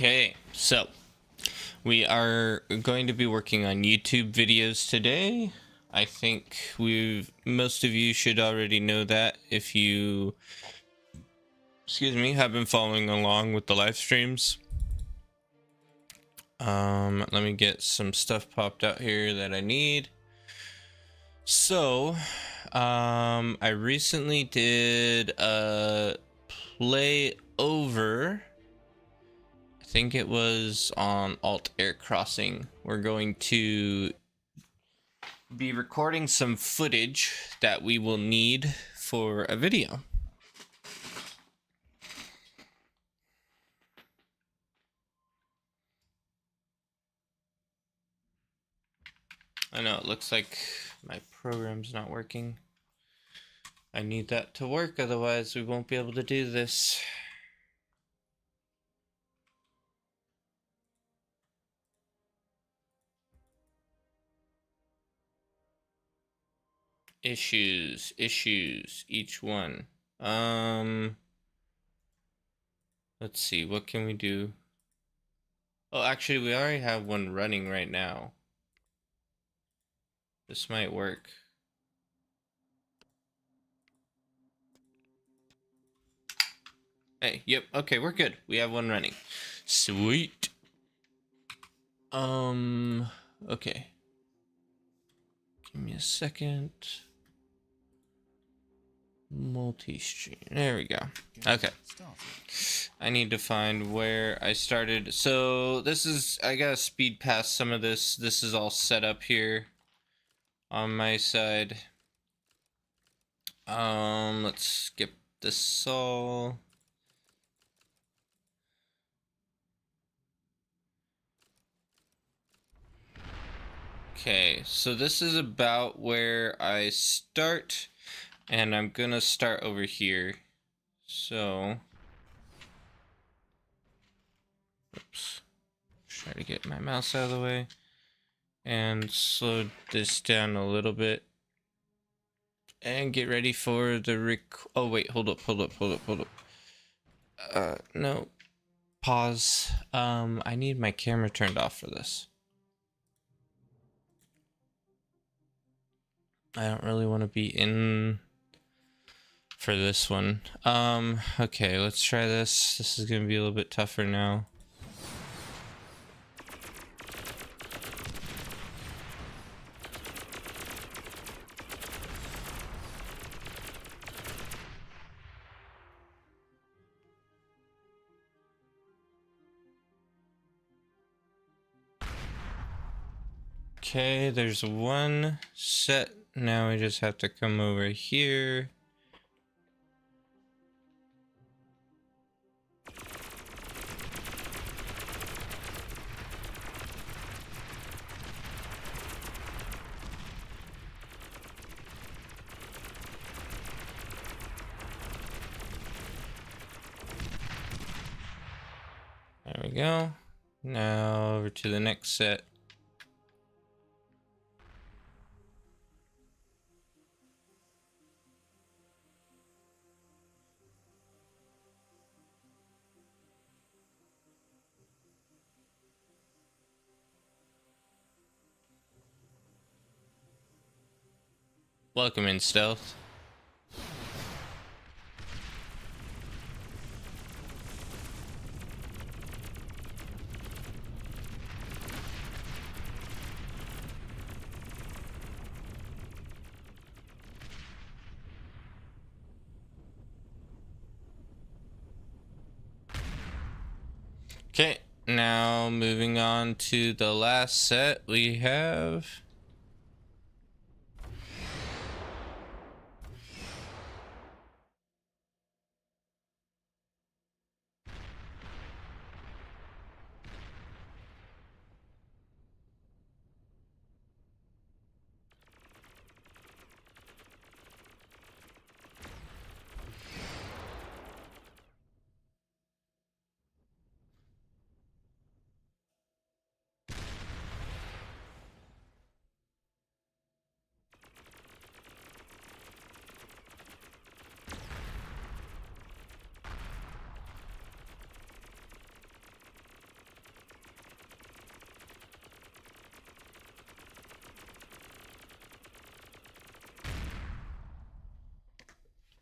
Okay, so we are going to be working on YouTube videos today. I think most of you should already know that if you, have been following along with the live streams. Let me get some stuff popped out here that I need. So, I recently did a play over. I think it was on Alt Air Crossing. We're going to be recording some footage that we will need for a video. I know it looks like my program's not working. I need that to work, otherwise we won't be able to do this. Issues, each one. Let's see, what can we do? Oh, actually, we already have one running right now. This might work. Hey, yep, okay, we're good. We have one running. Sweet. Okay. Give me a second. Multi-stream. There we go. Okay. I need to find where I started. So this is, I gotta speed past some of this. This is all set up here on my side. Let's skip this all. Okay, so this is about where I start, and I'm gonna start over here. So, oops, try to get my mouse out of the way and slow this down a little bit and get ready for the oh wait, hold up. No, pause. I need my camera turned off for this. I don't really want to be in for this one. Okay, let's try this. This is gonna be a little bit tougher now. Okay, there's one set. Now we just have to come over here. There we go. Now over to the next set. Welcome in, Stealth. Okay, now moving on to the last set we have.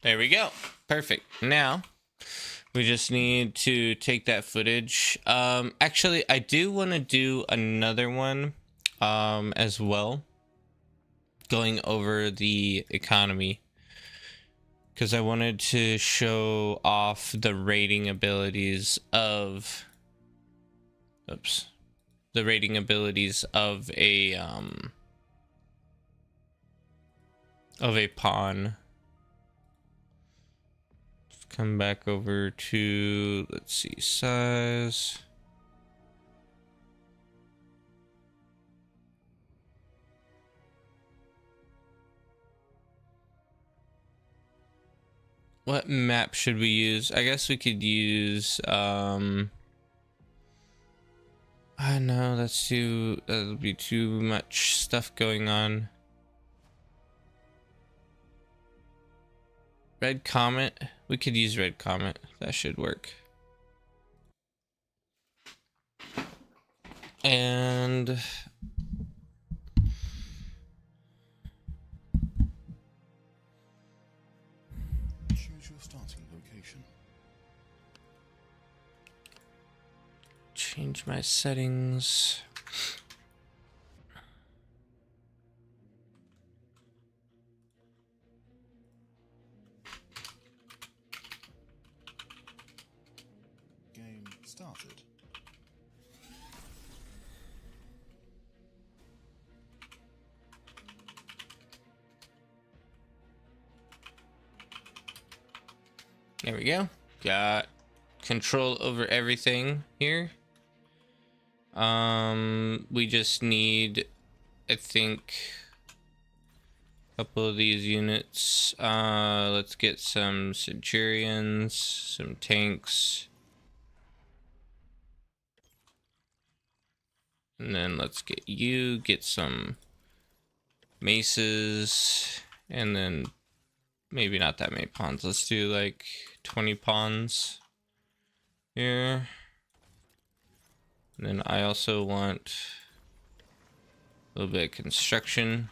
There we go. Perfect. Now we just need to take that footage. Actually, I do want to do another one as well, going over the economy, because I wanted to show off the rating abilities of the rating abilities of a pawn. Come back over to, let's see, size. What map should we use? I guess we could use I know that'll be too much stuff going on. Red Comet. We could use Red Comet. That should work. And choose your starting location. Change my settings. Game started. There we go. Got control over everything here. We just need, I think, a couple of these units. Let's get some Centurions, some tanks. And then let's get some maces, and then maybe not that many pawns. Let's do like 20 pawns here. And then I also want a little bit of construction.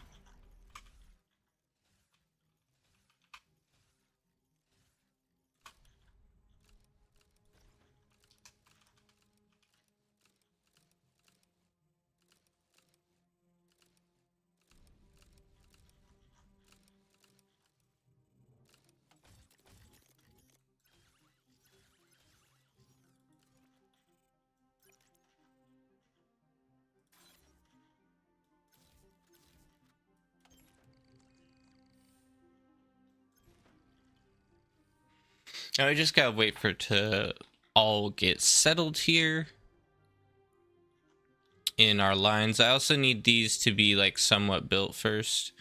Now we just gotta wait for it to all get settled here in our lines. I also need these to be like somewhat built first,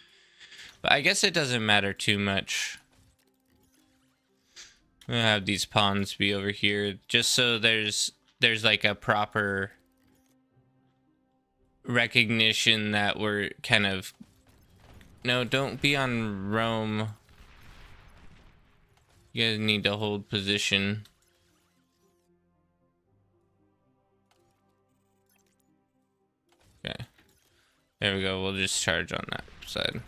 but I guess it doesn't matter too much. I'm gonna have these pawns be over here just so there's like a proper recognition that we're kind of... No, don't be on Rome. You guys need to hold position. Okay. There we go. We'll just charge on that side.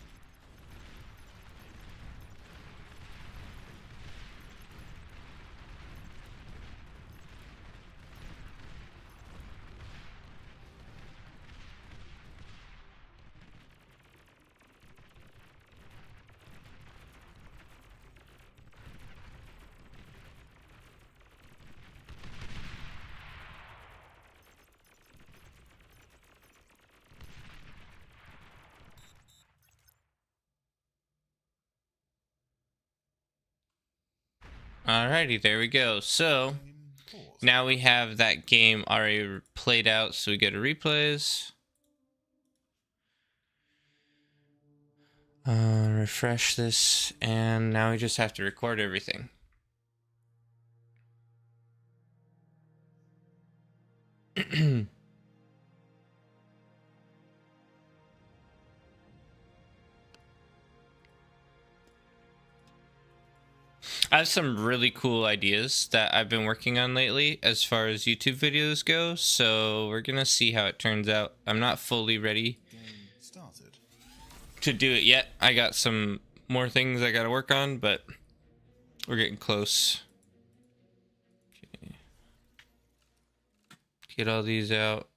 Alrighty, there we go. So now we have that game already played out, so we go to replays. Refresh this, and now we just have to record everything. I have some really cool ideas that I've been working on lately as far as YouTube videos go, so we're gonna see how it turns out. I'm not fully ready to do it yet. I got some more things I gotta work on, but We're getting close. Okay. Get all these out.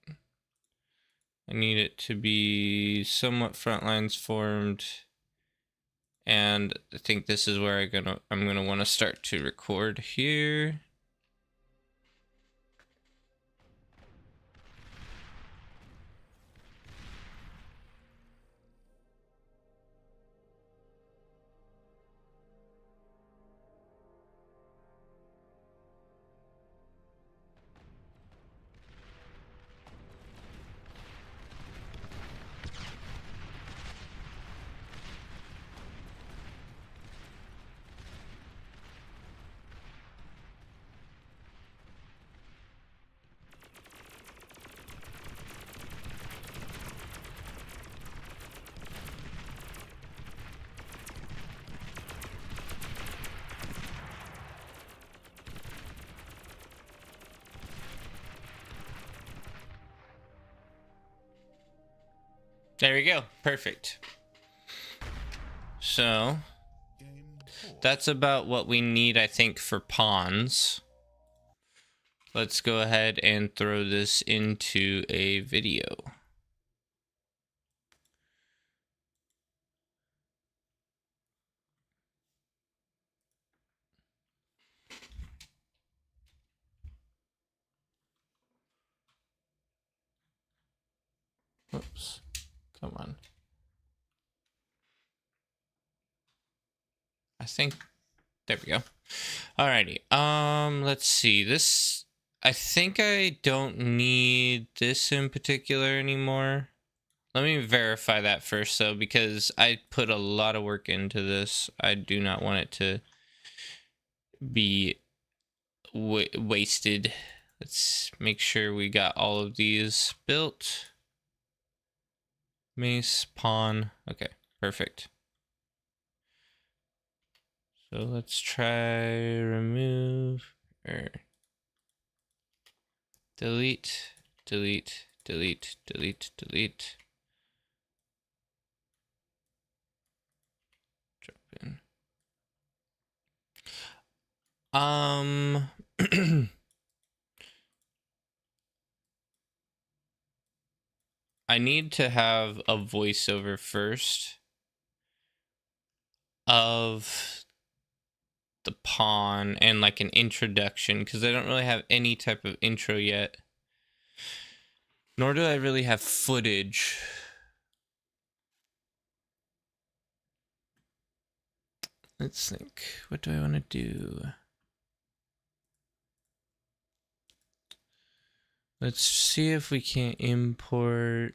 I need it to be somewhat front lines formed. And I think this is where I'm gonna want to start to record here. There we go. Perfect. So that's about what we need, I think, for pawns. Let's go ahead and throw this into a video. Whoops. Come on. I think there we go. Alrighty. Let's see. This, I think I don't need this in particular anymore. Let me verify that first though, because I put a lot of work into this. I do not want it to be wasted. Let's make sure we got all of these built. Mace, pawn. Okay, perfect. So let's try remove or delete, delete, delete, delete, delete. Drop in. I need to have a voiceover first of the pawn and like an introduction, because I don't really have any type of intro yet. Nor do I really have footage. Let's think. What do I want to do? Let's see if we can import.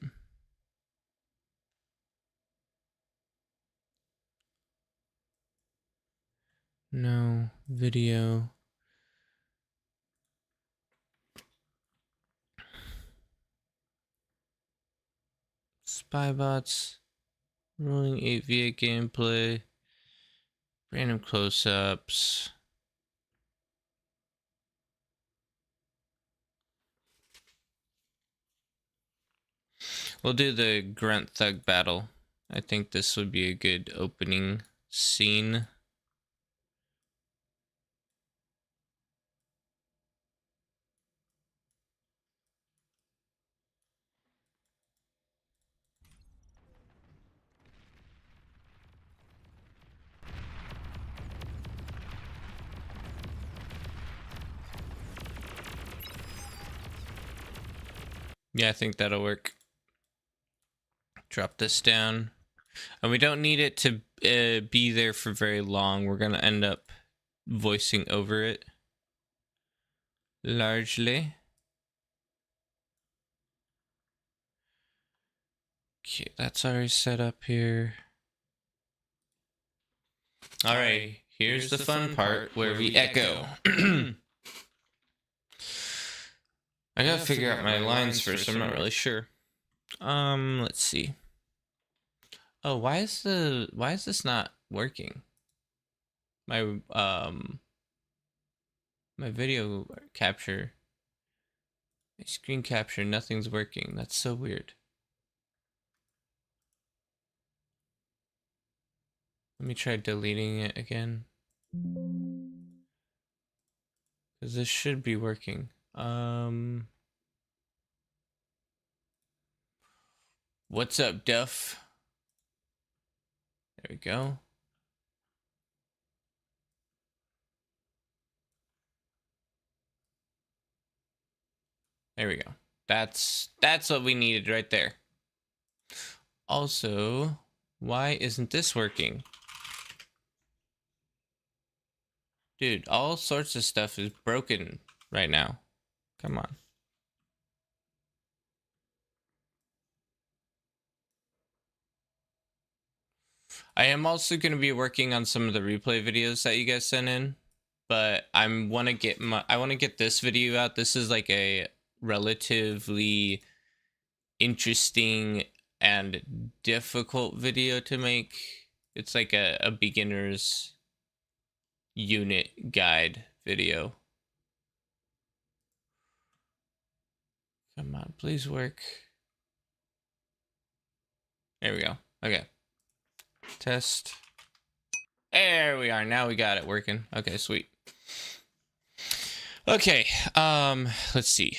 No, video. Spybots. Rolling 8 via gameplay. Random close-ups. We'll do the Grunt Thug battle. I think this would be a good opening scene. Yeah, I think that'll work. Drop this down. And we don't need it to be there for very long. We're going to end up voicing over it. Largely. Okay, that's already set up here. Alright, here's the fun part where we echo. I gotta figure out my lines first, I'm not really sure. Let's see. Oh, why is this not working? My my video capture, my screen capture, nothing's working. That's so weird. Let me try deleting it again. Because this should be working. What's up, Duff? There we go. There we go. That's what we needed right there. Also, why isn't this working? Dude, all sorts of stuff is broken right now. Come on. I am also going to be working on some of the replay videos that you guys sent in, but I want to get this video out. This is like a relatively interesting and difficult video to make. It's like a beginner's unit guide video. Come on, please work. There we go. Okay. Test. There we are. Now we got it working. Okay, sweet. Okay, let's see.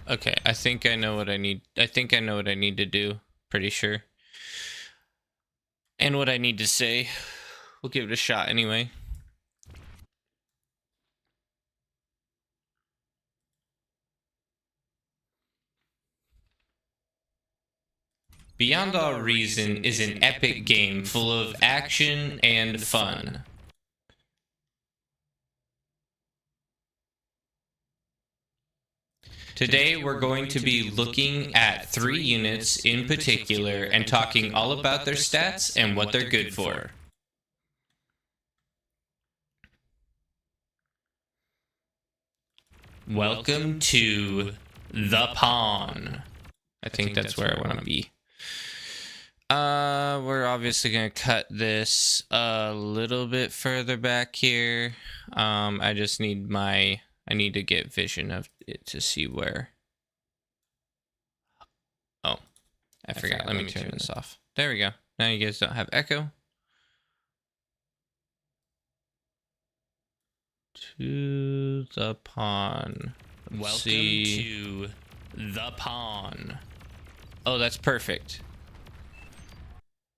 Okay, I think I know what I need. I think I know what I need to do. Pretty sure. And what I need to say. We'll give it a shot anyway. Beyond All Reason is an epic game full of action and fun. Today we're going to be looking at 3 units in particular and talking all about their stats and what they're good for. Welcome to the Pawn. I think that's where I want to be. We're obviously going to cut this a little bit further back here. I just need I need to get vision of it to see where. Oh, I forgot. Let me turn this off. There we go. Now you guys don't have echo. To the Pawn. Welcome to the Pawn. Oh, that's perfect.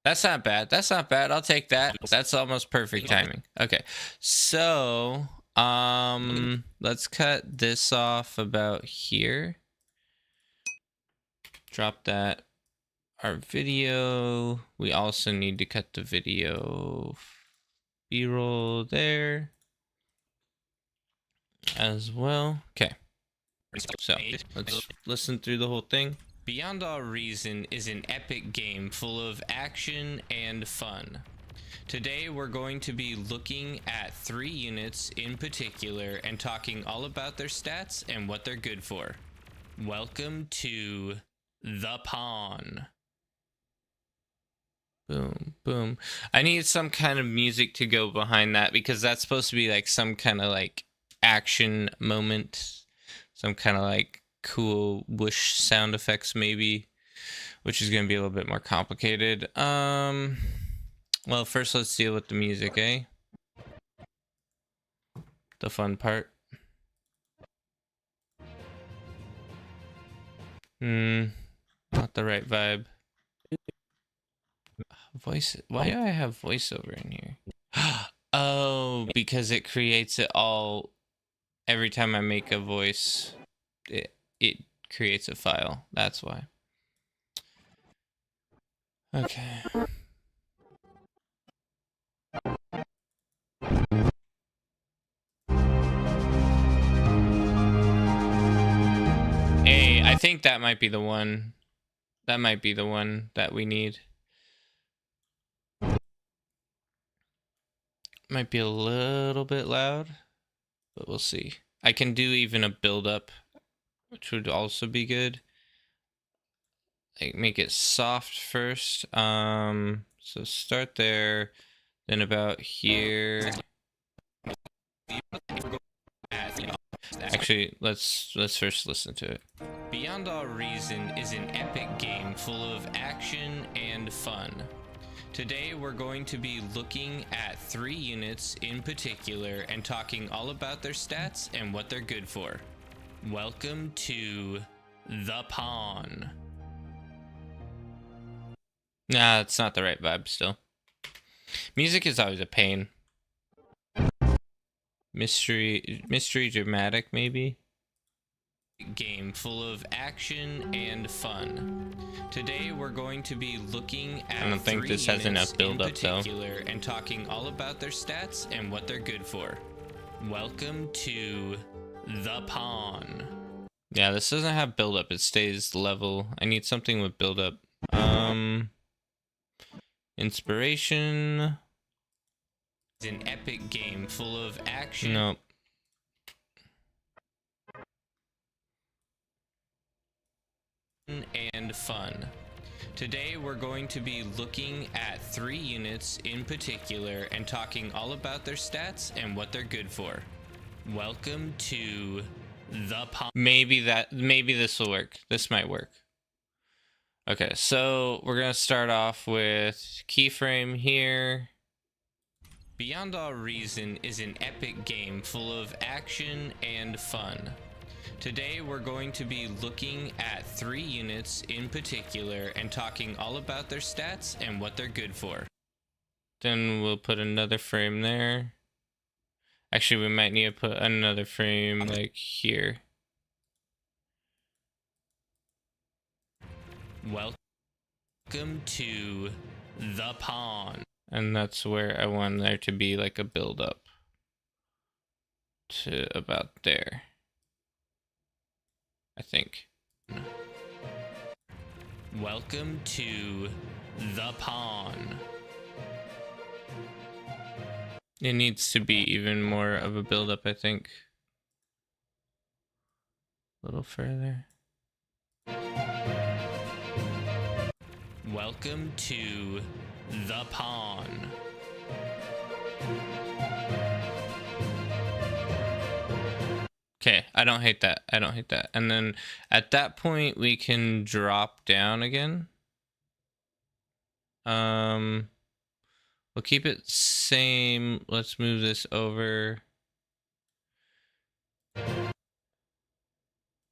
That's not bad. That's not bad. I'll take that. That's almost perfect timing. Okay. So, let's cut this off about here. Drop that. Our video. We also need to cut the video B-roll there as well. Okay. So, let's listen through the whole thing. Beyond All Reason is an epic game full of action and fun. Today we're going to be looking at 3 units in particular and talking all about their stats and what they're good for. Welcome to the Pawn. Boom, boom. I need some kind of music to go behind that because that's supposed to be like some kind of like action moment. Some kind of like cool whoosh sound effects maybe, which is going to be a little bit more complicated. Well, first let's deal with the music, eh? The fun part. Not the right vibe. Voice. Why do I have voiceover in here? Oh, because it creates it all every time I make a voice. It creates a file. That's why. Okay. Hey, I think that might be the one. That might be the one that we need. Might be a little bit loud, but we'll see. I can do even a build up, which would also be good. like make it soft first. So start there, then about here. Actually, let's first listen to it. Beyond All Reason is an epic game full of action and fun. Today we're going to be looking at 3 units in particular and talking all about their stats and what they're good for. Welcome to The Pawn. Nah, it's not the right vibe still. Music is always a pain. Mystery dramatic maybe? Game full of action and fun. Today we're going to be looking at I don't think this has enough build up though. And talking all about their stats and what they're good for. Welcome to The Pawn. Yeah, this doesn't have build up, it stays level. I need something with build up. Inspiration. It's an epic game full of action. Nope. And fun. Today we're going to be looking at 3 units in particular and talking all about their stats and what they're good for. Welcome to The Pawn. Maybe this will work. This might work. Okay, so we're gonna start off with keyframe here. Beyond All Reason is an epic game full of action and fun. Today we're going to be looking at 3 units in particular and talking all about their stats and what they're good for. Then we'll put another frame there. Actually, we might need to put another frame like here. Welcome to The Pawn. And that's where I want there to be like a build up to about there. I think. Welcome to The Pawn. It needs to be even more of a build up, I think. A little further. Welcome to The Pawn. Okay, I don't hate that. I don't hate that. And then at that point we can drop down again. We'll keep it same. Let's move this over.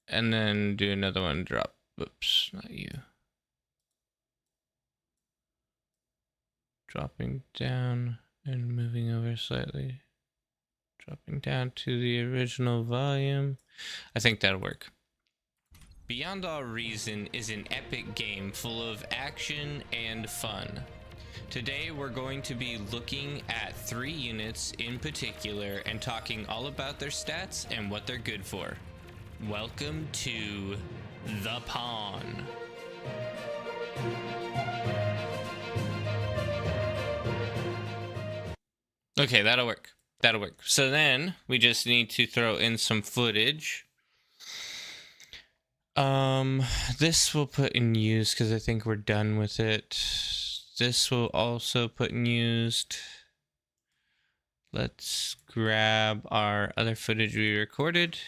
And then do another one drop. Oops, not you. Dropping down and moving over slightly. Dropping down to the original volume. I think that'll work. Beyond All Reason is an epic game full of action and fun. Today we're going to be looking at 3 units in particular and talking all about their stats and what they're good for. Welcome to The Pawn. Okay, that'll work. That'll work. So then we just need to throw in some footage. This we'll put in use because I think we're done with it. This will also put in used. Let's grab our other footage we recorded,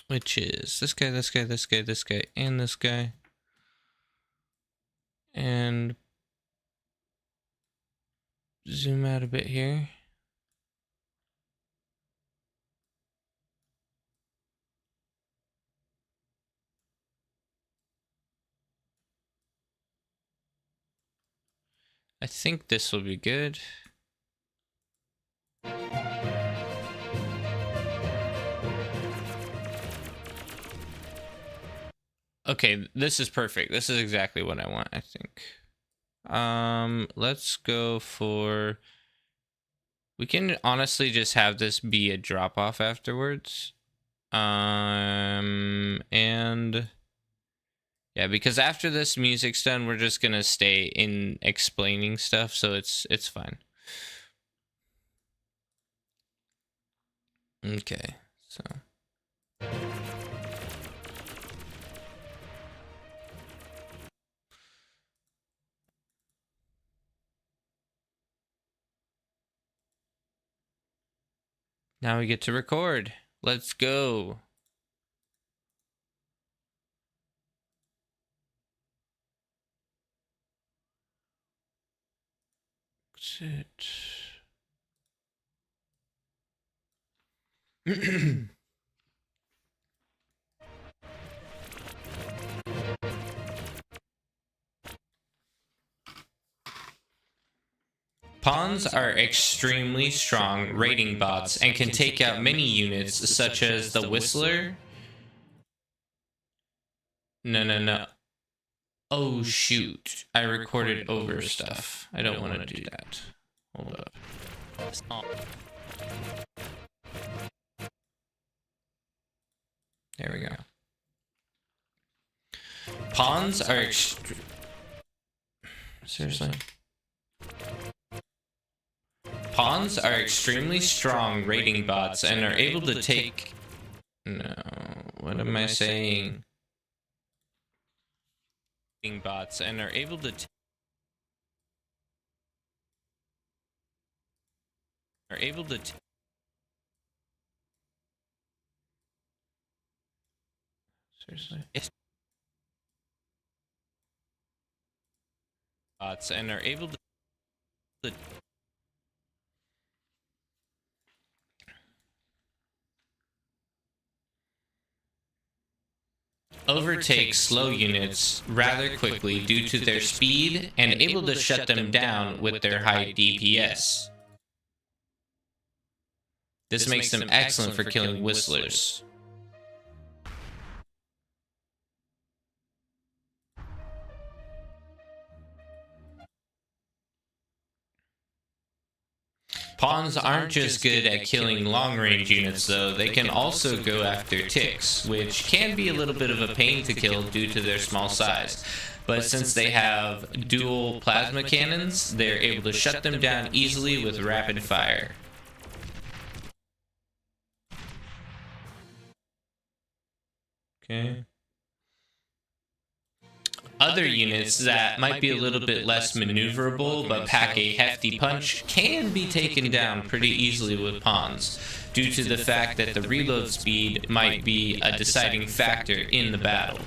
which is this guy, this guy, this guy, this guy, and this guy. And zoom out a bit here. I think this will be good. Okay, this is perfect. This is exactly what I want, I think. Let's go for... We can honestly just have this be a drop-off afterwards. And... Yeah, because after this music's done, we're just gonna stay in explaining stuff, so it's fine. Okay, so... Now we get to record. Let's go. Sit. Pawns are extremely strong raiding bots and can take out many units such as the Whistler. No. Oh shoot, I recorded over stuff. I don't want to do that. Hold up. There we go. Pawns are seriously. Pawns are extremely strong raiding bots and are able to take... No, what am I saying? Bots and are able to seriously. Bots and are able to overtake slow units rather quickly due to their speed and able to shut them down with their high DPS. This makes them excellent for killing Whistlers. Pawns aren't just good at killing long-range units though, they can also go after ticks, which can be a little bit of a pain to kill due to their small size. But since they have dual plasma cannons, they're able to shut them down easily with rapid fire. Okay. Other units that might be a little bit less maneuverable but pack a hefty punch can be taken down pretty easily with pawns, due to the fact that the reload speed might be a deciding factor in the battle.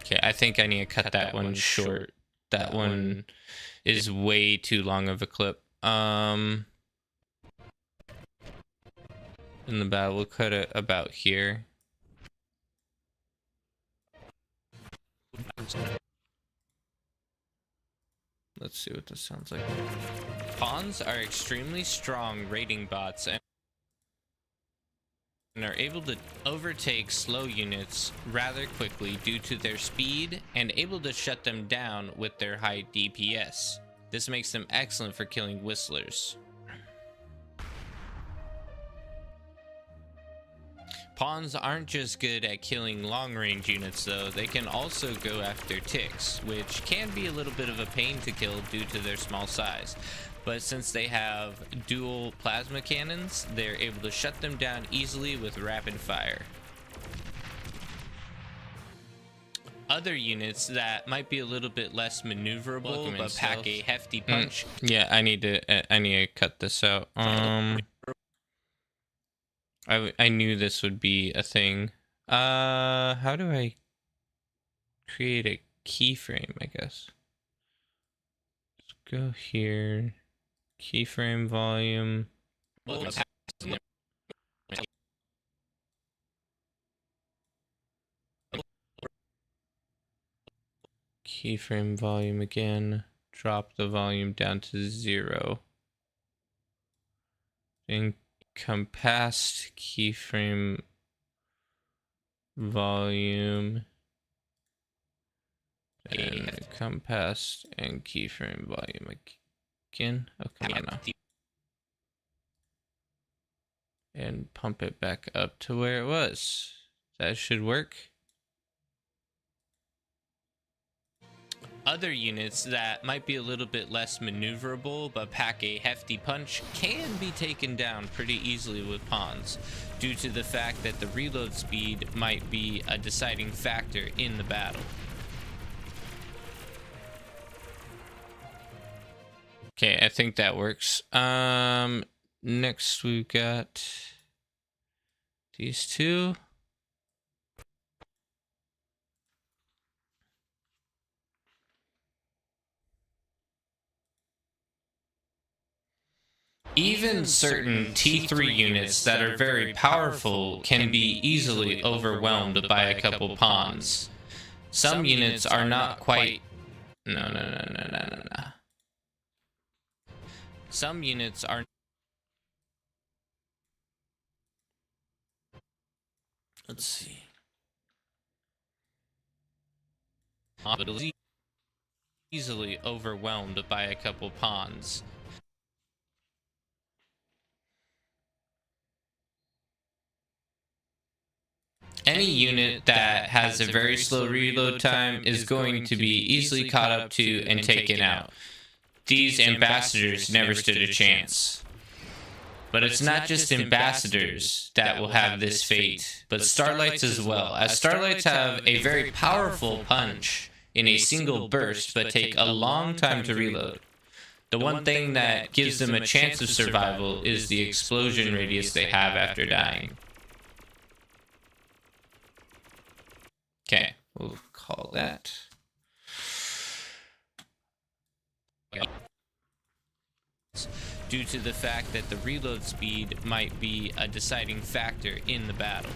Okay, I think I need to cut that one short. That one is way too long of a clip. In the battle, we'll cut it about here. Let's see what this sounds like. Pawns are extremely strong raiding bots and are able to overtake slow units rather quickly due to their speed and able to shut them down with their high DPS. This makes them excellent for killing Whistlers. Pawns aren't just good at killing long-range units though, they can also go after ticks, which can be a little bit of a pain to kill due to their small size. But since they have dual plasma cannons, they're able to shut them down easily with rapid fire. Other units that might be a little bit less maneuverable but pack a hefty punch. Yeah, I need to cut this out. I knew this would be a thing. How do I create a keyframe, I guess? Let's go here. Keyframe volume. Keyframe volume again. Drop the volume down to 0. Encompassed keyframe volume. And encompassed and keyframe volume again. Okay, now. And pump it back up to where it was. That should work. Other units that might be a little bit less maneuverable but pack a hefty punch can be taken down pretty easily with pawns, due to the fact that the reload speed might be a deciding factor in the battle. Okay, I think that works. Next we've got these two. Even certain T3 units that are very powerful can be easily overwhelmed by a couple pawns. Some units are not quite... No. Some units are... Let's see. Easily overwhelmed by a couple pawns. Any unit that has a very slow reload time is going to be easily caught up to and taken out. These ambassadors never stood a chance. But it's not just ambassadors that will have this fate, but starlights as well, as starlights have a very powerful punch in a single burst but take a long time to reload. The one thing that gives them a chance of survival is the explosion radius they have after dying. Okay, we'll call that. Due to the fact that the reload speed might be a deciding factor in the battle.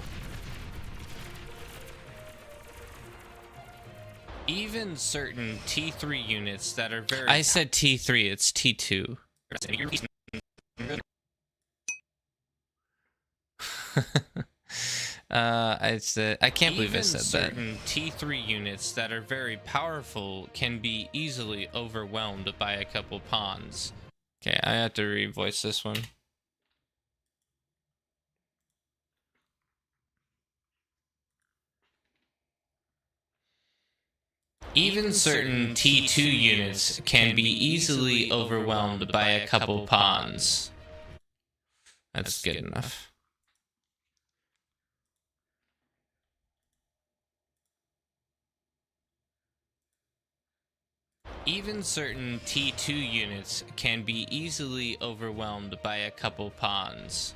Even certain T3 units that are very... I said T3, it's T2. I can't believe I said that. Certain T3 units that are very powerful can be easily overwhelmed by a couple pawns. Okay, I have to revoice this one. Even certain T2 units can be easily overwhelmed by a couple pawns. That's good enough. Even certain T2 units can be easily overwhelmed by a couple pawns.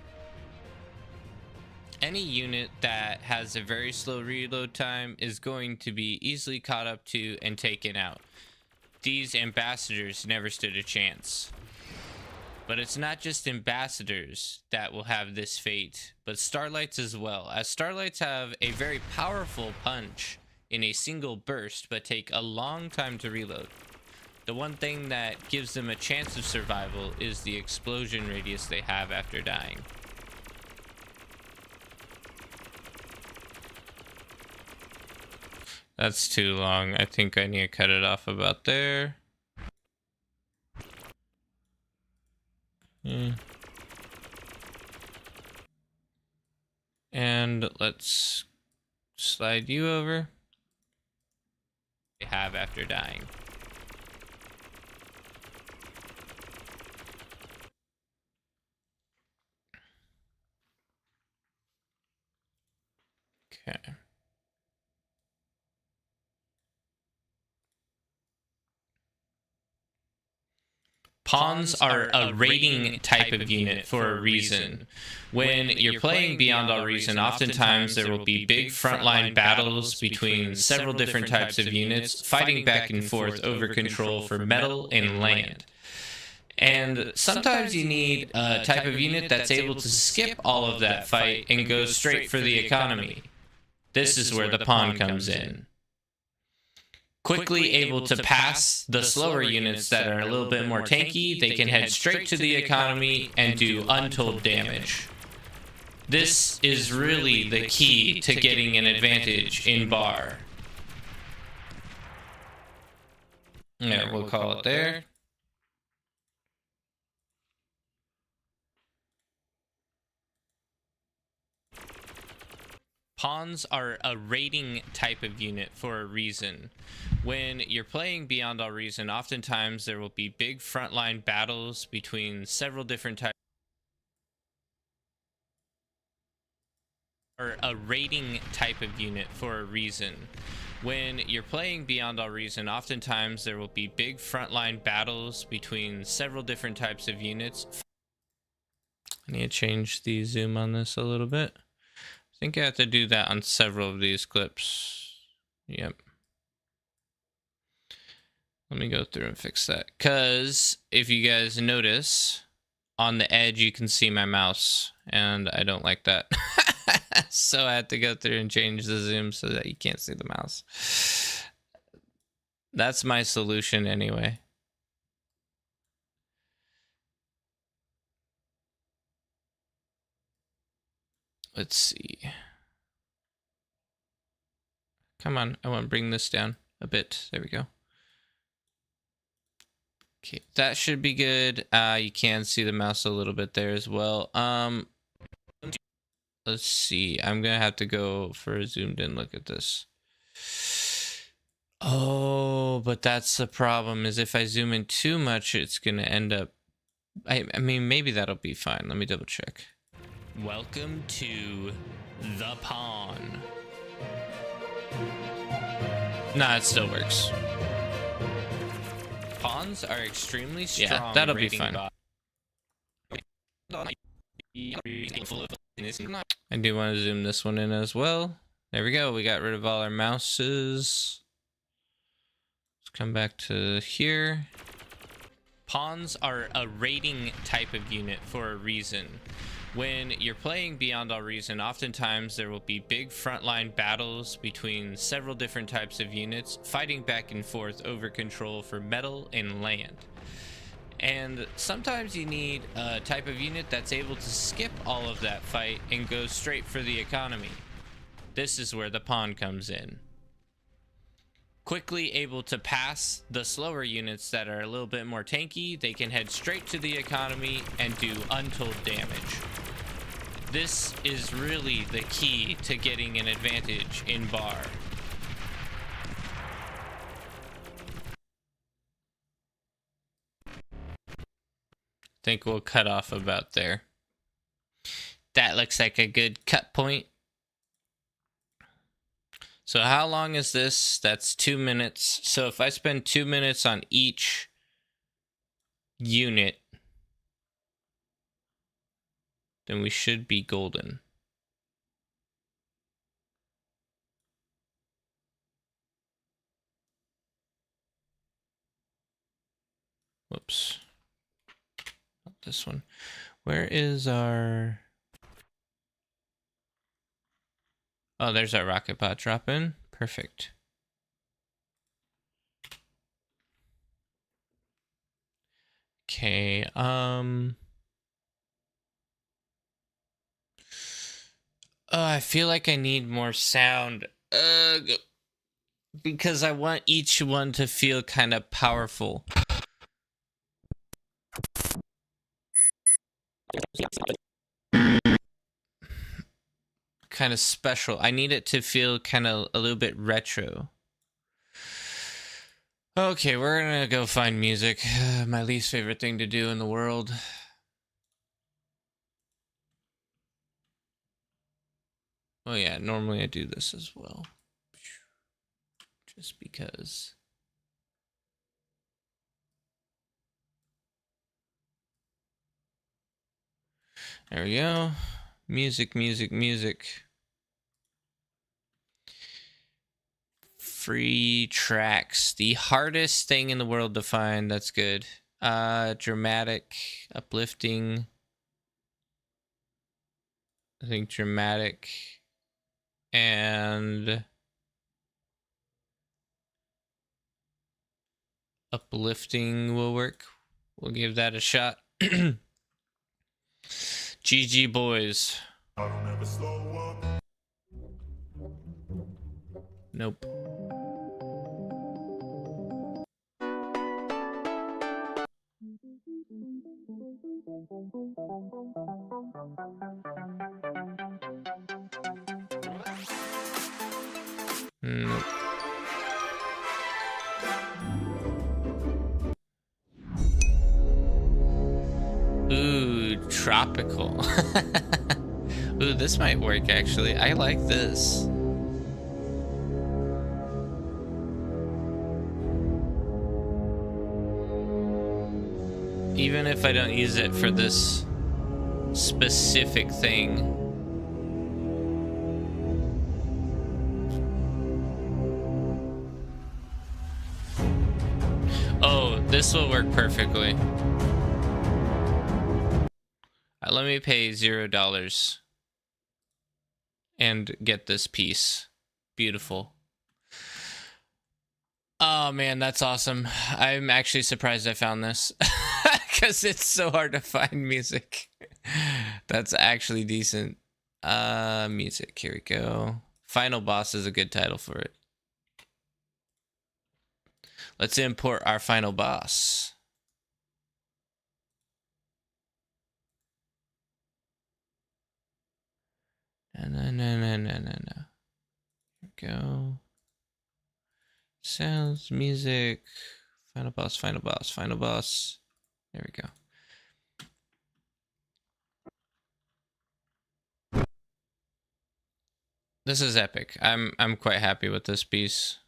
Any unit that has a very slow reload time is going to be easily caught up to and taken out. These ambassadors never stood a chance. But it's not just ambassadors that will have this fate, but starlights as well, as starlights have a very powerful punch in a single burst but take a long time to reload. The one thing that gives them a chance of survival is the explosion radius they have after dying. That's too long. I think I need to cut it off about there. And let's slide you over. They have after dying. Okay. Pawns are a rating type of unit for a reason. When you're playing Beyond All Reason, oftentimes there will be big frontline battles between several different types of units, fighting back and forth over control for metal and land. And sometimes you need a type of unit that's able to skip all of that fight and go straight for the economy. This is where the pawn comes in. Quickly able to pass the slower units that are a little bit more tanky, they can head straight to the economy and do untold damage. This is really the key to getting an advantage in bar. Yeah, we'll call it there. Pawns are a raiding type of unit for a reason. When you're playing Beyond All Reason, oftentimes there will be big frontline battles between several different types. Are a raiding type of unit for a reason. When you're playing Beyond All Reason, oftentimes there will be big frontline battles between several different types of units. I need to change the zoom on this a little bit. I think I have to do that on several of these clips. Yep. Let me go through and fix that. Because if you guys notice, on the edge you can see my mouse, and I don't like that. So I had to go through and change the zoom so that you can't see the mouse. That's my solution anyway. Let's see. Come on, I want to bring this down a bit. There we go. Okay, that should be good. You can see the mouse a little bit there as well. Let's see. I'm gonna have to go for a zoomed in look at this. Oh, but that's the problem, is if I zoom in too much, it's gonna end up... I mean, maybe that'll be fine. Let me double check. Welcome to the pawn. Nah, it still works. Pawns are extremely strong. Yeah, that'll be fine. I do want to zoom this one in as well. There we go. We got rid of all our mouses. Let's come back to here. Pawns are a raiding type of unit for a reason. When you're playing Beyond All Reason, oftentimes there will be big frontline battles between several different types of units, fighting back and forth over control for metal and land. And sometimes you need a type of unit that's able to skip all of that fight and go straight for the economy. This is where the pawn comes in. Quickly able to pass the slower units that are a little bit more tanky, they can head straight to the economy and do untold damage. This is really the key to getting an advantage in bar. Think we'll cut off about there. That looks like a good cut point. So how long is this? That's 2 minutes. So if I spend 2 minutes on each unit, then we should be golden. Whoops. Not this one. Where is our... Oh, there's our rocket pod drop in. Perfect. Okay, oh, I feel like I need more sound. Because I want each one to feel kind of powerful. Kind of special. I need it to feel kind of a little bit retro. Okay, we're gonna go find music. My least favorite thing to do in the world. Oh yeah, normally I do this as well. Just because. There we go. Music, music, music. Free tracks. The hardest thing in the world to find. That's good. Dramatic, uplifting. I think dramatic and uplifting will work. We'll give that a shot. GG boys. I don't ever slow up. Nope. Ooh, tropical. Ooh, this might work actually. I like this. Even if I don't use it for this specific thing. Oh, this will work perfectly. Let me pay $0 and get this piece. Beautiful. Oh man, that's awesome. I'm actually surprised I found this because it's so hard to find music. That's actually decent. Music, here we go. Final Boss is a good title for it. Let's import our Final Boss. No. Here we go. Sounds, music, Final Boss, Final Boss, Final Boss. There we go. This is epic. I'm quite happy with this piece.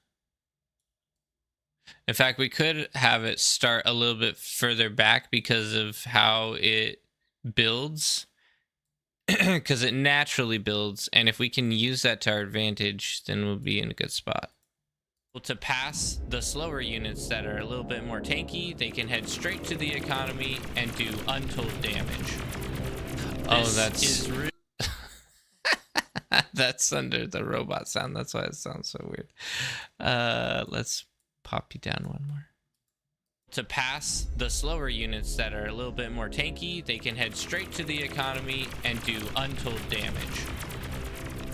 In fact, we could have it start a little bit further back because of how it builds. Because it naturally builds, and if we can use that to our advantage, then we'll be in a good spot. To pass the slower units that are a little bit more tanky, they can head straight to the economy and do untold damage. That's under the robot sound. That's why it sounds so weird. Let's pop you down one more. To pass the slower units that are a little bit more tanky, they can head straight to the economy and do untold damage.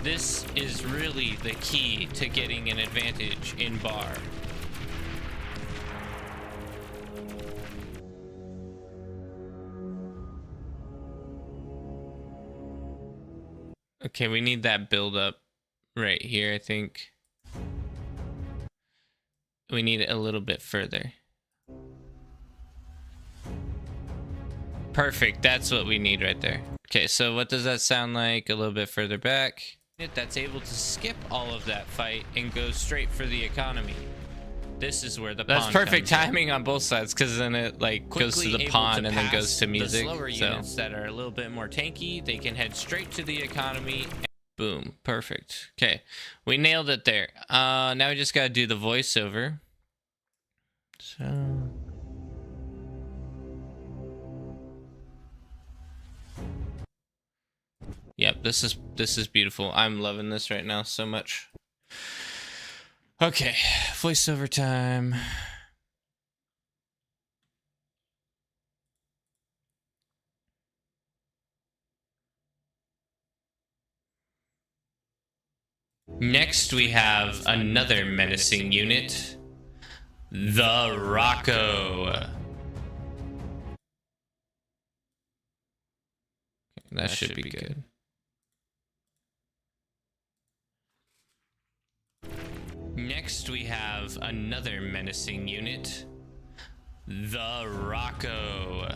This is really the key to getting an advantage in bar. Okay, we need that build up right here, I think. We need it a little bit further. Perfect, that's what we need right there. Okay, so what does that sound like a little bit further back? That's able to skip all of that fight and go straight for the economy. This is where the pawn comes in. That's perfect timing on both sides, because then it like goes to the pawn and then goes to music. The slower units that are a little bit more tanky, they can head straight to the economy. And boom, perfect. Okay, we nailed it there. Now we just gotta do the voiceover. So. Yep, this is beautiful. I'm loving this right now so much. Okay, voiceover time. Next we have another menacing unit, the Rocco. That should be good. Next we have another menacing unit, the Rocco.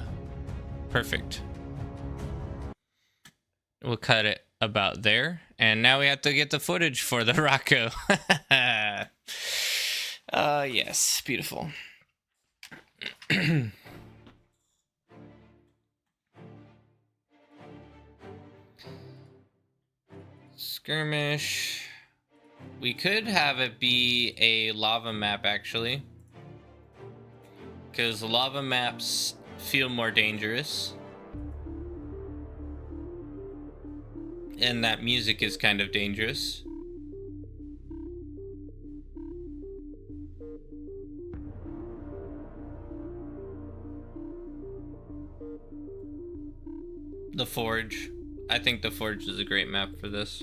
Perfect. We'll cut it about there, and now we have to get the footage for the Rocco. Yes, beautiful. Skirmish. We could have it be a lava map, actually, because lava maps feel more dangerous, and that music is kind of dangerous. The Forge. I think the Forge is a great map for this.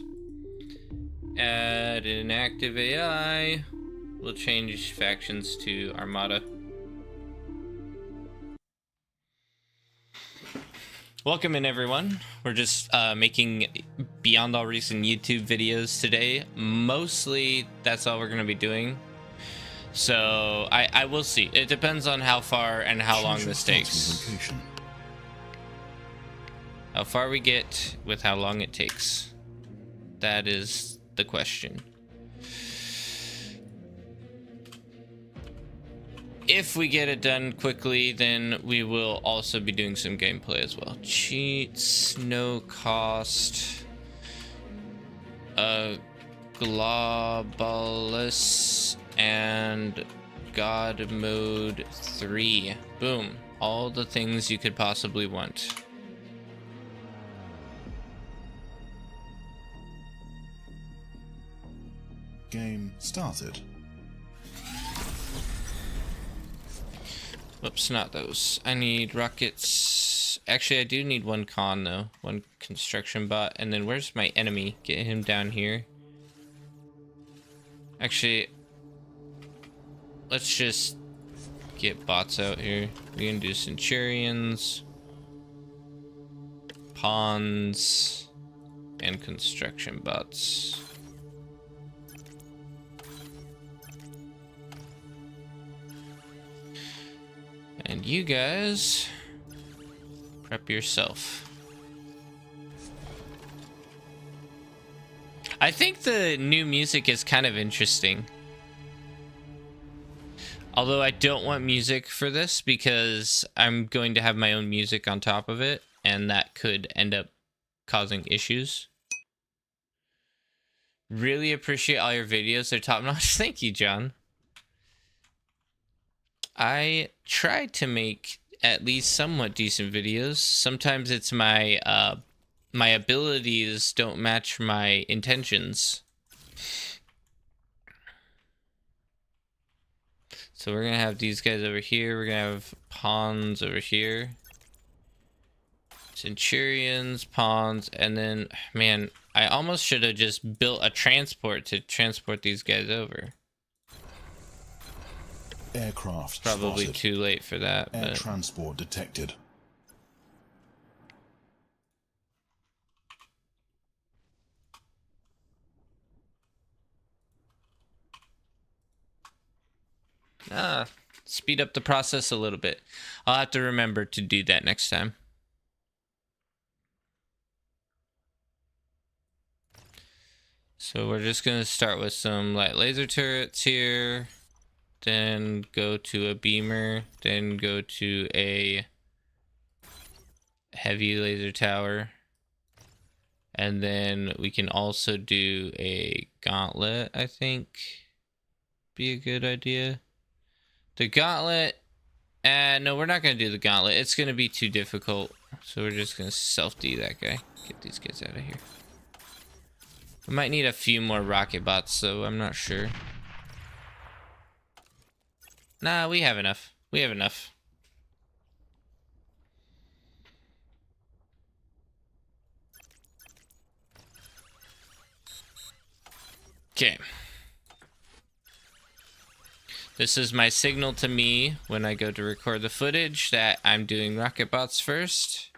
Add an active AI. We'll change factions to Armada. Welcome in, everyone. We're just making Beyond All Recent YouTube videos today. Mostly, that's all we're going to be doing. So I will see. It depends on how far and how Choose long your this starting takes. location. How far we get with how long it takes. That is the question. If we get it done quickly, then we will also be doing some gameplay as well. Cheats, no cost. Globalist and God mode 3. Boom. All the things you could possibly want. Game started. Whoops, not those. I need rockets. Actually, I do need one con though. One construction bot. And then where's my enemy? Get him down here. Actually, let's just get bots out here. We can do centurions, pawns, and construction bots. And you guys, prep yourself. I think the new music is kind of interesting. Although I don't want music for this because I'm going to have my own music on top of it, and that could end up causing issues. Really appreciate all your videos. They're top notch. Thank you, John. I try to make at least somewhat decent videos. Sometimes it's my my abilities don't match my intentions. So we're gonna have these guys over here. We're gonna have pawns over here. Centurions, pawns, and then, man, I almost should have just built a transport to transport these guys over. Aircraft Probably spotted. too late for that. Air But transport detected. speed up the process a little bit. I'll have to remember to do that next time. So we're just gonna start with some light laser turrets here, then go to a beamer, then go to a heavy laser tower, and then we can also do a gauntlet. I think be a good idea. The gauntlet, no, we're not gonna do the gauntlet. It's gonna be too difficult, so we're just gonna self-D that guy. Get these guys out of here. We might need a few more rocket bots, so I'm not sure. Nah, we have enough. We have enough. Okay. This is my signal to me when I go to record the footage that I'm doing rocket bots first.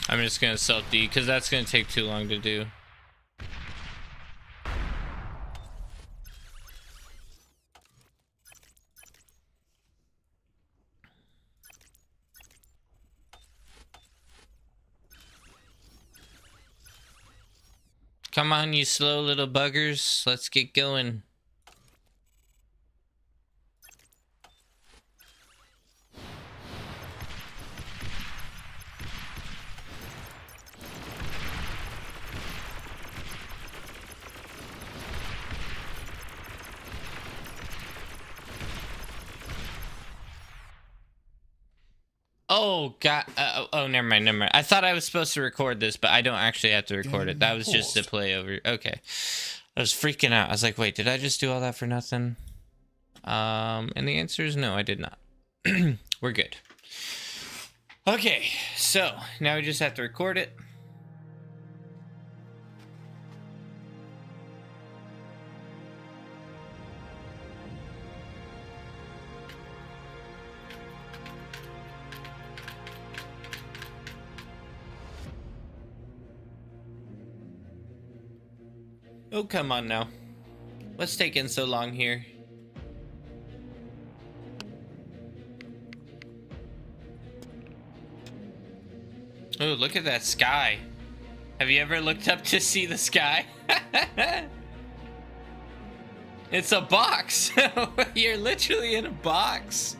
I'm just gonna self-D because that's gonna take too long to do. Come on, you slow little buggers. Let's get going. Oh, God. Oh, never mind, never mind. I thought I was supposed to record this, but I don't actually have to record it. That was just a play over. Okay. I was freaking out. I was like, wait, did I just do all that for nothing? And the answer is no, I did not. We're good. Okay, so now we just have to record it. Oh, come on now. What's taking so long here? Oh, look at that sky. Have you ever looked up to see the sky? It's a box. You're literally in a box.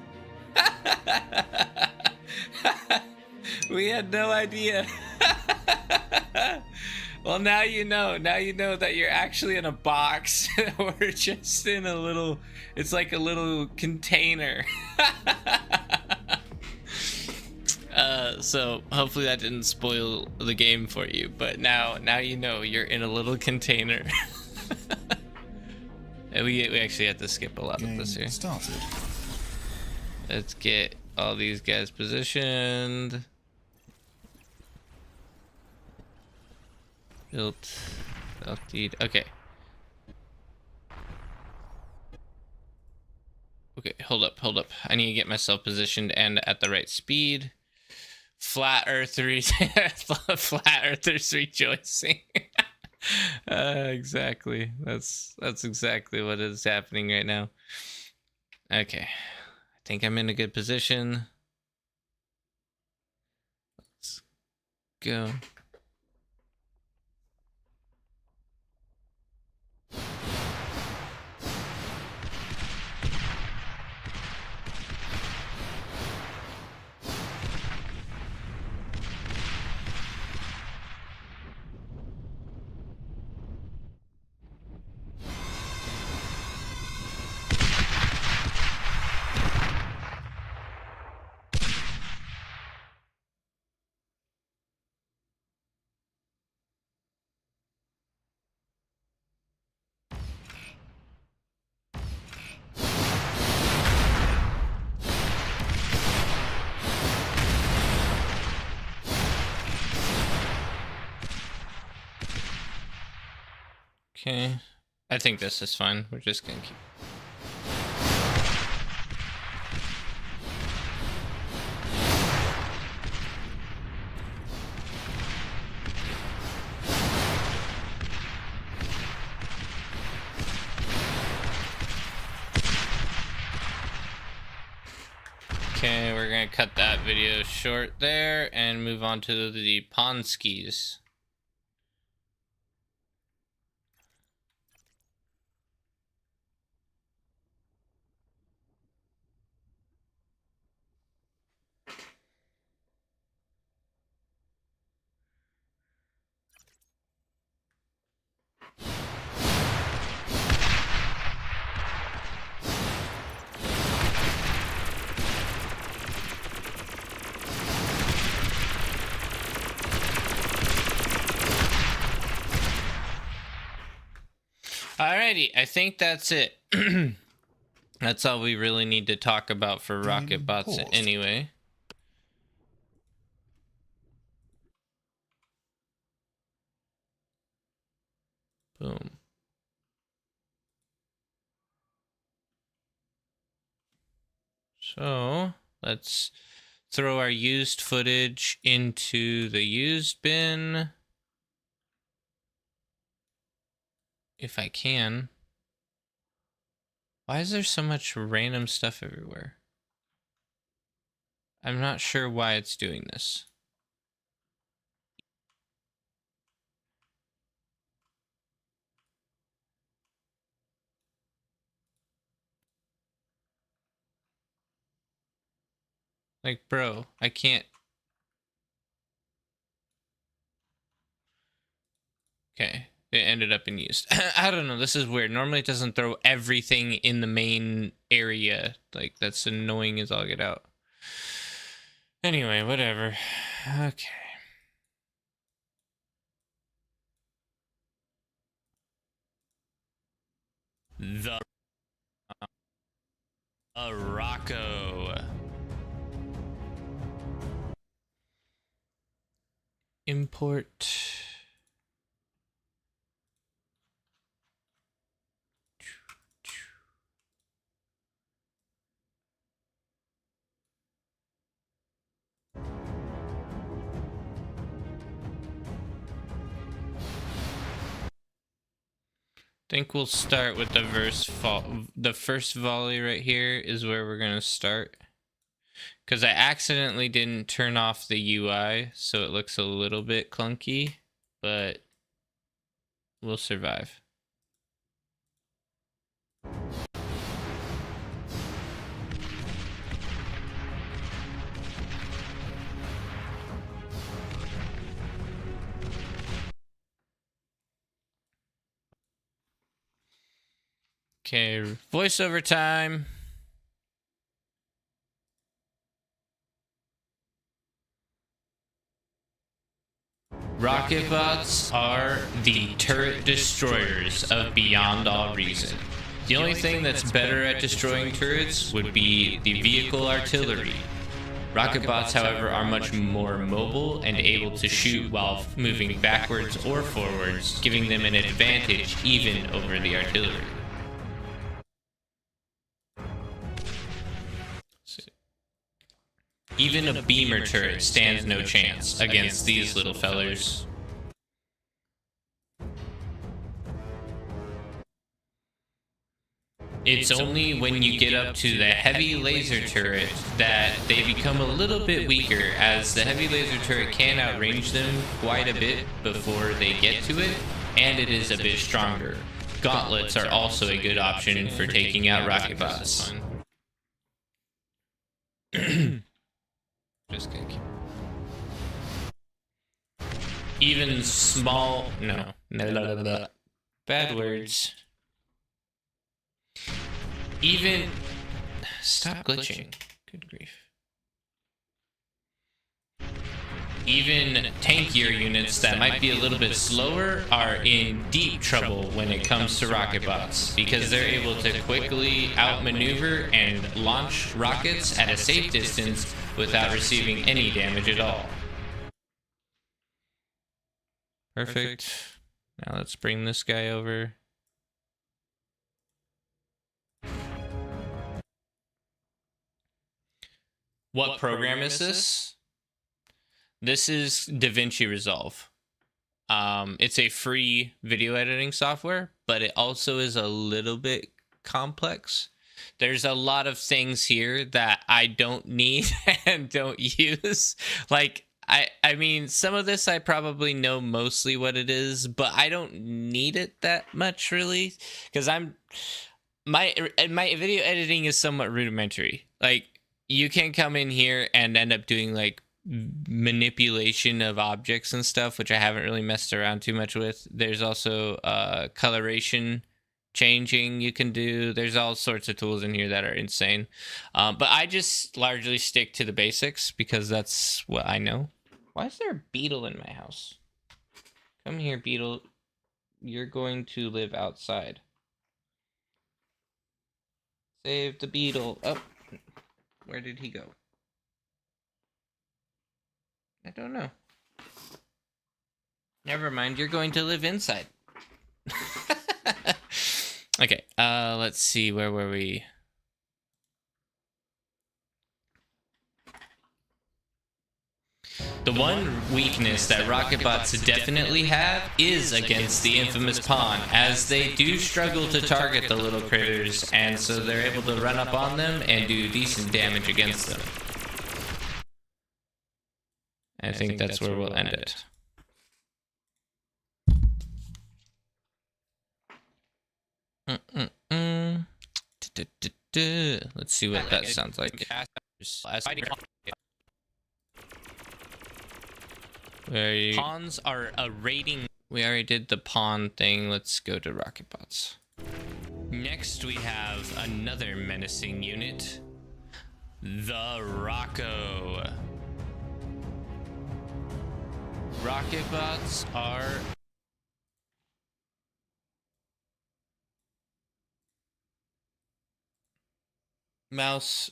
We had no idea. Well, now you know. Now you know that you're actually in a box. We're just in a little... It's like a little container. So hopefully that didn't spoil the game for you. But now you know you're in a little container. We actually have to skip a lot of this here. Started. Let's get all these guys positioned. Built. Okay. Okay, hold up. I need to get myself positioned and at the right speed. Flat Earthers rejoicing. Exactly. That's exactly what is happening right now. Okay. I think I'm in a good position. Let's go. Okay, I think this is fine. We're just gonna keep... Okay, we're gonna cut that video short there and move on to the pawn skis. Alrighty, I think that's it. That's all we really need to talk about for rocket bots anyway. Boom. So let's throw our used footage into the used bin. If I can. Why is there so much random stuff everywhere? I'm not sure why it's doing this. Like, bro, I can't. Okay, it ended up in used. I don't know, this is weird. Normally it doesn't throw everything in the main area. Like, that's annoying as all get out. Anyway, whatever. Okay. The Rocco. Import. Think we'll start with the the first volley right here is where we're gonna start. Because I accidentally didn't turn off the UI, so it looks a little bit clunky, but we'll survive. Okay, voiceover time. Rocket bots are the turret destroyers of Beyond All Reason. The only thing that's better at destroying turrets would be the vehicle artillery. Rocket bots, however, are much more mobile and able to shoot while moving backwards or forwards, giving them an advantage even over the artillery. Even a beamer turret stands no chance against these little fellers. It's only when you get up to the heavy laser turret that they become a little bit weaker, as the heavy laser turret can outrange them quite a bit before they get to it, and it is a bit stronger. Gauntlets are also a good option for taking out rocket bots. Just kidding. Even small... No. Bad words. Even... Stop glitching. Good grief. Even tankier units that might be a little bit slower are in deep trouble when it comes to rocket bots, because they're able to quickly outmaneuver and launch rockets at a safe distance without receiving any damage at all. Perfect. Now let's bring this guy over. What program is this? This is DaVinci Resolve. It's a free video editing software, but it also is a little bit complex. There's a lot of things here that I don't need and don't use. Like, I mean, some of this I probably know mostly what it is, but I don't need it that much, really, because my video editing is somewhat rudimentary. Like, you can come in here and end up doing like manipulation of objects and stuff, which I haven't really messed around too much with. There's also coloration changing you can do. There's all sorts of tools in here that are insane, but I just largely stick to the basics because that's what I know. Why is there a beetle in my house? Come here, beetle. You're going to live outside. Save the beetle. Oh, where did he go? I don't know. Never mind, you're going to live inside. Okay, let's see, where were we? The one weakness that rocket bots definitely have is against the infamous pawn, as they do struggle to target the little critters, and so they're able to run up on them and do decent damage against them. I think that's where we'll end it. Let's see what that sounds like. As pawns are a rating. We already did the pawn thing. Let's go to rocket bots. Next, we have another menacing unit, the Rocco. Rocket bots are mouse.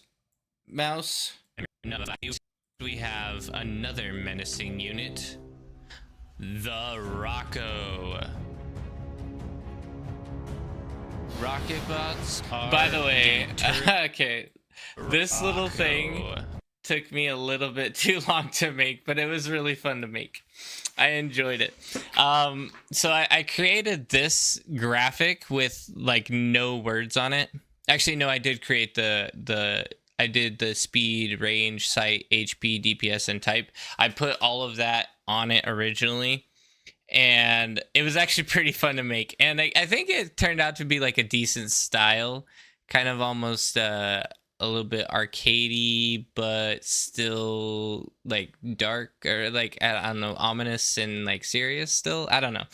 We have another menacing unit, the Rocco. Rocket bots are. By the way, okay, this little thing took me a little bit too long to make, but it was really fun to make. I enjoyed it. So I created this graphic with like no words on it. Actually, no, I did create I did the speed, range, sight, HP, DPS, and type. I put all of that on it originally, and it was actually pretty fun to make. And I think it turned out to be like a decent style, kind of almost a little bit arcadey, but still like dark, or like, I don't know, ominous and like serious still. I don't know.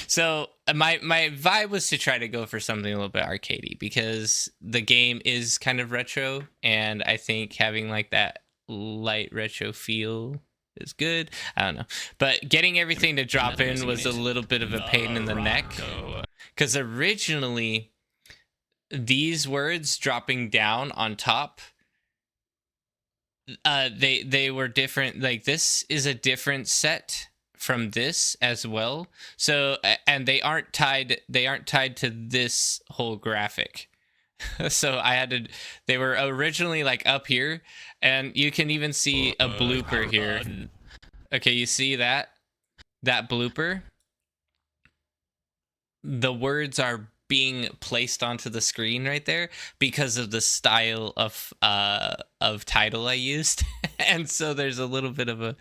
So my vibe was to try to go for something a little bit arcadey, because the game is kind of retro, and I think having like that light retro feel is good. I don't know, but getting everything to drop in was a little bit of a pain in the neck, because originally these words dropping down on top, they were different. Like, this is a different set from this as well. So, and they aren't tied to this whole graphic. So they were originally like up here, and you can even see a blooper here. Okay, you see that blooper? The words are being placed onto the screen right there because of the style of title I used. And so there's a little bit of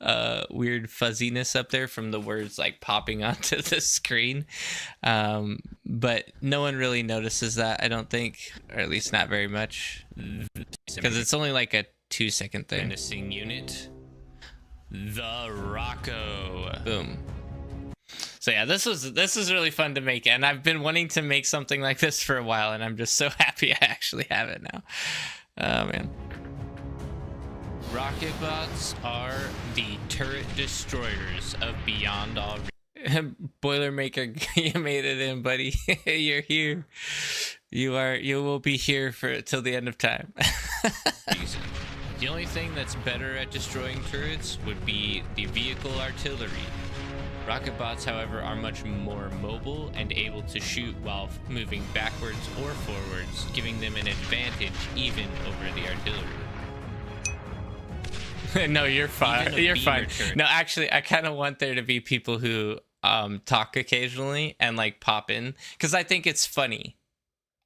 a weird fuzziness up there from the words like popping onto the screen, but no one really notices that, I don't think, or at least not very much, because it's only like a 2-second thing. Menacing unit, the Rocco. Boom. So yeah, this was really fun to make, and I've been wanting to make something like this for a while, and I'm just so happy I actually have it now. Oh man. Rocket bots are the turret destroyers of Beyond All. Boilermaker, you made it in, buddy. You're here. You will be here till the end of time. The only thing that's better at destroying turrets would be the vehicle artillery. Rocket bots, however, are much more mobile and able to shoot while moving backwards or forwards, giving them an advantage even over the artillery. No, you're fine. You're fine. No, actually, I kind of want there to be people who talk occasionally and like pop in, because I think it's funny.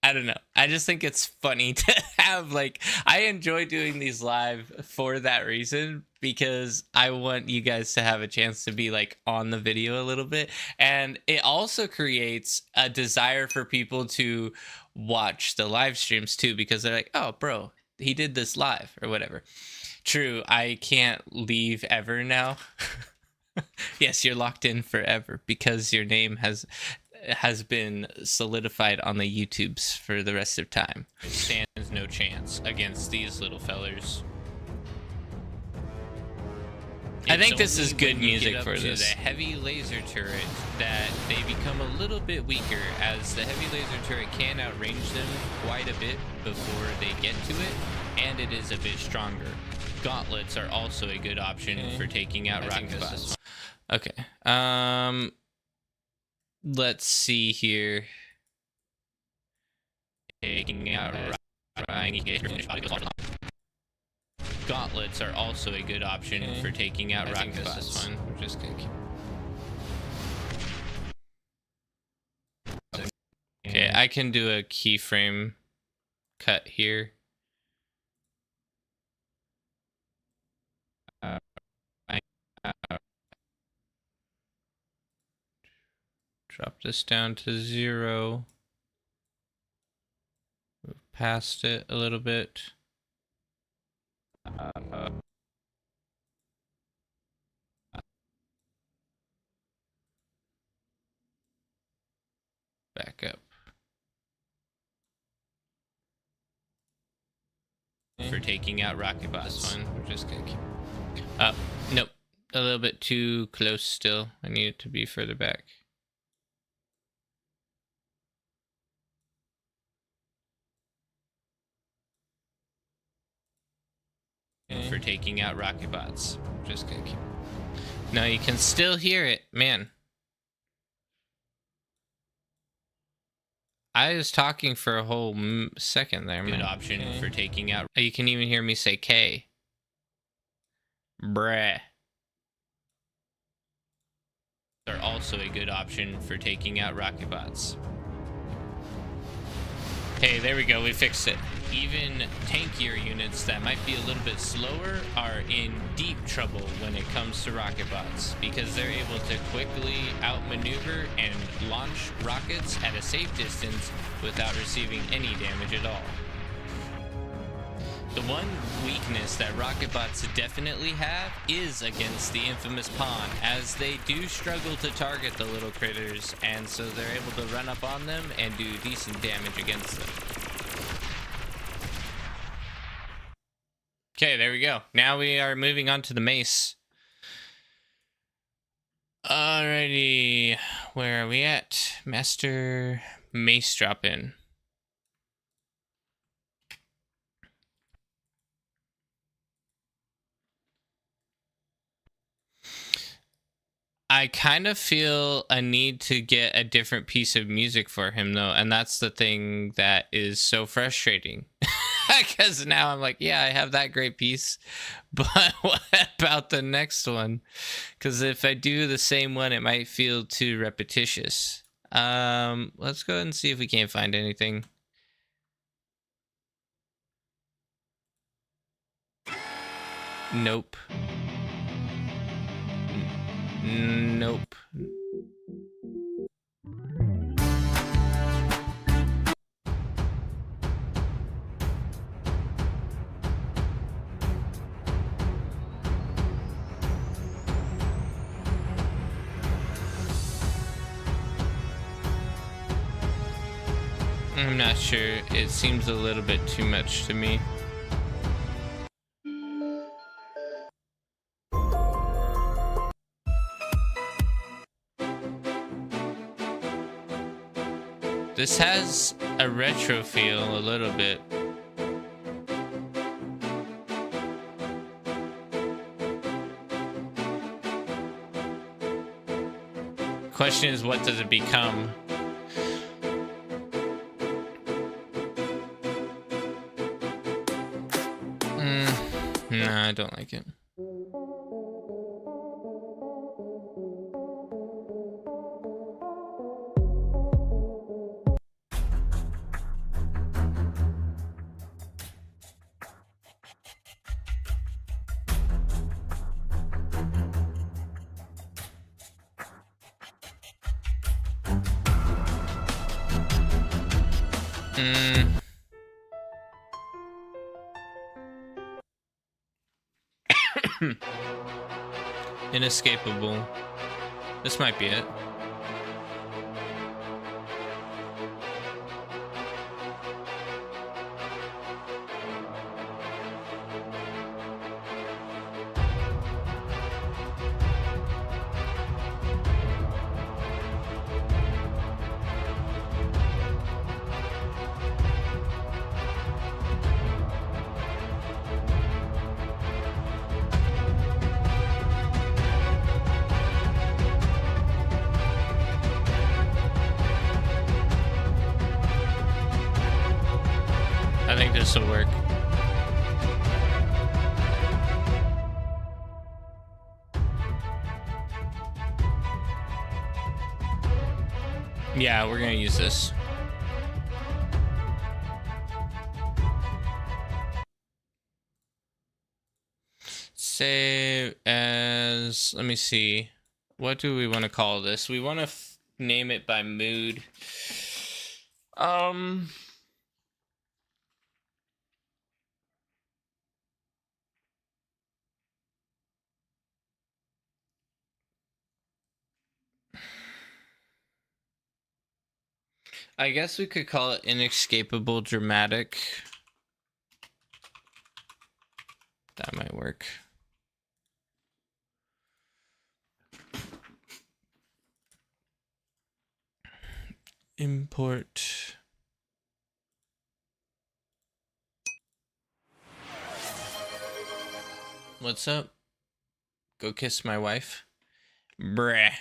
I don't know. I just think it's funny to have, like, I enjoy doing these live for that reason, because I want you guys to have a chance to be like on the video a little bit. And it also creates a desire for people to watch the live streams too, because they're like, oh, bro, he did this live or whatever. True. I can't leave ever now. Yes, you're locked in forever because your name has been solidified on the YouTubes for the rest of time. It stands no chance against these little fellers. I think this is good music for this. The heavy laser turret that they become a little bit weaker, as the heavy laser turret can outrange them quite a bit before they get to it, and it is a bit stronger. Gauntlets are also a good option for taking out rocket bots. Okay. Let's see here. Taking out gauntlets are also a good option for taking out rocket bots. We're just gonna keep... Okay, I can do a keyframe cut here. Drop this down to 0. Move past it a little bit. Back up. For taking out rocket bots. Fine. We're just gonna keep up. Nope. A little bit too close still. I need it to be further back. Okay. For taking out rocket bots. Just gonna keep. No, you can still hear it, man. I was talking for a whole second there, man. Good option for taking out. You can even hear me say K. Bruh. They're also a good option for taking out rocket bots. Hey, there we go. We fixed it. Even tankier units that might be a little bit slower are in deep trouble when it comes to rocket bots because they're able to quickly outmaneuver and launch rockets at a safe distance without receiving any damage at all. The one weakness that rocket bots definitely have is against the infamous pawn, as they do struggle to target the little critters, and so they're able to run up on them and do decent damage against them. Okay, there we go. Now we are moving on to the mace. Alrighty, where are we at? Master mace drop-in. I kind of feel a need to get a different piece of music for him, though, and that's the thing that is so frustrating. Because now I'm like, yeah, I have that great piece, but what about the next one? Because if I do the same one, it might feel too repetitious. Let's go ahead and see if we can't find anything. Nope. Nope. I'm not sure. It seems a little bit too much to me. This has a retro feel a little bit. Question is, what does it become? No, I don't like it. Inescapable. This might be it. I think this will work. Yeah, we're gonna use this. Save as, let me see. What do we want to call this? We want to name it by mood. I guess we could call it inescapable dramatic. That might work. Import. What's up? Go kiss my wife. Bruh.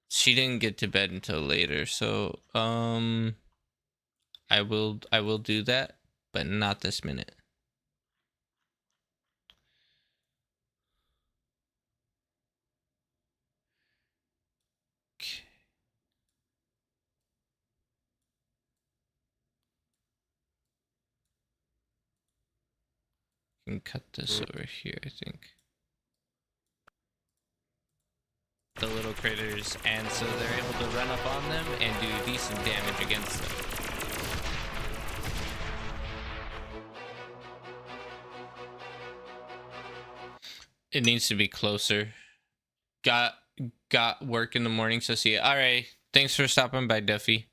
She didn't get to bed until later, so I will do that, but not this minute. Okay. Can cut this over here, I think. The little critters, and so they're able to run up on them and do decent damage against them. It needs to be closer. Got work in the morning, so see you. All right, thanks for stopping by, Duffy.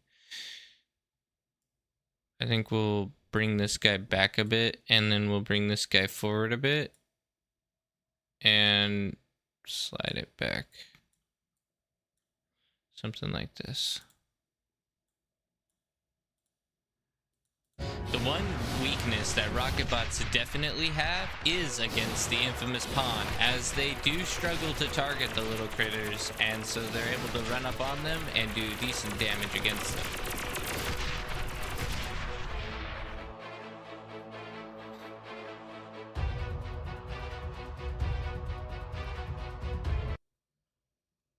I think we'll bring this guy back a bit, and then we'll bring this guy forward a bit, and slide it back. Something like this. The one weakness that rocket bots definitely have is against the infamous pawn, as they do struggle to target the little critters, and so they're able to run up on them and do decent damage against them.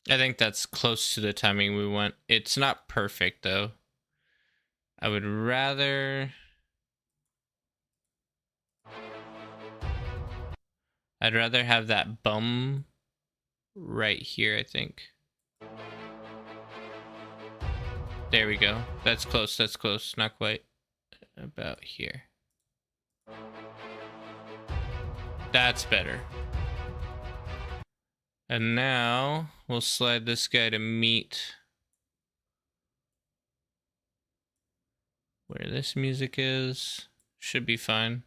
I think that's close to the timing we want. It's not perfect, though. I would rather... I'd rather have that bum right here, I think. There we go. That's close, that's close. Not quite. About here. That's better. And now we'll slide this guy to meet where this music is. Should be fine.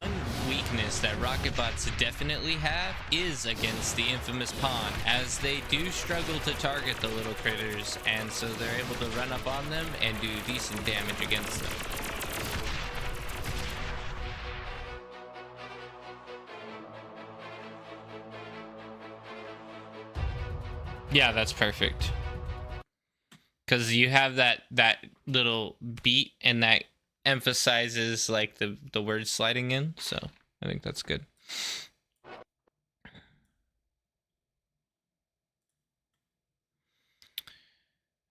One weakness that rocket bots definitely have is against the infamous pawn, as they do struggle to target the little critters, and so they're able to run up on them and do decent damage against them. Yeah, that's perfect. Because you have that little beat, and that emphasizes like the word sliding in, so I think that's good.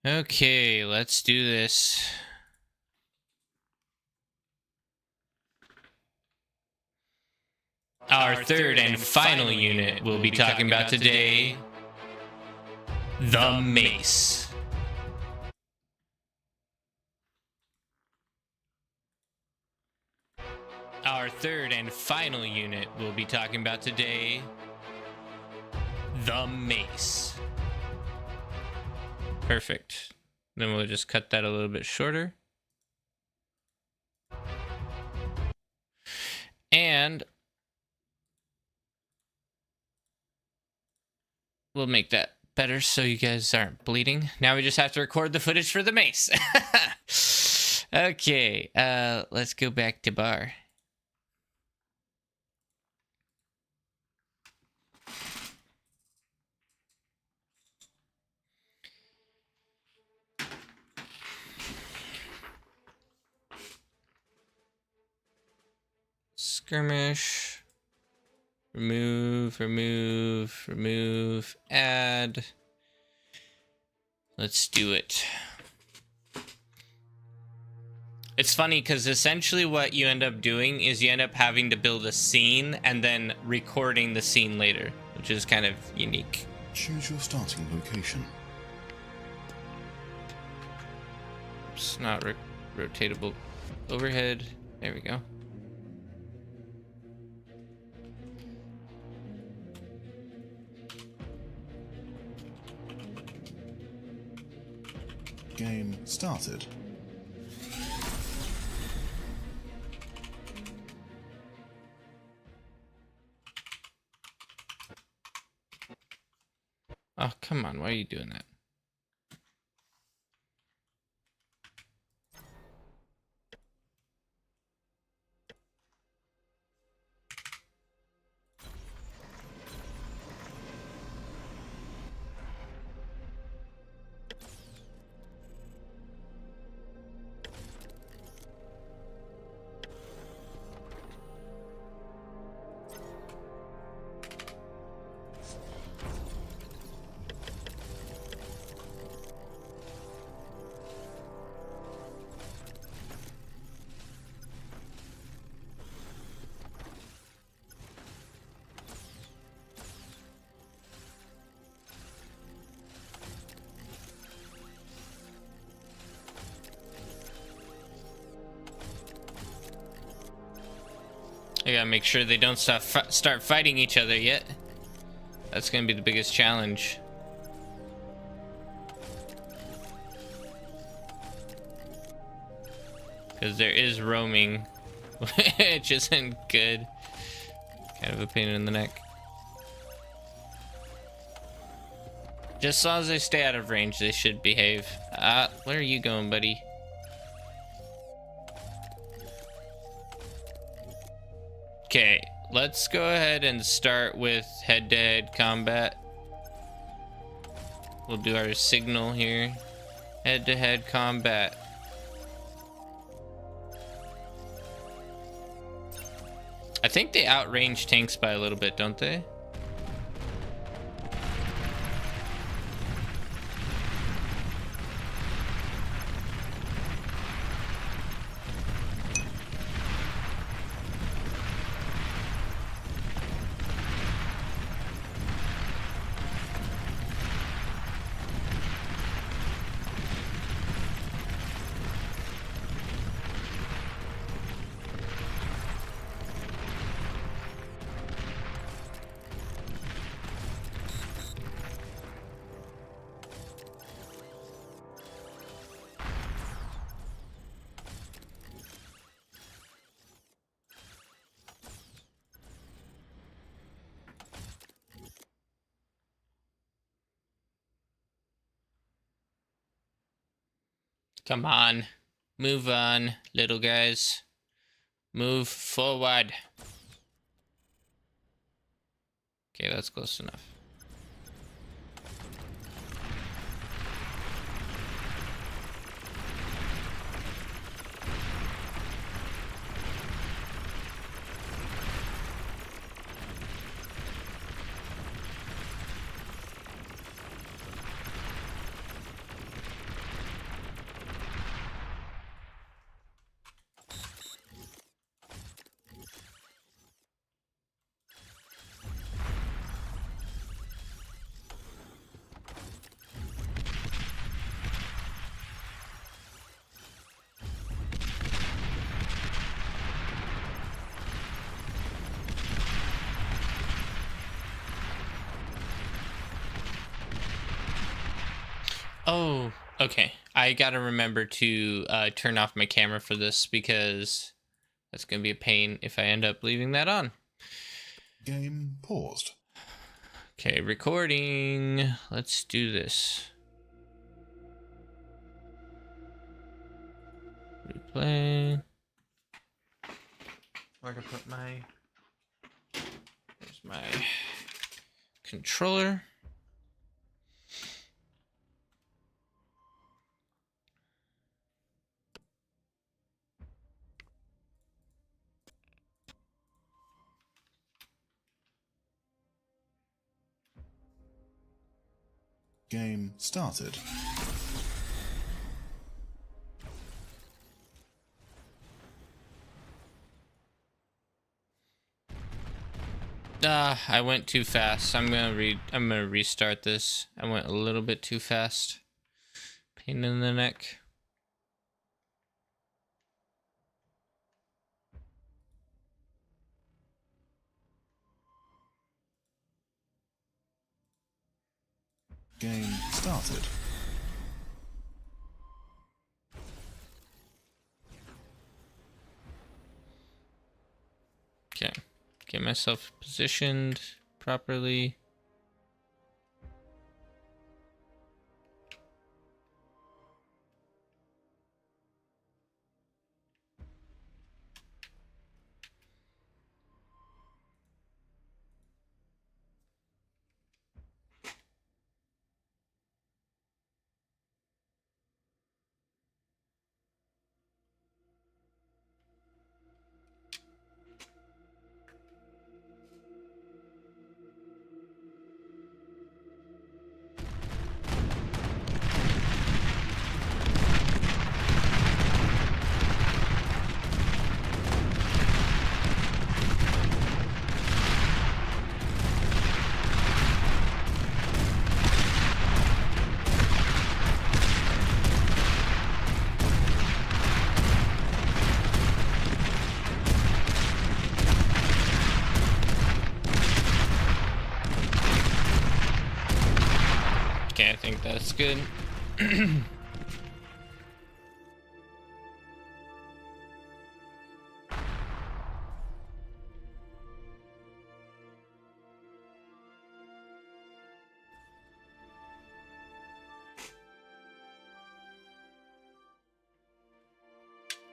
Okay, let's do this. Our third and final unit we'll be talking about today, the mace. Our third and final unit we'll be talking about today, the mace. Perfect. Then we'll just cut that a little bit shorter. And we'll make that better so you guys aren't bleeding. Now we just have to record the footage for the mace. Okay, let's go back to bar. Skirmish. Remove, add. Let's do it. It's funny because essentially what you end up doing is you end up having to build a scene and then recording the scene later, which is kind of unique. Choose your starting location. It's not rotatable overhead. There we go. Game started. Oh, come on. Why are you doing that? I gotta make sure they don't start fighting each other yet. That's gonna be the biggest challenge. Because there is roaming, which isn't good. Kind of a pain in the neck. Just as long as they stay out of range, they should behave. Where are you going, buddy? Okay, let's go ahead and start with head-to-head combat. We'll do our signal here. Head-to-head combat. I think they outrange tanks by a little bit, don't they? Come on. Move on, little guys. Move forward. Okay, that's close enough. Oh, okay. I gotta remember to turn off my camera for this because that's gonna be a pain if I end up leaving that on. Game paused. Okay, recording. Let's do this. Replay. Where to put my... There's my controller. Game started. I went too fast. I'm gonna restart this. I went a little bit too fast. Pain in the neck. Game started. Okay. Get myself positioned properly. Okay, I think that's good.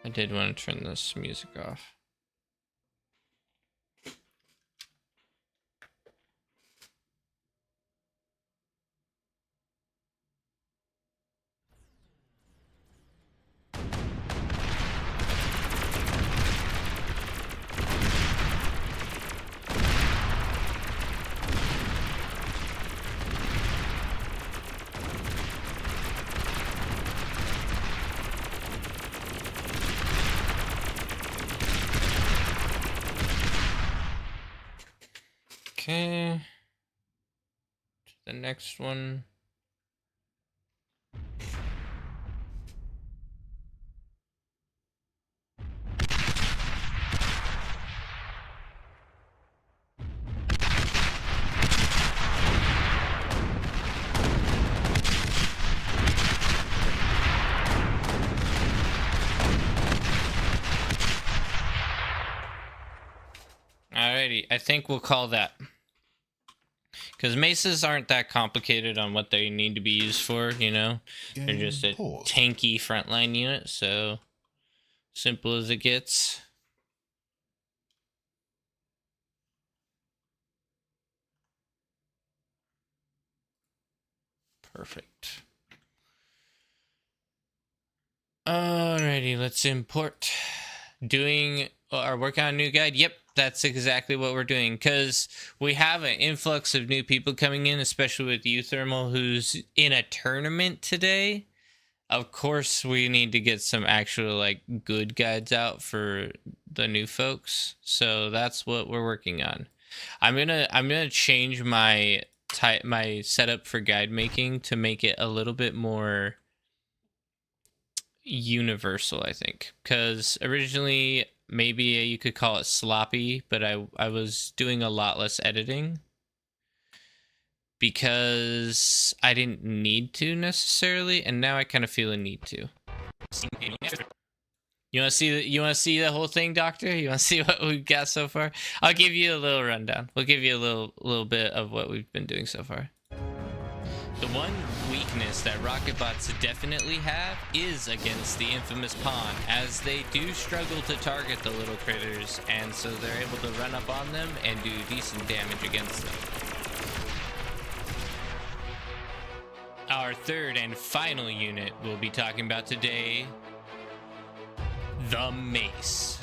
I did want to turn this music off. Okay. To the next one. Alrighty, I think we'll call that. Because maces aren't that complicated on what they need to be used for, you know? They're just a tanky frontline unit, so simple as it gets. Perfect. Alrighty, let's import. Doing our work on a new guide. Yep, that's exactly what we're doing, because we have an influx of new people coming in, especially with Euthermal, who's in a tournament today. Of course, we need to get some actual like good guides out for the new folks. So that's what we're working on. I'm gonna change my setup for guide making to make it a little bit more universal, I think, because originally maybe you could call it sloppy, but I was doing a lot less editing because I didn't need to necessarily, and now I kind of feel a need to. You want to see the whole thing, Doctor? You want to see what we've got so far? I'll give you a little rundown. We'll give you a little bit of what we've been doing so far. The one weakness that rocket bots definitely have is against the infamous pawn, as they do struggle to target the little critters, and so they're able to run up on them and do decent damage against them. Our third and final unit we'll be talking about today, the Mace.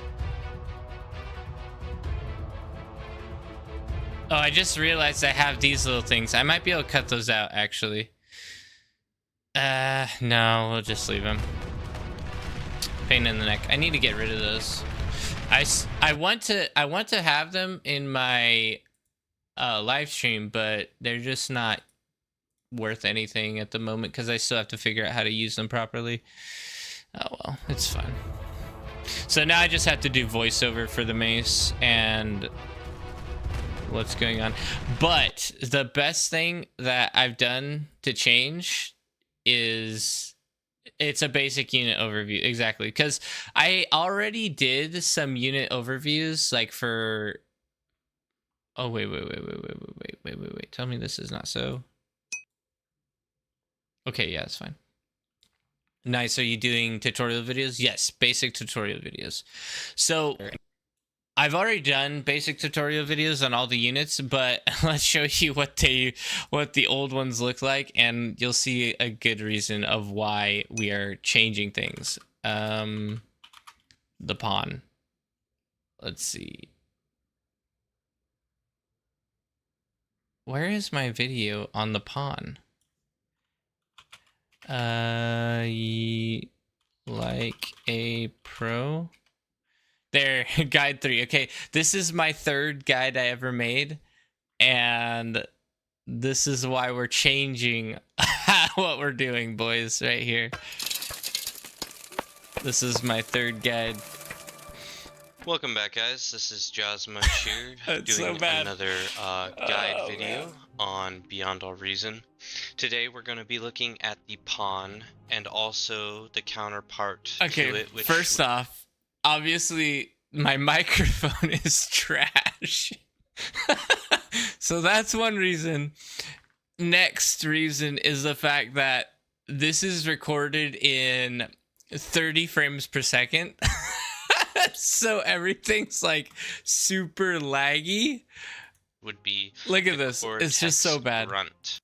Oh, I just realized I have these little things. I might be able to cut those out, actually. No, we'll just leave them. Pain in the neck. I need to get rid of those. I want to have them in my live stream, but they're just not worth anything at the moment because I still have to figure out how to use them properly. Oh well, it's fine. So now I just have to do voiceover for the Mace and what's going on. But the best thing that I've done to change is It's a basic unit overview, exactly. Because I already did some unit overviews, like for. Oh wait. Tell me this is not so. Okay, yeah, it's fine. Nice. Are you doing tutorial videos? Yes, basic tutorial videos. So I've already done basic tutorial videos on all the units, but let's show you what the old ones look like, and you'll see a good reason of why we are changing things. The pawn. Let's see. Where is my video on the pawn? Like a pro. There, guide 3. Okay, this is my third guide I ever made, and this is why we're changing what we're doing, boys, right here. This is my third guide. Welcome back, guys. This is Jazma here doing another guide video on Beyond All Reason. Today we're going to be looking at the pawn and also the counterpart to it. Okay, first off, obviously my microphone is trash. So that's one reason. Next reason is the fact that this is recorded in 30 frames per second. So everything's like super laggy. Would be look at this. It's just so bad. Grunt.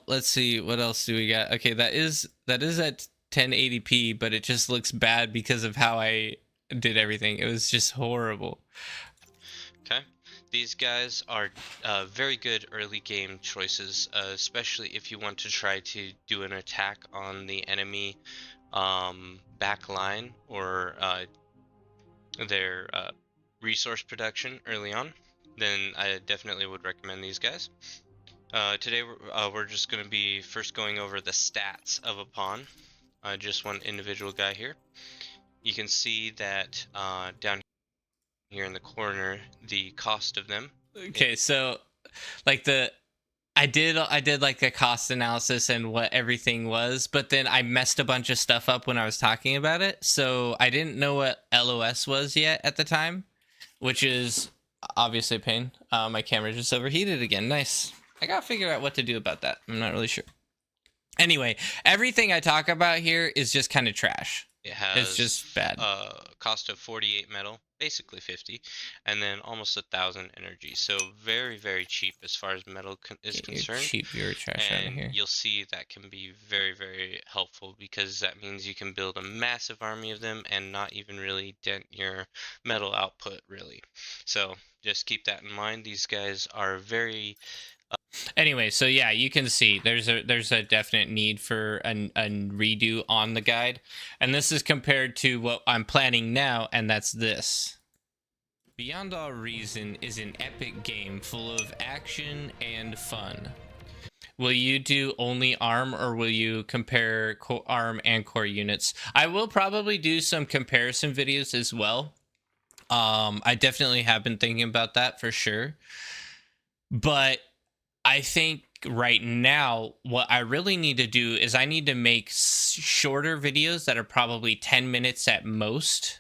Let's see, what else do we got? Okay, that is at 1080p, but it just looks bad because of how I did everything. It was just horrible. Okay, these guys are very good early game choices, especially if you want to try to do an attack on the enemy back line or their resource production early on. Then I definitely would recommend these guys. Today we're just going to be first going over the stats of a pawn. Just one individual guy here. You can see that down here in the corner, the cost of them. Okay, so like I did like a cost analysis and what everything was, but then I messed a bunch of stuff up when I was talking about it. So I didn't know what LOS was yet at the time, which is obviously a pain. My camera just overheated again. Nice. I gotta figure out what to do about that. I'm not really sure. Anyway, everything I talk about here is just kind of trash. It's just bad. Cost of 48 metal, basically 50, and then almost 1,000 energy. So very, very cheap as far as metal is concerned. Cheap, you're trash out of here. You'll see that can be very, very helpful because that means you can build a massive army of them and not even really dent your metal output really. So just keep that in mind. These guys are very. Anyway, so yeah, you can see there's a definite need for a redo on the guide, and this is compared to what I'm planning now, and that's this. Beyond All Reason is an epic game full of action and fun. Will you do only ARM, or will you compare ARM and core units? I will probably do some comparison videos as well. I definitely have been thinking about that for sure, but I think right now what I really need to do is I need to make shorter videos that are probably 10 minutes at most,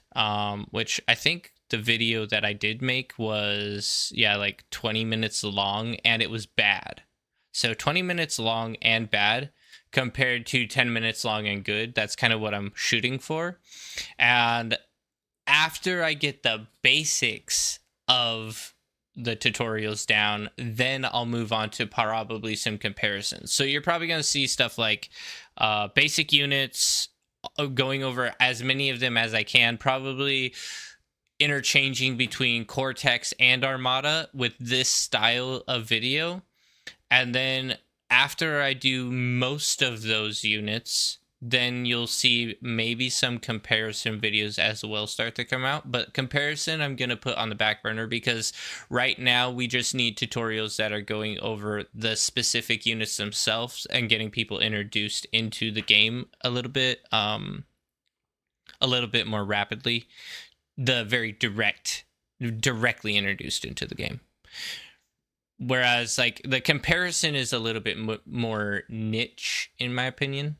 which I think the video that I did make was, yeah, like 20 minutes long, and it was bad. So 20 minutes long and bad compared to 10 minutes long and good. That's kind of what I'm shooting for. And after I get the basics of the tutorials down, then I'll move on to probably some comparisons. So you're probably going to see stuff like basic units, going over as many of them as I can, probably interchanging between Cortex and Armada with this style of video. And then after I do most of those units, then you'll see maybe some comparison videos as well start to come out. But comparison I'm going to put on the back burner because right now we just need tutorials that are going over the specific units themselves and getting people introduced into the game a little bit more rapidly. The very directly introduced into the game. Whereas like the comparison is a little bit more niche in my opinion.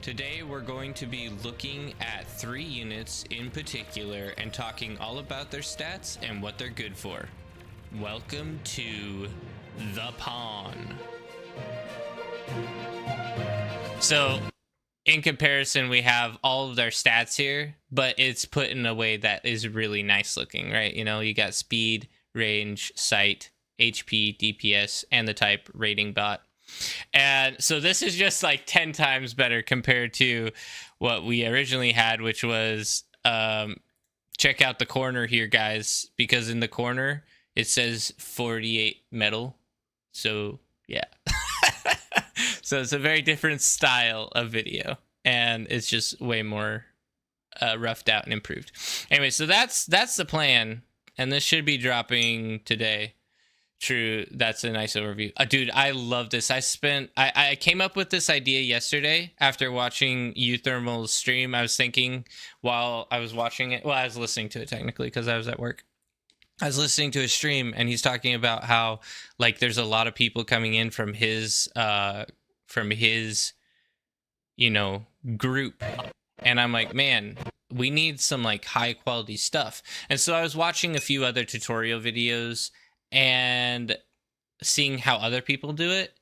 Today we're going to be looking at 3 units in particular and talking all about their stats and what they're good for. Welcome to the Pawn. So, in comparison, we have all of their stats here, but it's put in a way that is really nice looking, right? You know, you got speed, range, sight, HP, DPS, and the type rating bot. And so this is just like 10 times better compared to what we originally had, which was check out the corner here, guys, because in the corner it says 48 metal. So yeah. So it's a very different style of video, and it's just way more roughed out and improved. Anyway, so that's the plan, and this should be dropping today. True, that's a nice overview. Dude, I love this. I came up with this idea yesterday after watching Uthermal's stream. I was thinking while I was watching it, well, I was listening to it technically because I was at work. I was listening to his stream, and he's talking about how like there's a lot of people coming in from his you know, group, and I'm like, man, we need some like high quality stuff. And so I was watching a few other tutorial videos and seeing how other people do it,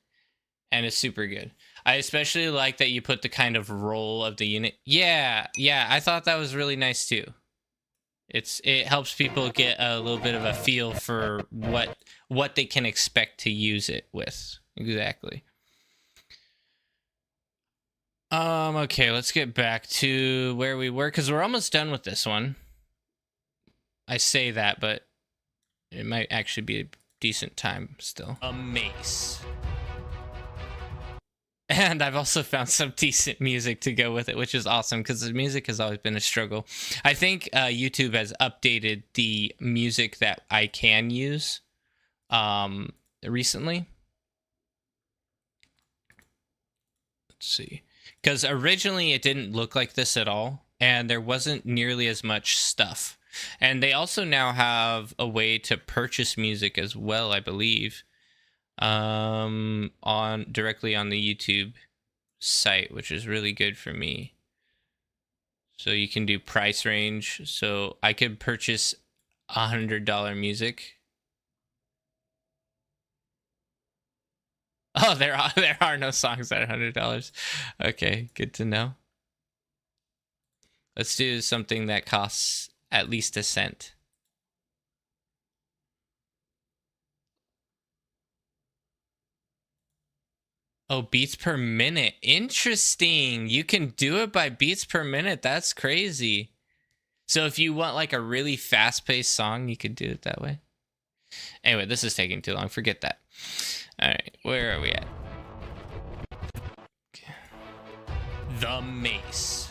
and it's super good. I especially like that you put the kind of role of the unit. Yeah, I thought that was really nice too. It helps people get a little bit of a feel for what they can expect to use it with. Exactly. Okay, let's get back to where we were, because we're almost done with this one. I say that, but it might actually be a decent time still. A mace. And I've also found some decent music to go with it, which is awesome because the music has always been a struggle. I think YouTube has updated the music that I can use recently. Let's see. Because originally it didn't look like this at all, and there wasn't nearly as much stuff. And they also now have a way to purchase music as well, I believe, on directly on the YouTube site, which is really good for me. So you can do price range. So I could purchase $100 music. Oh, there are no songs at $100. Okay, good to know. Let's do something that costs at least a cent. Oh, beats per minute. Interesting. You can do it by beats per minute. That's crazy. So if you want like a really fast-paced song, you could do it that way. Anyway, this is taking too long. Forget that. All right, where are we at? Okay. The mace.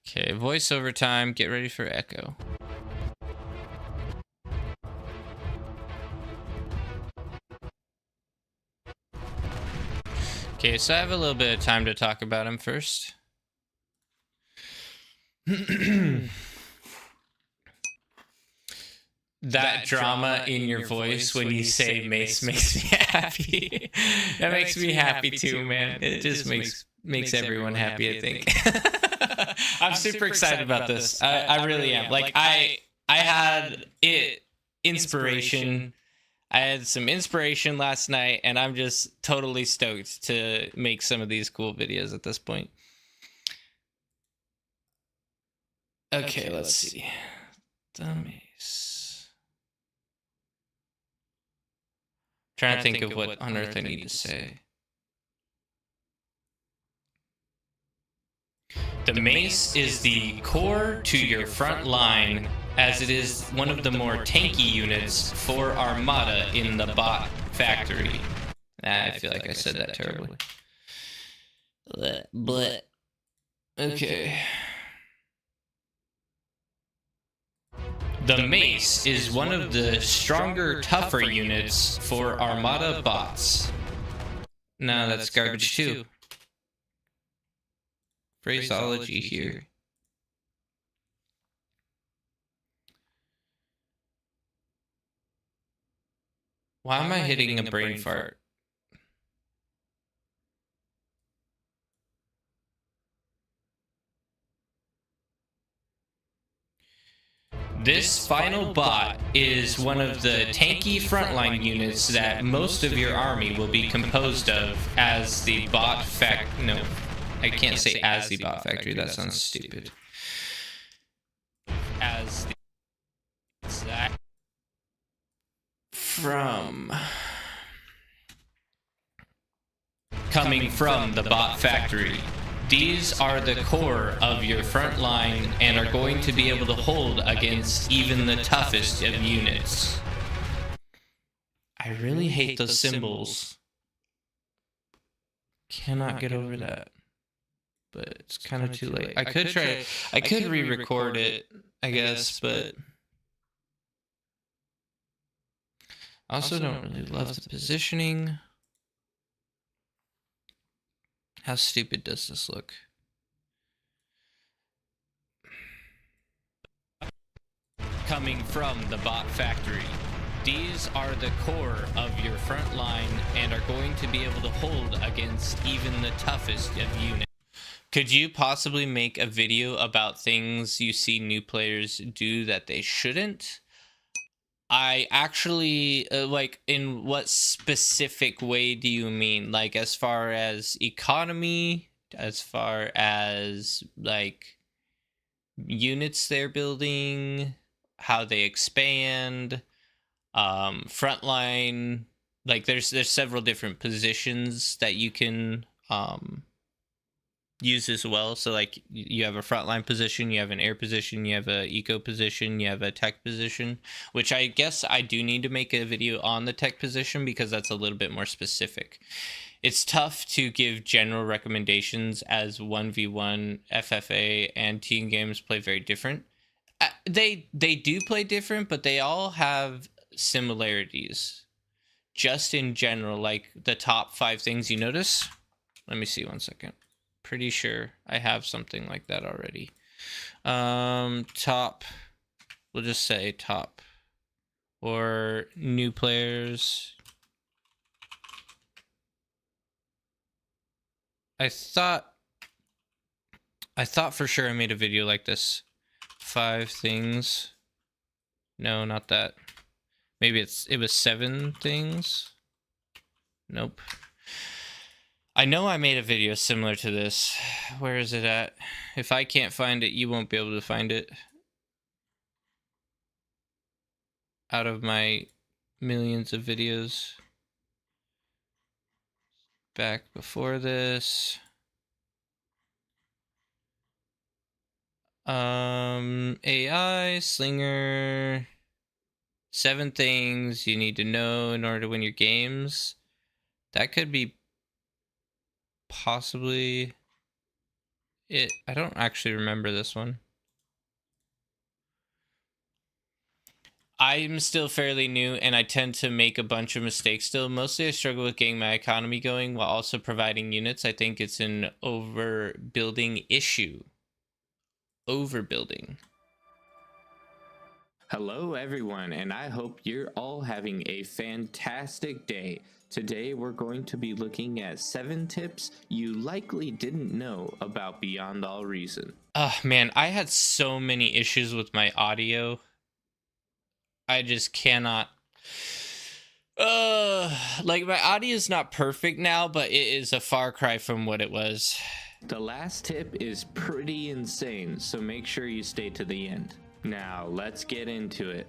Okay, voiceover time. Get ready for echo. Okay, so I have a little bit of time to talk about him first. That drama in your voice when you say mace makes me happy. That makes me happy too, man. It just makes everyone happy, I think. I'm super excited about this. I really am. Like I had inspiration. I had some inspiration last night, and I'm just totally stoked to make some of these cool videos at this point. Okay, let's see. The mace. Trying to think of what on earth I need to say. The mace is the core to your front line, as it is one of the more tanky units for Armada in the bot factory. I feel like I said that terribly. Bleh. Okay. The mace is one of the stronger, tougher units for Armada bots. No, that's garbage too. Phraseology here. Why am I hitting a brain fart? This final bot is one of the tanky frontline units that most of your army will be composed of as the bot No, I can't say as the bot factory, that sounds stupid. As the exact coming from the bot factory. These are the core of your front line and are going to be able to hold against even the toughest of units. I really hate those symbols. Cannot get over that. But it's kind of too late. I could re-record it, I guess, but I also don't really love the positioning. How stupid does this look? Coming from the bot factory. These are the core of your front line and are going to be able to hold against even the toughest of units. Could you possibly make a video about things you see new players do that they shouldn't? I actually, like, in what specific way do you mean? Like, as far as economy, as far as, like, units they're building, how they expand, frontline, like, there's several different positions that you can, use as well. So like you have a frontline position, you have an air position, you have a eco position, you have a tech position, which I guess I do need to make a video on the tech position because that's a little bit more specific. It's tough to give general recommendations as 1v1 FFA and team games play very different. They do play different, but they all have similarities. Just in general, like the top 5 things you notice. Let me see 1 second. Pretty sure I have something like that already. Top, we'll just say top, or new players. I thought for sure I made a video like this. 5 things. No, not that. Maybe it was 7 things. Nope. I know I made a video similar to this. Where is it at? If I can't find it, you won't be able to find it. Out of my millions of videos. Back before this. AI, Slinger. 7 things you need to know in order to win your games. That could be possibly it. I don't actually remember this one. I'm still fairly new and I tend to make a bunch of mistakes still. Mostly I struggle with getting my economy going while also providing units. I think it's an overbuilding issue. Overbuilding. Hello everyone, and I hope you're all having a fantastic day. Today we're going to be looking at 7 tips you likely didn't know about Beyond All Reason. Oh man, I had so many issues with my audio. I just cannot. Like my audio is not perfect now, but it is a far cry from what it was. The last tip is pretty insane, so make sure you stay to the end. Now, let's get into it.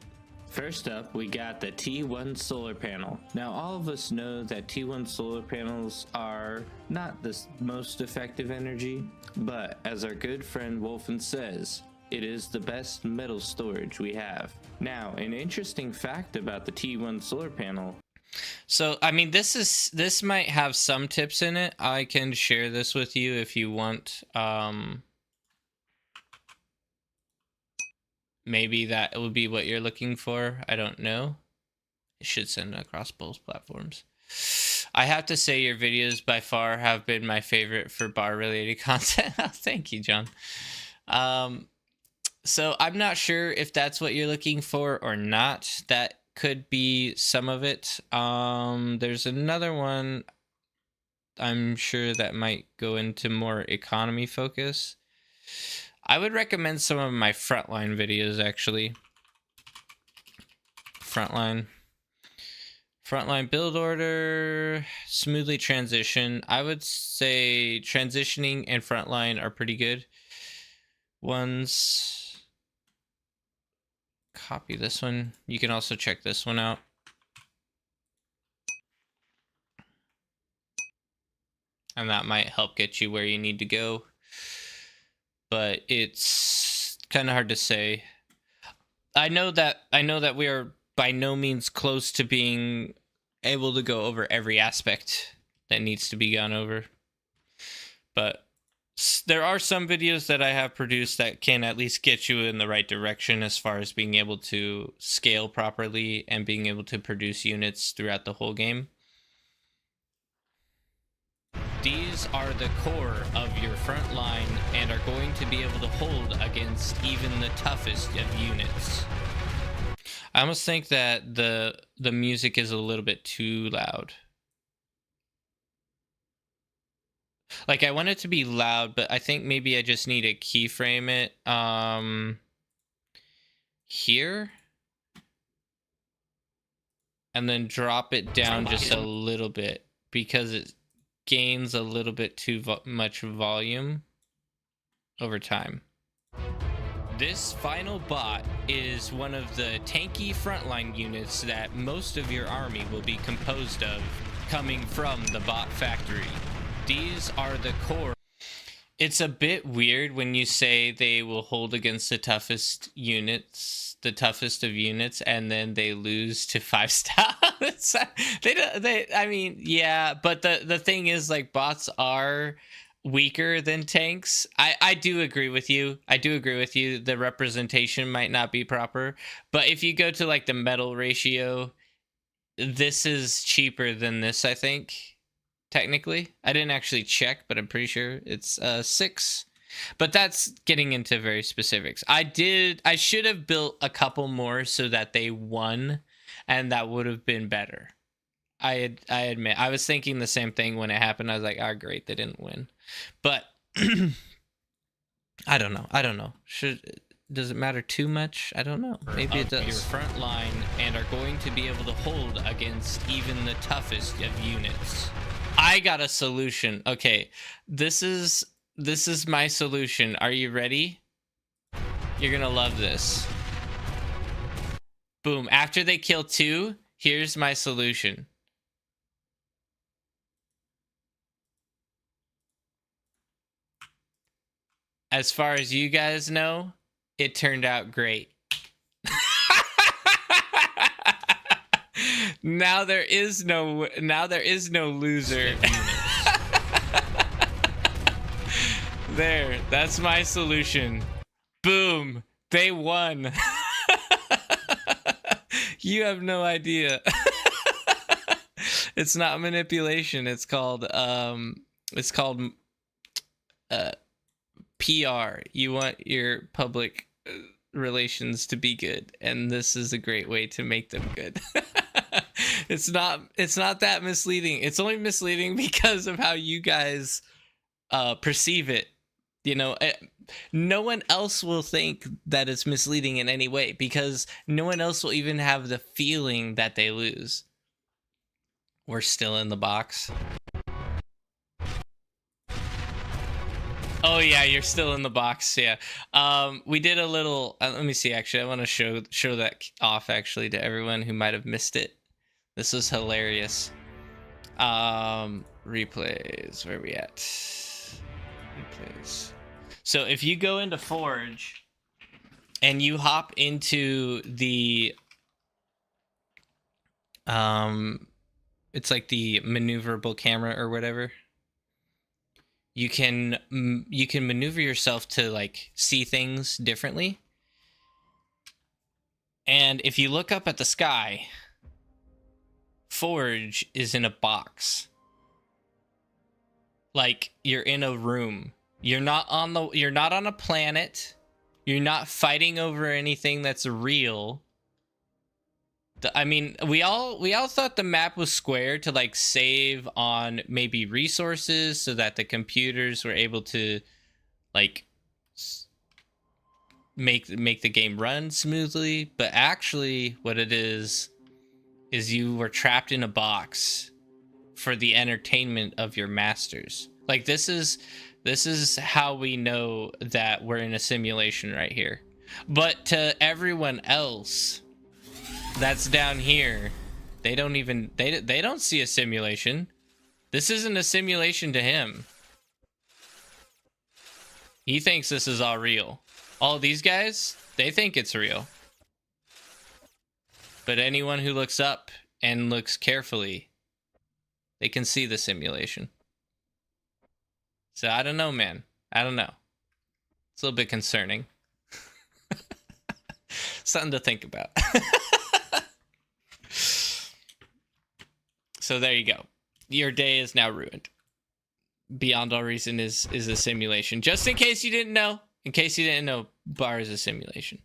First up, we got the T1 solar panel. Now, all of us know that T1 solar panels are not the most effective energy, but as our good friend Wolfen says, it is the best metal storage we have. Now, an interesting fact about the T1 solar panel. So, I mean, this might have some tips in it. I can share this with you if you want. Maybe that would be what you're looking for. I don't know. It should send across both platforms. I have to say your videos by far have been my favorite for bar related content. Thank you, John. So I'm not sure if that's what you're looking for or not. That could be some of it. There's another one I'm sure that might go into more economy focus. I would recommend some of my frontline videos, actually. Frontline build order, smoothly transition. I would say transitioning and frontline are pretty good ones. Copy this one. You can also check this one out. And that might help get you where you need to go. But it's kind of hard to say. I know that we are by no means close to being able to go over every aspect that needs to be gone over. But there are some videos that I have produced that can at least get you in the right direction as far as being able to scale properly and being able to produce units throughout the whole game. These are the core of your front line and are going to be able to hold against even the toughest of units. I almost think that the music is a little bit too loud. Like, I want it to be loud, but I think maybe I just need to keyframe it here. And then drop it down just a little bit because it gains a little bit too much volume over time. This final bot is one of the tanky frontline units that most of your army will be composed of, coming from the bot factory. These are the core. It's a bit weird when you say they will hold against the toughest units, the toughest of units, and then they lose to 5-star. I mean, yeah, but the thing is, like, bots are weaker than tanks. I do agree with you. The representation might not be proper, but if you go to like the metal ratio, this is cheaper than this, I think. Technically, I didn't actually check, but I'm pretty sure it's 6. But that's getting into very specifics. I should have built a couple more so that they won, and that would have been better. I admit, I was thinking the same thing when it happened. I was like, oh, great, they didn't win. But I don't know. Does it matter too much? I don't know. Maybe it does. Your front line and are going to be able to hold against even the toughest of units. I got a solution. Okay, this is my solution. Are you ready? You're gonna love this. Boom. After they kill 2, here's my solution. As far as you guys know, it turned out great. Now there is no loser. There, that's my solution. Boom, they won. You have no idea. It's not manipulation. It's called PR. You want your public relations to be good, and this is a great way to make them good. It's not that misleading. It's only misleading because of how you guys perceive it. You know, no one else will think that it's misleading in any way because no one else will even have the feeling that they lose. We're still in the box. Oh yeah, you're still in the box. Yeah. We did a little. Let me see. Actually, I want to show that off actually to everyone who might have missed it. This was hilarious. Replays. Where are we at? Replays. So if you go into Forge and you hop into the it's like the maneuverable camera or whatever. You can maneuver yourself to like see things differently. And if you look up at the sky, Forge is in a box. Like you're in a room. You're not on a planet. You're not fighting over anything that's real. I mean, we all thought the map was square to like save on maybe resources so that the computers were able to like make the game run smoothly, but actually what it is you were trapped in a box for the entertainment of your masters. Like this is how we know that we're in a simulation right here. But to everyone else that's down here, they don't even they don't see a simulation. This isn't a simulation to him. He thinks this is all real. All these guys, they think it's real. But anyone who looks up and looks carefully, they can see the simulation. So I don't know, man. I don't know. It's a little bit concerning. Something to think about. So there you go. Your day is now ruined. Beyond All Reason is a simulation. Just in case you didn't know. In case you didn't know, Bar is a simulation.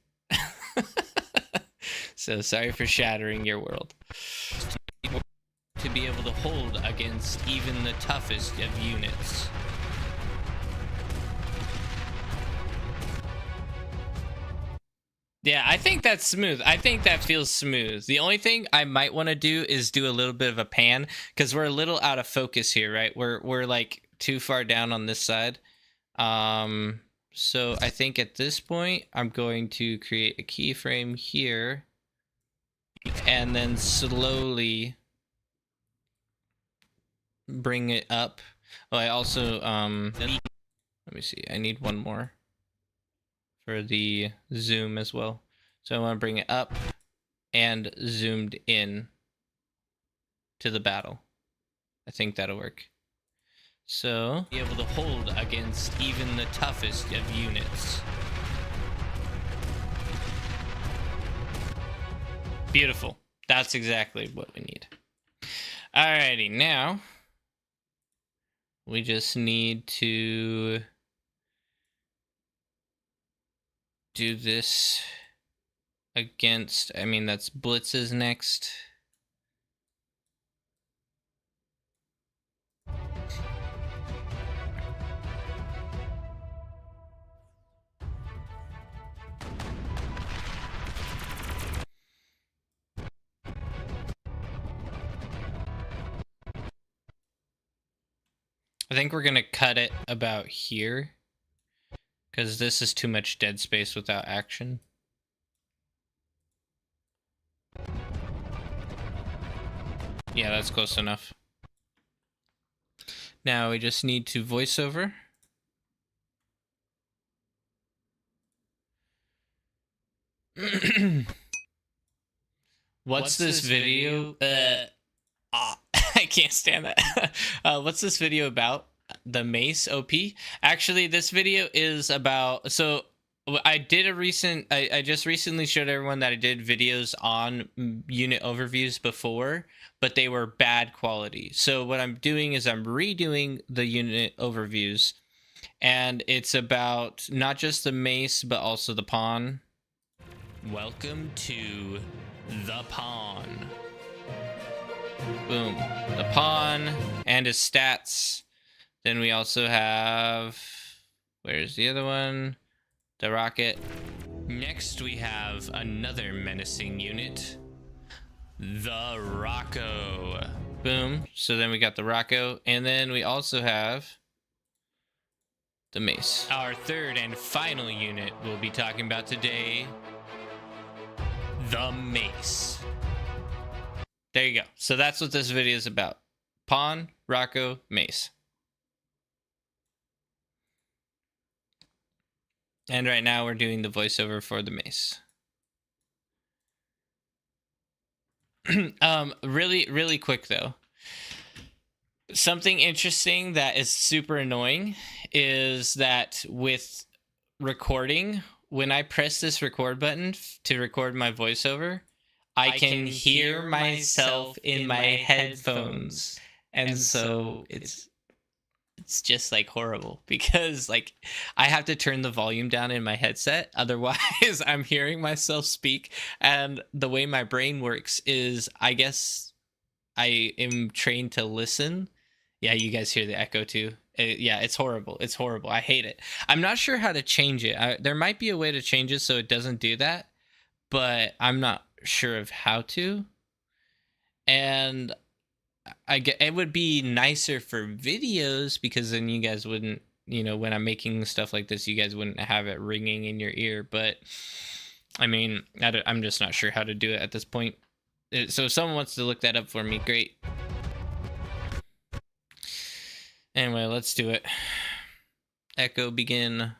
So sorry for shattering your world. To be able to hold against even the toughest of units. Yeah, I think that's smooth. I think that feels smooth. The only thing I might want to do is do a little bit of a pan, because we're a little out of focus here, right? We're like too far down on this side. So I think at this point, I'm going to create a keyframe here and then slowly bring it up. Oh, I also, let me see. I need one more for the zoom as well. So I want to bring it up and zoomed in to the battle. I think that'll work. So, be able to hold against even the toughest of units. Beautiful. That's exactly what we need. Alrighty, now we just need to do this against, I mean, that's blitzes next. I think we're gonna cut it about here, because this is too much dead space without action. Yeah, that's close enough. Now we just need to voiceover. What's this video? I can't stand that. What's this video about? The mace OP? Actually, this video is about, so I did a recent, I just recently showed everyone that I did videos on unit overviews before, but they were bad quality. So what I'm doing is I'm redoing the unit overviews, and it's about not just the mace, but also the pawn. Welcome to the pawn. Boom. The pawn and his stats. Then we also have, where's the other one? The rocket. Next we have another menacing unit. The Rocco. Boom. So then we got the Rocco. And then we also have the mace. Our third and final unit we'll be talking about today. The mace. There you go. So that's what this video is about. Pawn, Rocco, mace. And right now we're doing the voiceover for the mace. Really quick though. Something interesting that is super annoying is that with recording, when I press this record button to record my voiceover, I can hear myself in my headphones. And so it's it's just like horrible because like I have to turn the volume down in my headset, otherwise I'm hearing myself speak. And the way my brain works is, I guess I am trained to listen. Yeah, you guys hear the echo too. Yeah, it's horrible. It's horrible. I hate it. I'm not sure how to change it. There might be a way to change it so it doesn't do that, but I'm not sure of how to. And I get it would be nicer for videos because then you guys wouldn't, when I'm making stuff like this, you guys wouldn't have it ringing in your ear. But I mean, I'm just not sure how to do it at this point. So if someone wants to look that up for me, great. Anyway, let's do it. Echo begin.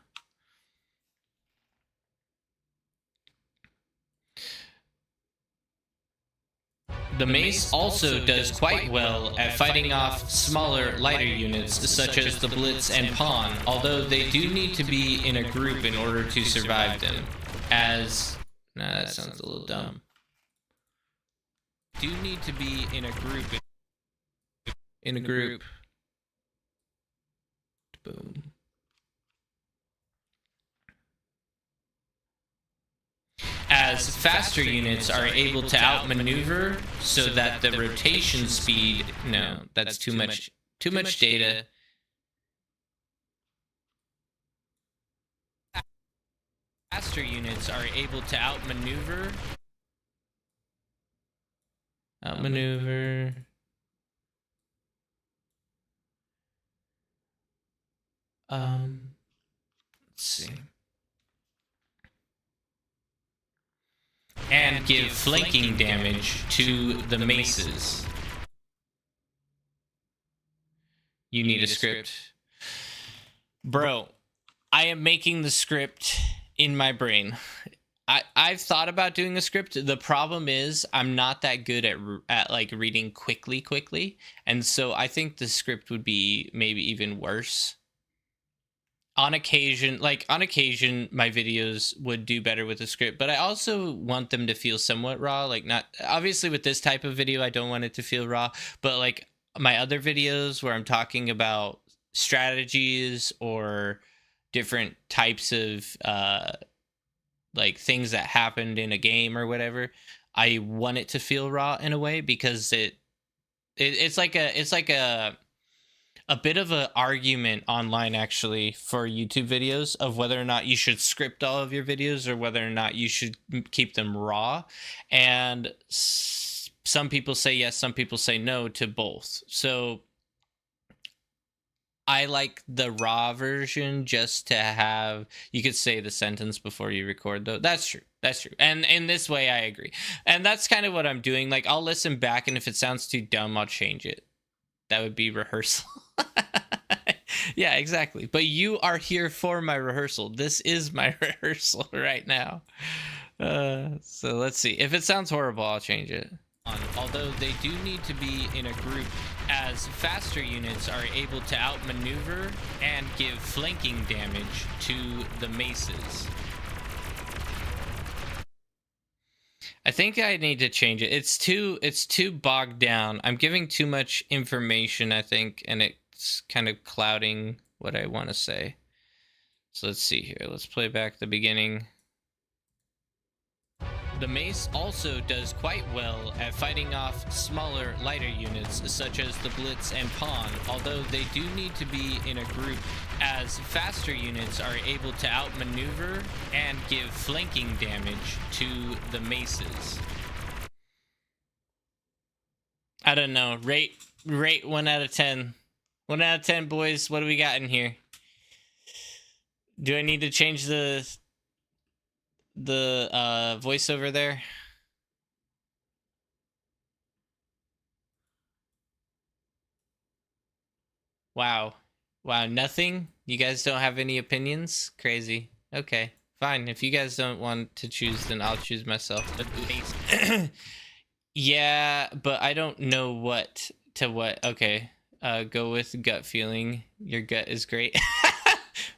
The mace also does quite well at fighting off smaller, lighter units such as the Blitz and Pawn, although they do need to be in a group in order to survive them. That sounds a little dumb. Do need to be in a group. In a group. Boom. As faster units are able to outmaneuver so that the rotation speed... No, that's too much data. Faster units are able to outmaneuver... Let's see. And give flanking damage to the maces. You need a script. Bro, I am making the script in my brain. I've thought about doing a script. The problem is I'm not that good at like reading quickly. And so I think the script would be maybe even worse. On occasion, my videos would do better with the script, but I also want them to feel somewhat raw. Like, not obviously with this type of video, I don't want it to feel raw, but like my other videos where I'm talking about strategies or different types of like things that happened in a game or whatever, I want it to feel raw in a way because it's like a bit of an argument online actually for YouTube videos of whether or not you should script all of your videos or whether or not you should keep them raw. And some people say yes, some people say no to both. So I like the raw version just to have, you could say the sentence before you record though. That's true. And in this way, I agree. And that's kind of what I'm doing. Like, I'll listen back, and if it sounds too dumb, I'll change it. That would be rehearsal. Yeah, exactly. But you are here for my rehearsal. This is my rehearsal right now. So let's see. If it sounds horrible, I'll change it. Although they do need to be in a group, as faster units are able to outmaneuver and give flanking damage to the maces. I think I need to change it. It's too bogged down. I'm giving too much information, I think, and it's kind of clouding what I want to say. So let's see here. Let's play back the beginning. The mace also does quite well at fighting off smaller, lighter units such as the Blitz and Pawn, although they do need to be in a group, as faster units are able to outmaneuver and give flanking damage to the maces. I don't know. Rate 1 out of 10. 1 out of 10, boys. What do we got in here? Do I need to change the voiceover there? Wow, nothing? You guys don't have any opinions? Crazy. Okay, fine. If you guys don't want to choose, then I'll choose myself. Yeah, but I don't know what. Okay, go with gut feeling. Your gut is great.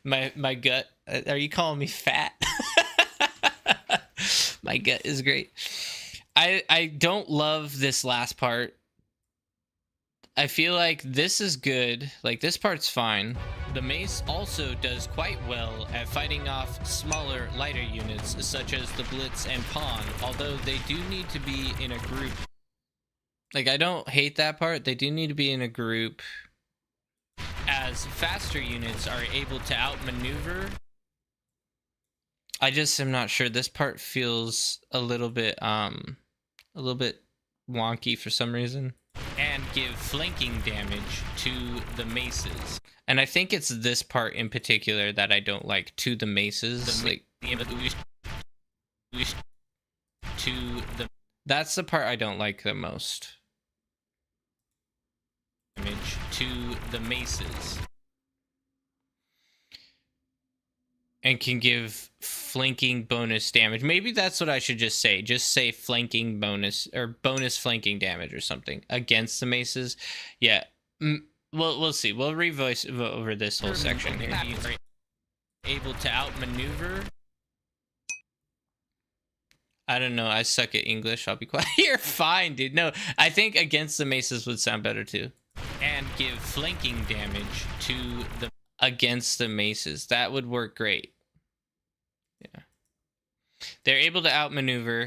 my gut. Are you calling me fat? My gut is great. I don't love this last part. I feel like this is good. Like, this part's fine. The mace also does quite well at fighting off smaller, lighter units, such as the Blitz and Pawn, although they do need to be in a group. Like, I don't hate that part. They do need to be in a group, as faster units are able to outmaneuver. I just am not sure. This part feels a little bit wonky for some reason. And give flanking damage to the maces. And I think it's this part in particular that I don't like, to the maces. That's the part I don't like the most. Damage to the maces. And can give flanking bonus damage. Maybe that's what I should just say. Just say flanking bonus, or bonus flanking damage or something against the maces. Yeah. We'll see. We'll revoice over this whole section here. Able to outmaneuver. I don't know. I suck at English. I'll be quiet. You're fine, dude. No, I think against the maces would sound better too. And give flanking damage to the against the maces. That would work great. Yeah. They're able to outmaneuver,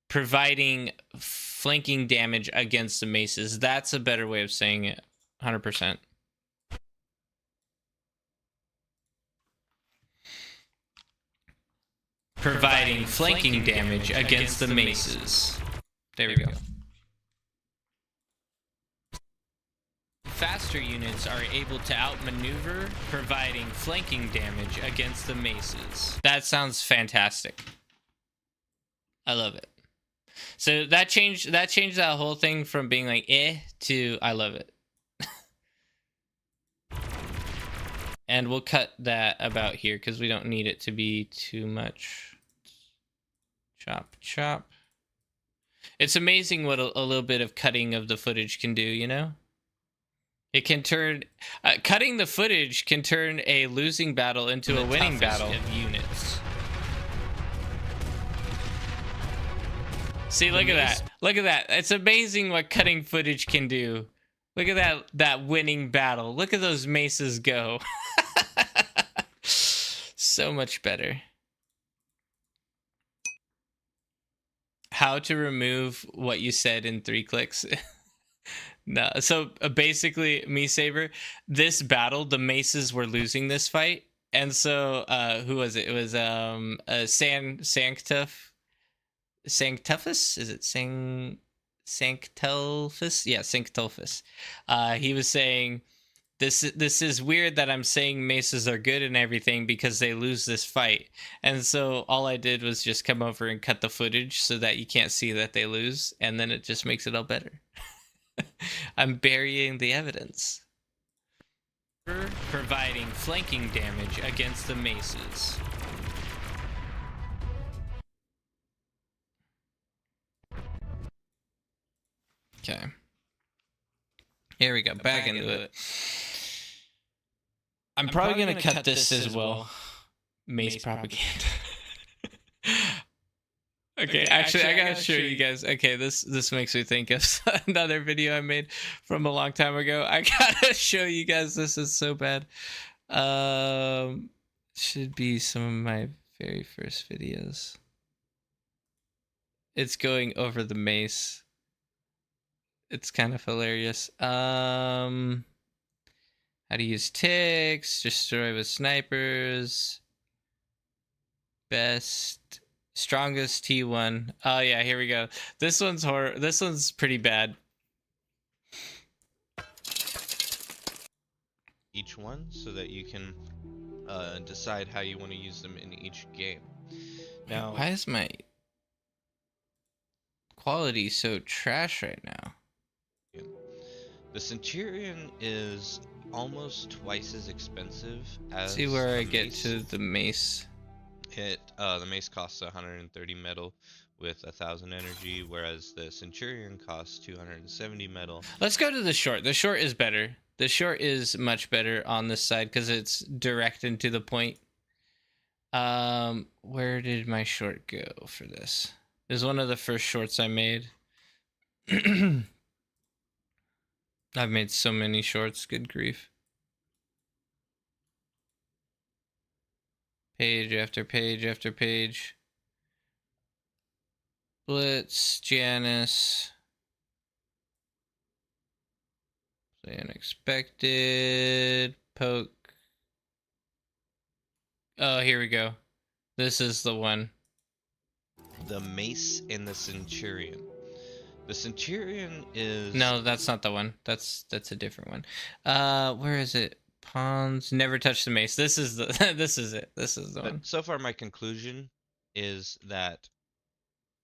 providing flanking damage against the maces. That's a better way of saying it. 100%. Providing flanking damage against the maces. There we go. Faster units are able to outmaneuver, providing flanking damage against the maces. That sounds fantastic. I love it. So that changed that whole thing from being like to I love it. And we'll cut that about here because we don't need it to be too much. Chop, chop. It's amazing what a little bit of cutting of the footage can do, you know? It can turn... cutting the footage can turn a losing battle into a winning battle. Of units. See, look at that. Look at that. It's amazing what cutting footage can do. Look at that winning battle. Look at those maces go. So much better. How to remove what you said in 3 clicks. No, so basically, me Saber, this battle, the maces were losing this fight, and so who was it? It was Sanctuffus? Is it Sanctelphus? Yeah, Sanctelphus. He was saying, this is weird that I'm saying maces are good and everything because they lose this fight, and so all I did was just come over and cut the footage so that you can't see that they lose, and then it just makes it all better. I'm burying the evidence. Providing flanking damage against the maces. Okay. Here we go. Back into it. I'm probably going to cut this as well. Mace propaganda. Okay, actually, I gotta show you guys. Okay, this makes me think of another video I made from a long time ago. I gotta show you guys. This is so bad. Should be some of my very first videos. It's going over the mace. It's kind of hilarious. How to use ticks, destroy with snipers. Best... Strongest T1. Oh yeah, here we go. This one's horror. This one's pretty bad. Each one so that you can decide how you want to use them in each game. Now, why is my quality so trash right now? The Centurion is almost twice as expensive as see where I the get mace. to the mace. The mace costs 130 metal with 1,000 energy, whereas the Centurion costs 270 metal. Let's go to the short. The short is better. The short is much better on this side because it's direct and to the point. Where did my short go for this? It was one of the first shorts I made. I've made so many shorts, good grief. Page after page after page. Blitz, Janice. Unexpected. Poke. Oh, here we go. This is the one. The Mace and the Centurion. The Centurion is... No, that's not the one. That's a different one. Where is it? Pawns. Never touch the mace. This is the this is it. This is the But one. so far my conclusion is that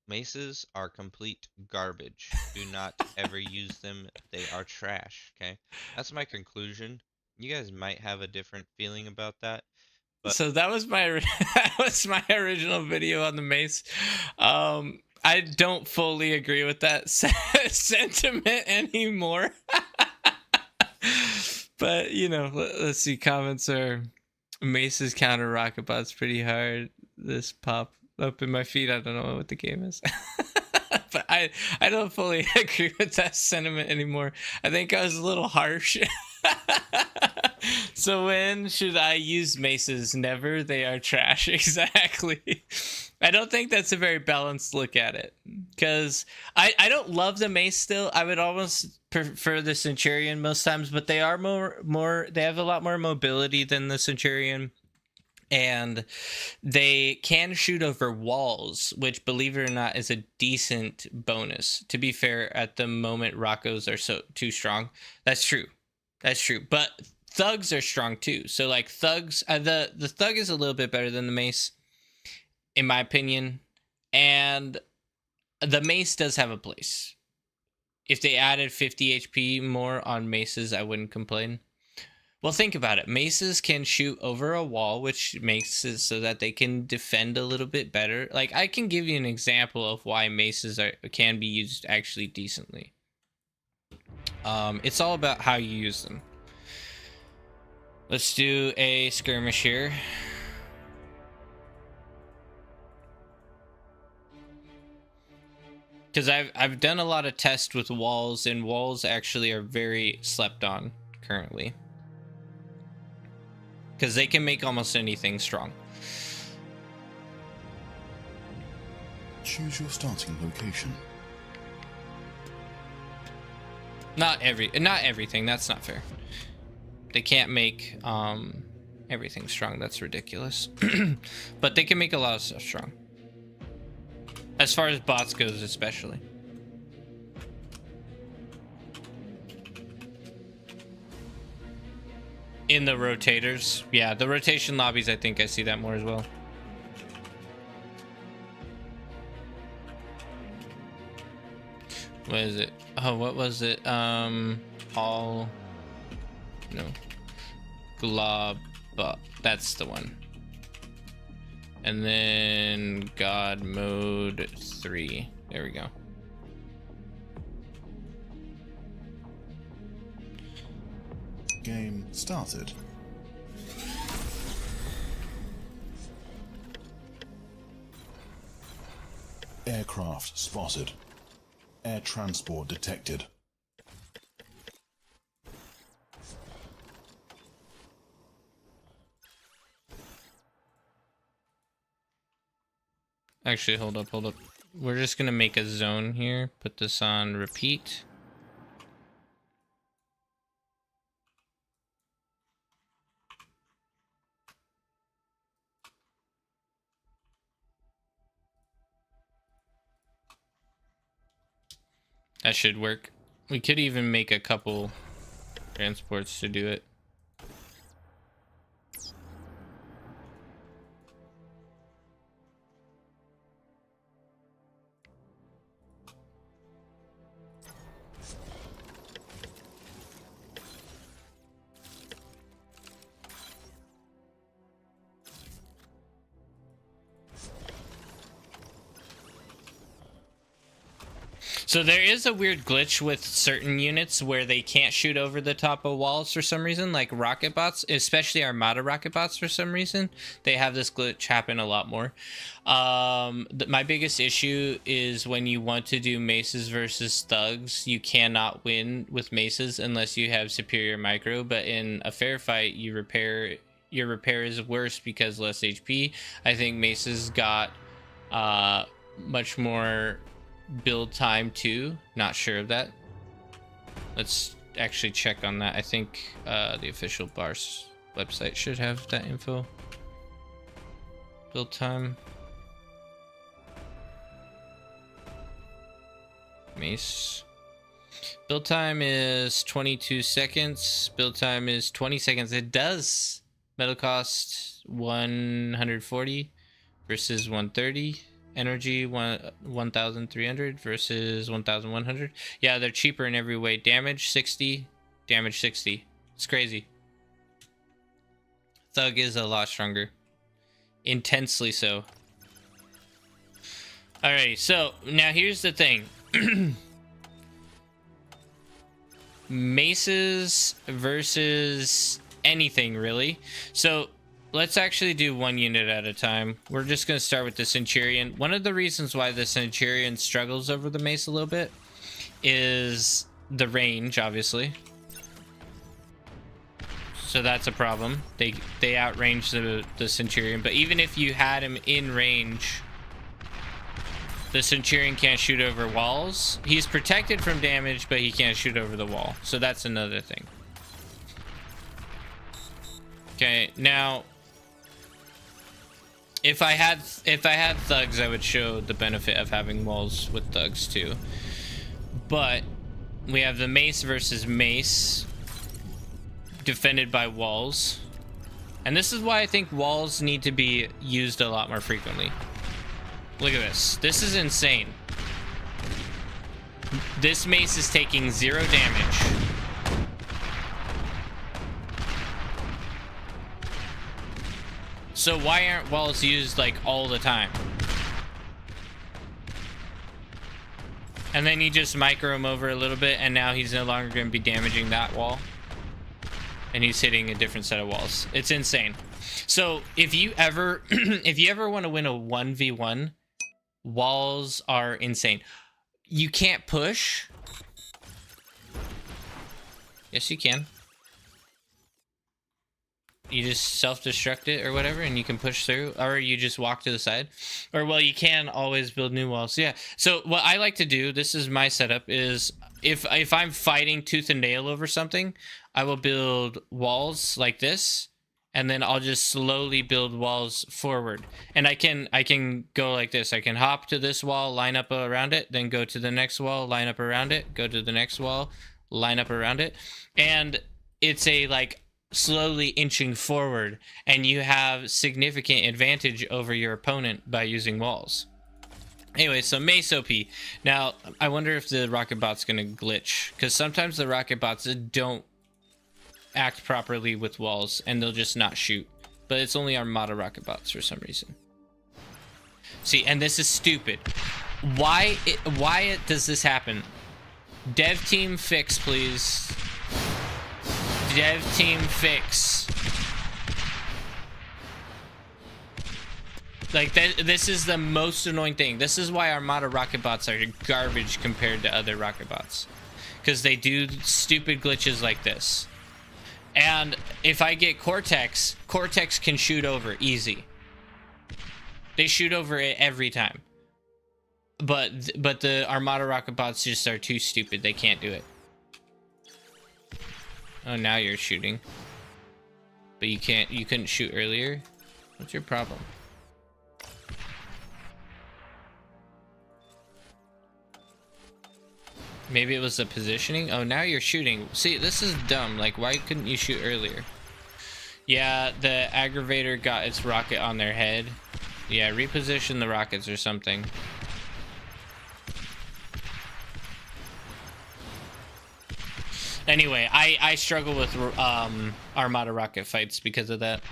maces are complete garbage. Do not ever use them. They are trash, okay? That's my conclusion. You guys might have a different feeling about that. But So that was my that was my original video on the mace. I don't fully agree with that sentiment anymore. But you know, let's see. Comments are maces counter rocket bots pretty hard. This pop up in my feet. I don't know what the game is. But I don't fully agree with that sentiment anymore. I think I was a little harsh. So when should I use maces? Never. They are trash. Exactly. I don't think that's a very balanced look at it, because I don't love the mace still. I would almost prefer the Centurion most times, but they are more they have a lot more mobility than the Centurion. And they can shoot over walls, which, believe it or not, is a decent bonus. To be fair, at the moment, Rockos are too strong. That's true. That's true. But thugs are strong too. So like thugs, the thug is a little bit better than the mace, in my opinion. And the mace does have a place. If they added 50 HP more on maces, I wouldn't complain. Well, think about it. Maces can shoot over a wall, which makes it so that they can defend a little bit better. Like, I can give you an example of why maces can be used actually decently. It's all about how you use them. Let's do a skirmish here. Because I've done a lot of tests with walls, and walls actually are very slept on currently. Because they can make almost anything strong. Choose your starting location. Not everything. That's not fair. They can't make everything strong. That's ridiculous. But they can make a lot of stuff strong. As far as bots goes, especially. In the rotators. Yeah, the rotation lobbies, I think I see that more as well. What is it? Oh, what was it? All... No. Glob... That's the one. And then God mode 3. There we go. Game started. Aircraft spotted. Air transport detected. Actually, hold up. We're just gonna make a zone here. Put this on repeat. That should work. We could even make a couple transports to do it. So there is a weird glitch with certain units where they can't shoot over the top of walls for some reason, like rocket bots, especially Armada rocket bots for some reason. They have this glitch happen a lot more. My biggest issue is when you want to do maces versus thugs, you cannot win with maces unless you have superior micro, but in a fair fight, your repair is worse because less HP. I think maces got much more build time too. Not sure of that. Let's actually check on that. I think the official Bars website should have that info. Build time. Mace. Build time is 22 seconds. Build time is 20 seconds. It does. Metal cost 140 versus 130. Energy 1,300 versus 1,100. Yeah, they're cheaper in every way. Damage 60, damage 60. It's crazy. Thug is a lot stronger, intensely so. Alright, so now here's the thing. Maces versus anything really. So let's actually do one unit at a time. We're just going to start with the Centurion. One of the reasons why the Centurion struggles over the mace a little bit is the range, obviously. So that's a problem. They outrange the Centurion. But even if you had him in range, the Centurion can't shoot over walls. He's protected from damage, but he can't shoot over the wall. So that's another thing. Okay, now if I had thugs, I would show the benefit of having walls with thugs too. But we have the mace versus mace defended by walls. And this is why I think walls need to be used a lot more frequently. Look at this. This is insane. This mace is taking 0 damage. So why aren't walls used like all the time? And then you just micro him over a little bit and now he's no longer going to be damaging that wall. And he's hitting a different set of walls. It's insane. So if you ever want to win a 1v1, walls are insane. You can't push. Yes, you can. You just self-destruct it or whatever and you can push through, or you just walk to the side, or well, you can always build new walls. Yeah, so what I like to do, this is my setup, is if I'm fighting tooth and nail over something, I will build walls like this and then I'll just slowly build walls forward. And I can go like this. I can hop to this wall, line up around it, then go to the next wall, line up around it, go to the next wall, line up around it. And it's a like slowly inching forward, and you have significant advantage over your opponent by using walls. Anyway, so Mace OP. Now, I wonder if the rocket bot's gonna glitch, because sometimes the rocket bots don't act properly with walls, and they'll just not shoot. But it's only Armada rocket bots for some reason. See, and this is stupid. Why does this happen? Dev team fix, please. Dev team fix. Like, this is the most annoying thing. This is why Armada rocket bots are garbage compared to other rocket bots, because they do stupid glitches like this. And if I get Cortex can shoot over easy. They shoot over it every time. But the Armada rocket bots just are too stupid. They can't do it. Oh, now you're shooting. But you couldn't shoot earlier? What's your problem? Maybe it was the positioning? Oh, now you're shooting. See, this is dumb. Like, why couldn't you shoot earlier? Yeah, the aggravator got its rocket on their head. Yeah, reposition the rockets or something. Anyway, I struggle with Armada rocket fights because of that.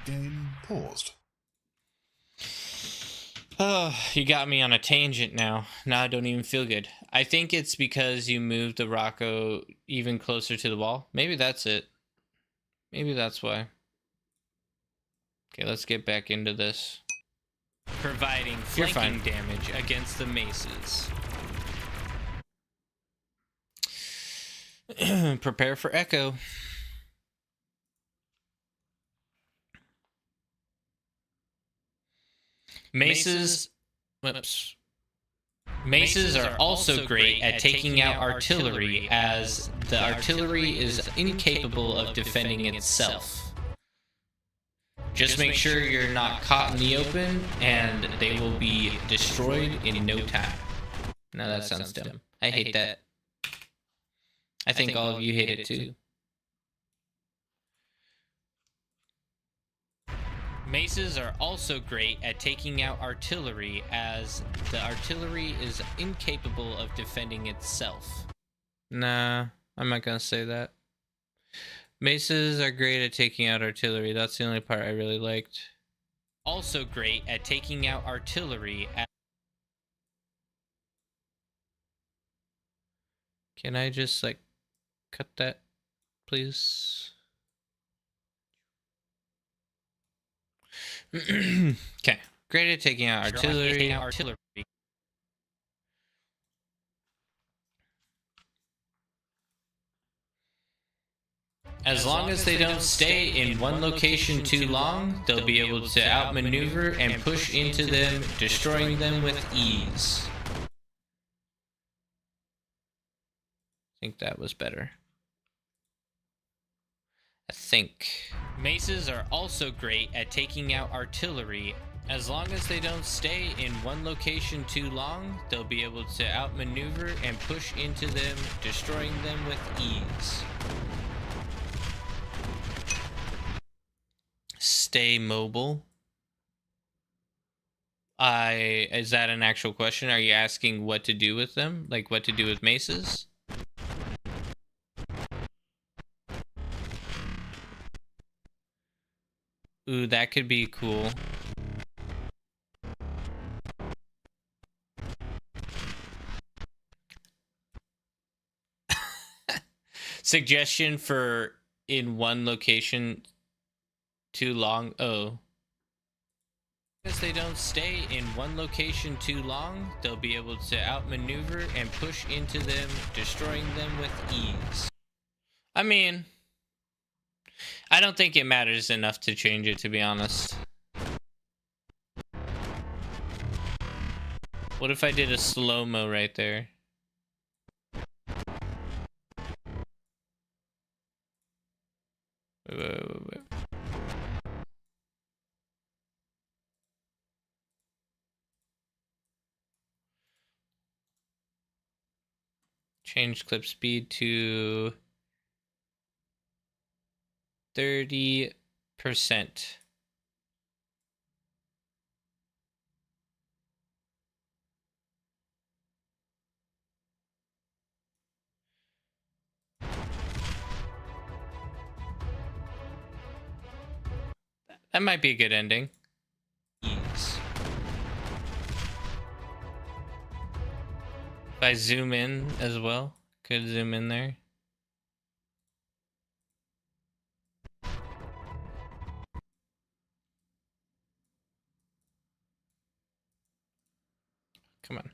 Game paused. Oh, you got me on a tangent now. Now I don't even feel good. I think it's because you moved the Rocco even closer to the wall. Maybe that's it. Maybe that's why. Okay, let's get back into this. Providing flanking damage against the maces. Prepare for echo. Maces are also great at taking out artillery, as the artillery is incapable of defending itself. Just make sure you're not caught in the open, and they will be destroyed in no time. Now that sounds dumb. I hate that. I think all of you hate it too. Maces are also great at taking out artillery, as the artillery is incapable of defending itself. Nah, I'm not gonna say that. Maces are great at taking out artillery. That's the only part I really liked. Also great at taking out artillery. Can I just, like, cut that, please? Okay. Great at taking out artillery. As long as they don't stay in one location too long, they'll be able to outmaneuver and push into them, destroying them with ease. I think that was better. I think. Maces are also great at taking out artillery. As long as they don't stay in one location too long, they'll be able to outmaneuver and push into them, destroying them with ease. Stay mobile. Is that an actual question? Are you asking what to do with them? Like what to do with maces? Ooh, that could be cool. Suggestion for in one location too long. Oh. As they don't stay in one location too long, they'll be able to outmaneuver and push into them, destroying them with ease. I mean, I don't think it matters enough to change it, to be honest. What if I did a slow-mo right there? Wait. Change clip speed to 30%. That might be a good ending. Ease. If I zoom in as well, could zoom in there. Come on.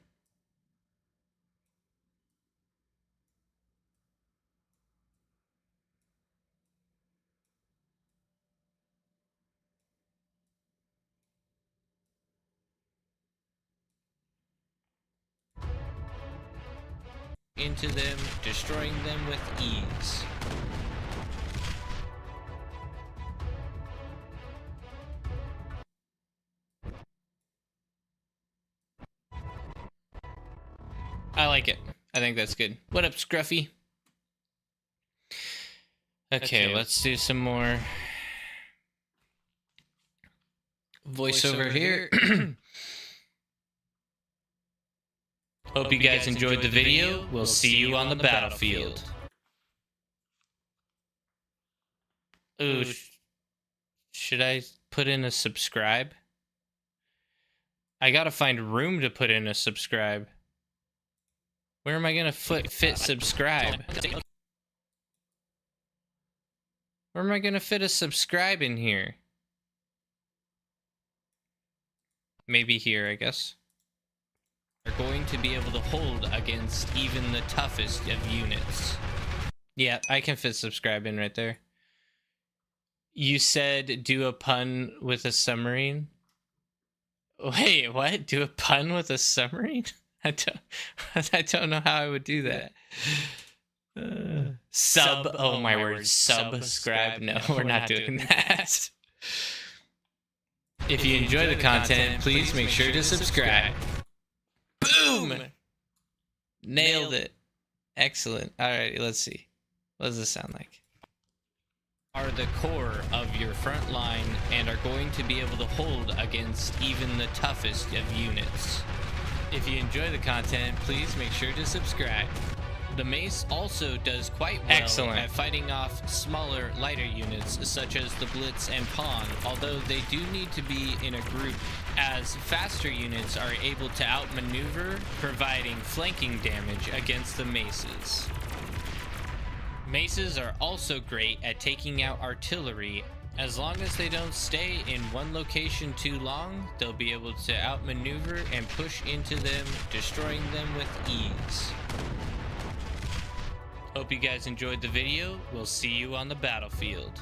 Into them, destroying them with ease. I like it. I think that's good. What up, Scruffy? Okay, let's do some more voiceover here. Hope you guys enjoyed the video. We'll see you on the battlefield. Ooh, should I put in a subscribe? I gotta find room to put in a subscribe. Where am I gonna fit subscribe? Where am I gonna fit a subscribe in here? Maybe here, I guess. Are going to be able to hold against even the toughest of units. Yeah, I can fit subscribe in right there. You said do a pun with a submarine? Wait, what? Do a pun with a submarine? I don't know how I would do that. Oh my word, subscribe. No, we're not doing that. If you enjoy the content, please make sure to subscribe. Boom! Nailed it. Excellent. Alright, let's see. What does this sound like? Are the core of your front line and are going to be able to hold against even the toughest of units. If you enjoy the content, please make sure to subscribe. The mace also does quite well at fighting off smaller, lighter units such as the Blitz and Pawn, although they do need to be in a group as faster units are able to outmaneuver, providing flanking damage against the maces. Maces are also great at taking out artillery. As long as they don't stay in one location too long, they'll be able to outmaneuver and push into them, destroying them with ease. Hope you guys enjoyed the video. We'll see you on the battlefield.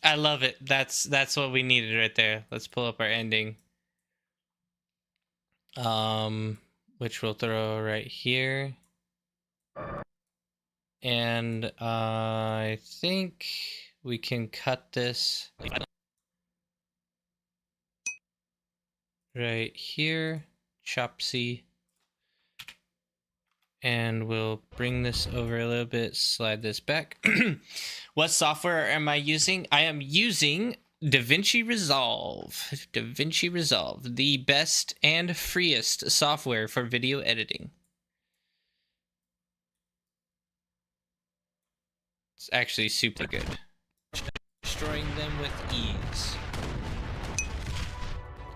I love it. That's what we needed right there. Let's pull up our ending. Which we'll throw right here. And I think we can cut this right here. Chopsy. And we'll bring this over a little bit, slide this back. What software am I using? I am using DaVinci Resolve. DaVinci Resolve, the best and freest software for video editing. It's actually super good. Destroying them with ease.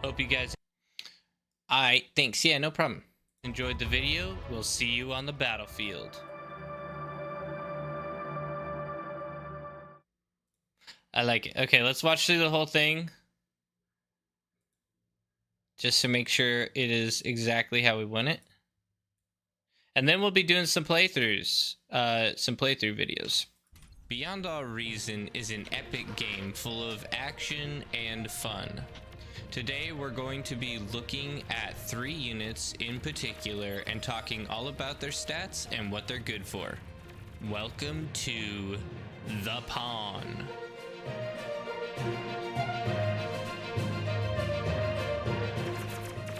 Hope you guys... Alright, thanks. Yeah, no problem. Enjoyed the video. We'll see you on the battlefield. I like it. Okay, let's watch through the whole thing. Just to make sure it is exactly how we want it. And then we'll be doing some playthroughs. Some playthrough videos. Beyond All Reason is an epic game full of action and fun. Today we're going to be looking at 3 units in particular and talking all about their stats and what they're good for. Welcome to the Pawn.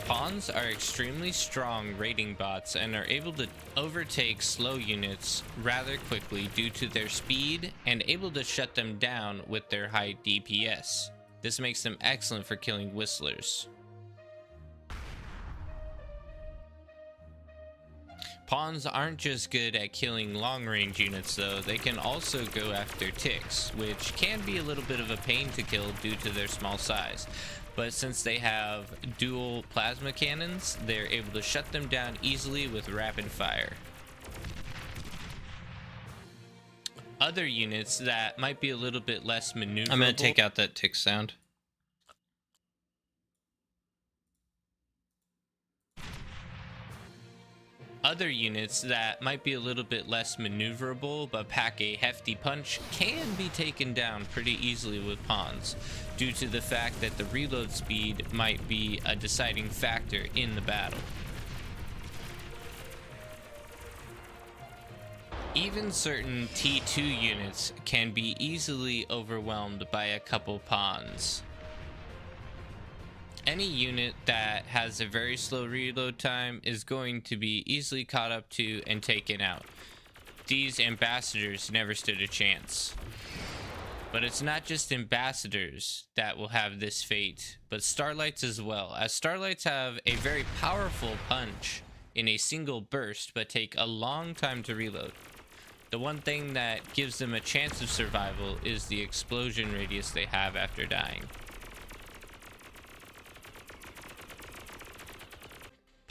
Pawns are extremely strong raiding bots and are able to overtake slow units rather quickly due to their speed and able to shut them down with their high DPS. This makes them excellent for killing whistlers. Pawns aren't just good at killing long-range units though, they can also go after ticks, which can be a little bit of a pain to kill due to their small size. But since they have dual plasma cannons, they're able to shut them down easily with rapid fire. Other units that might be a little bit less maneuverable... I'm going to take out that tick sound. Other units that might be a little bit less maneuverable but pack a hefty punch can be taken down pretty easily with pawns, due to the fact that the reload speed might be a deciding factor in the battle. Even certain T2 units can be easily overwhelmed by a couple pawns. Any unit that has a very slow reload time is going to be easily caught up to and taken out. These ambassadors never stood a chance. But it's not just ambassadors that will have this fate, but starlights as well, as starlights have a very powerful punch in a single burst but take a long time to reload. The one thing that gives them a chance of survival is the explosion radius they have after dying.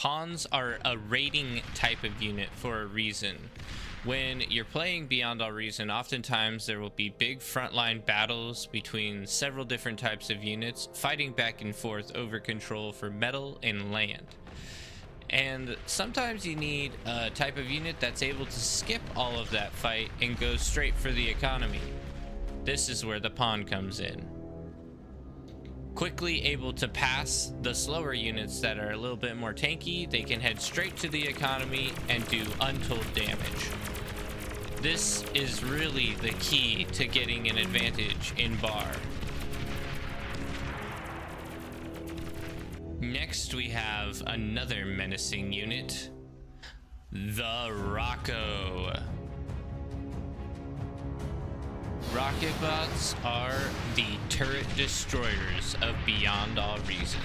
Pawns are a raiding type of unit for a reason. When you're playing Beyond All Reason, oftentimes there will be big frontline battles between several different types of units, fighting back and forth over control for metal and land. And sometimes you need a type of unit that's able to skip all of that fight and go straight for the economy. This is where the pawn comes in. Quickly able to pass the slower units that are a little bit more tanky, they can head straight to the economy and do untold damage. This is really the key to getting an advantage in bar. Next we have another menacing unit, the Rocco. Rocket bots are the turret destroyers of Beyond All Reason.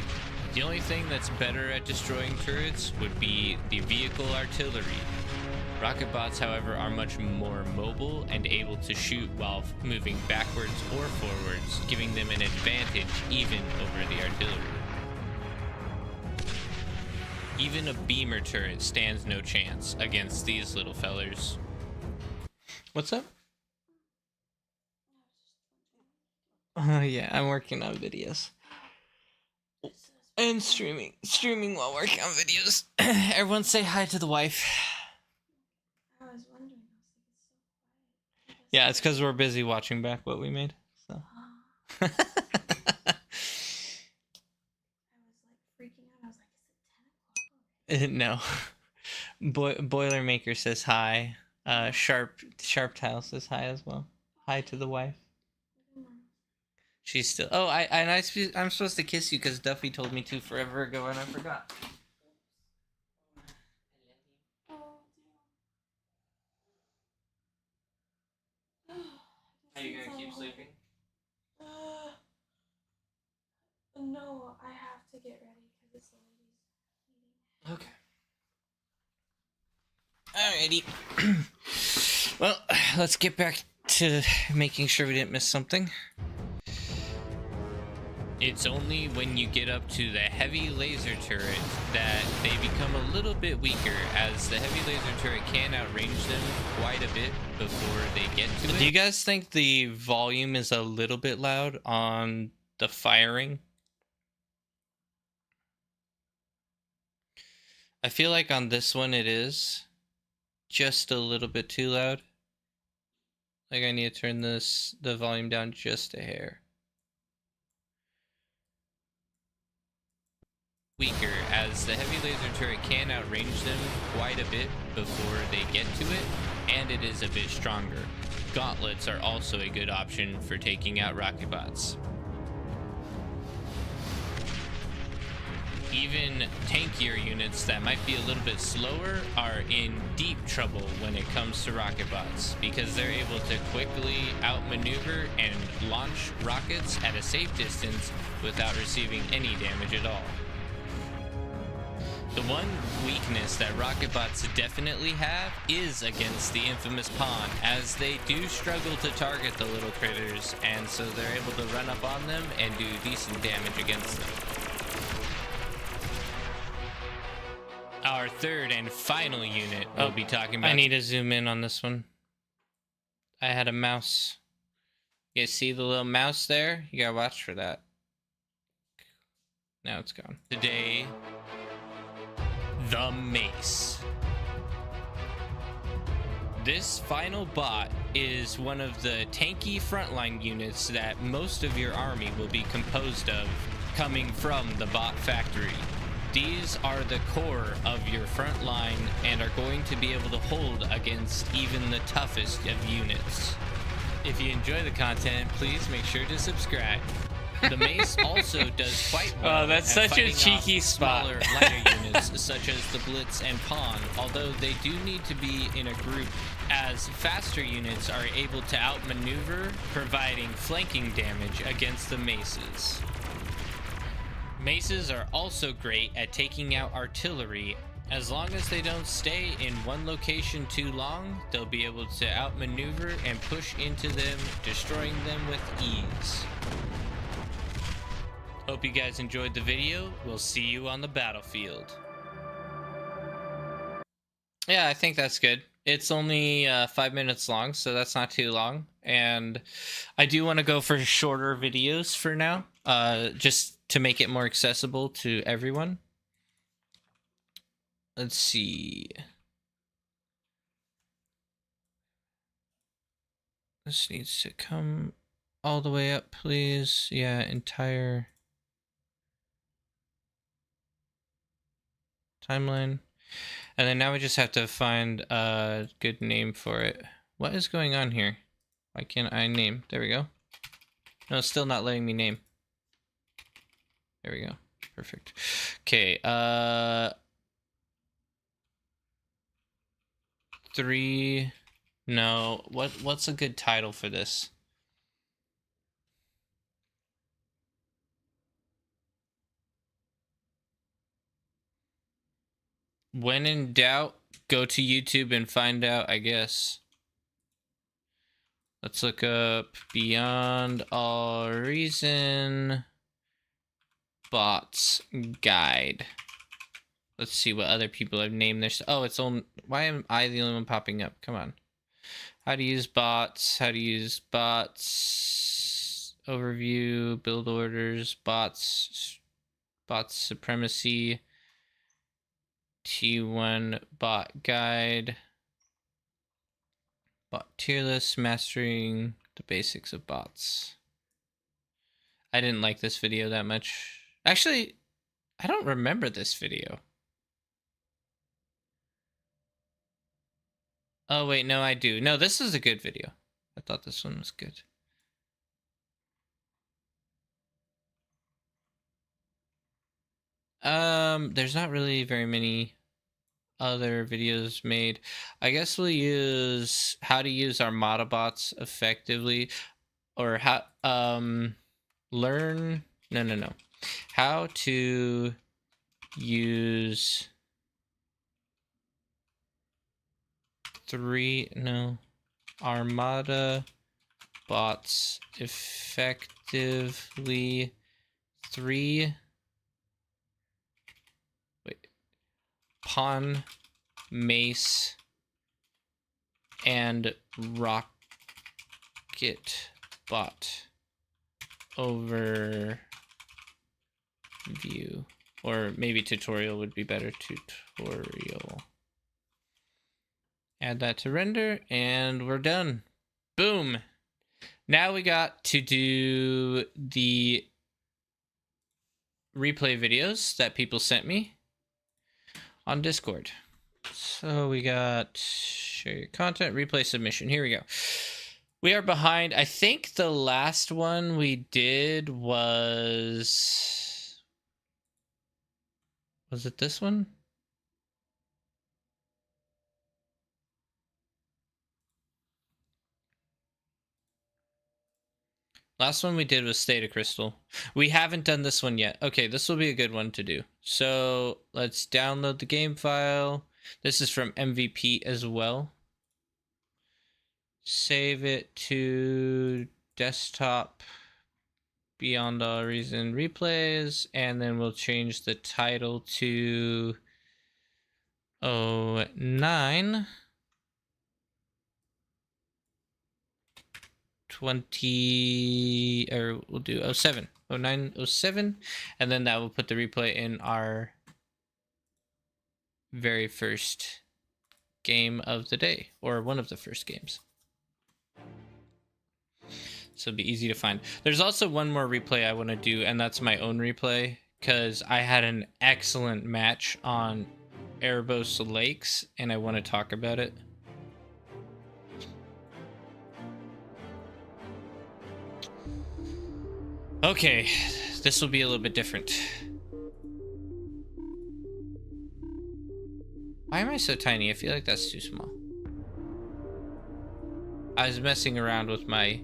The only thing that's better at destroying turrets would be the vehicle artillery. Rocket bots, however, are much more mobile and able to shoot while moving backwards or forwards, giving them an advantage even over the artillery. Even a beamer turret stands no chance against these little fellers. What's up? Oh yeah, I'm working on videos. And streaming while working on videos. Everyone say hi to the wife. I was wondering, Yeah, it's because we're busy watching back what we made. So. I was like freaking out. I was like, is it 10 o'clock? No. Boilermaker says hi. Sharp Tile says hi as well. Hi to the wife. She's still. Oh, I'm supposed to kiss you because Duffy told me to forever ago and I forgot. Are you gonna keep sleeping? No, I have to get ready because it's the ladies' meeting. Okay. Alrighty. Well, let's get back to making sure we didn't miss something. It's only when you get up to the heavy laser turret that they become a little bit weaker, as the heavy laser turret can outrange them quite a bit before they get to it. Do you guys think the volume is a little bit loud on the firing? I feel like on this one it is just a little bit too loud. Like I need to turn the volume down just a hair. Weaker, as the heavy laser turret can outrange them quite a bit before they get to it, and it is a bit stronger. Gauntlets are also a good option for taking out rocket bots. Even tankier units that might be a little bit slower are in deep trouble when it comes to rocket bots, because they're able to quickly outmaneuver and launch rockets at a safe distance without receiving any damage at all. The one weakness that rocket bots definitely have is against the infamous pawn, as they do struggle to target the little critters, and so they're able to run up on them and do decent damage against them. Our third and final unit we'll be talking about. I need to zoom in on this one. I had a mouse. You guys see the little mouse there? You gotta watch for that. Now it's gone. Today, the Mace. This final bot is one of the tanky frontline units that most of your army will be composed of, coming from the bot factory. These are the core of your front line and are going to be able to hold against even the toughest of units. If you enjoy the content, please make sure to subscribe. The Mace also does quite well. Oh, that's such a cheeky spot. Smaller, lighter units such as the Blitz and Pawn, although they do need to be in a group, as faster units are able to outmaneuver, providing flanking damage against the Maces. Maces are also great at taking out artillery. As long as they don't stay in one location too long, they'll be able to outmaneuver and push into them, destroying them with ease. Hope you guys enjoyed the video. We'll see you on the battlefield. Yeah, I think that's good. It's only 5 minutes long, so that's not too long. And I do want to go for shorter videos for now, just to make it more accessible to everyone. Let's see. This needs to come all the way up, please. Yeah, entire timeline. And then now we just have to find a good name for it. What is going on here? Why can't I name? There we go. No, it's still not letting me name. There we go. Perfect. Okay, 3. No, what's a good title for this? When in doubt, go to YouTube and find out, I guess. Let's look up Beyond All Reason Bots Guide. Let's see what other people have named their. Oh, it's on. Why am I the only one popping up? Come on. How to use bots. How to use bots. Overview. Build orders. Bots. Bots supremacy. T1 bot guide. Bot tier list. Mastering the basics of bots. I didn't like this video that much. Actually, I don't remember this video. Oh, wait, no, I do. No, this is a good video. I thought this one was good. There's not really very many other videos made. I guess we'll use how to use Armada bots effectively, or how, learn, no. How to use Armada bots effectively. 3 pawn, mace, and rocket bot overview, or maybe tutorial would be better. Tutorial. Add that to render, and we're done. Boom. Now we got to do the replay videos that people sent me on Discord. So we got share your content, replay submission. Here we go. We are behind. I think the last one we did was it this one? Last one we did was State of Crystal. We haven't done this one yet. Okay, this will be a good one to do. So let's download the game file. This is from MVP as well. Save it to desktop, Beyond All Reason replays, and then we'll change the title to 09 20, or we'll do 07, 09, 07, and then that will put the replay in our very first game of the day, or one of the first games. So it'll be easy to find. There's also one more replay I want to do, and that's my own replay, because I had an excellent match on Erebos Lakes, and I want to talk about it. Okay, this will be a little bit different. Why am I so tiny? I feel like that's too small. I was messing around with my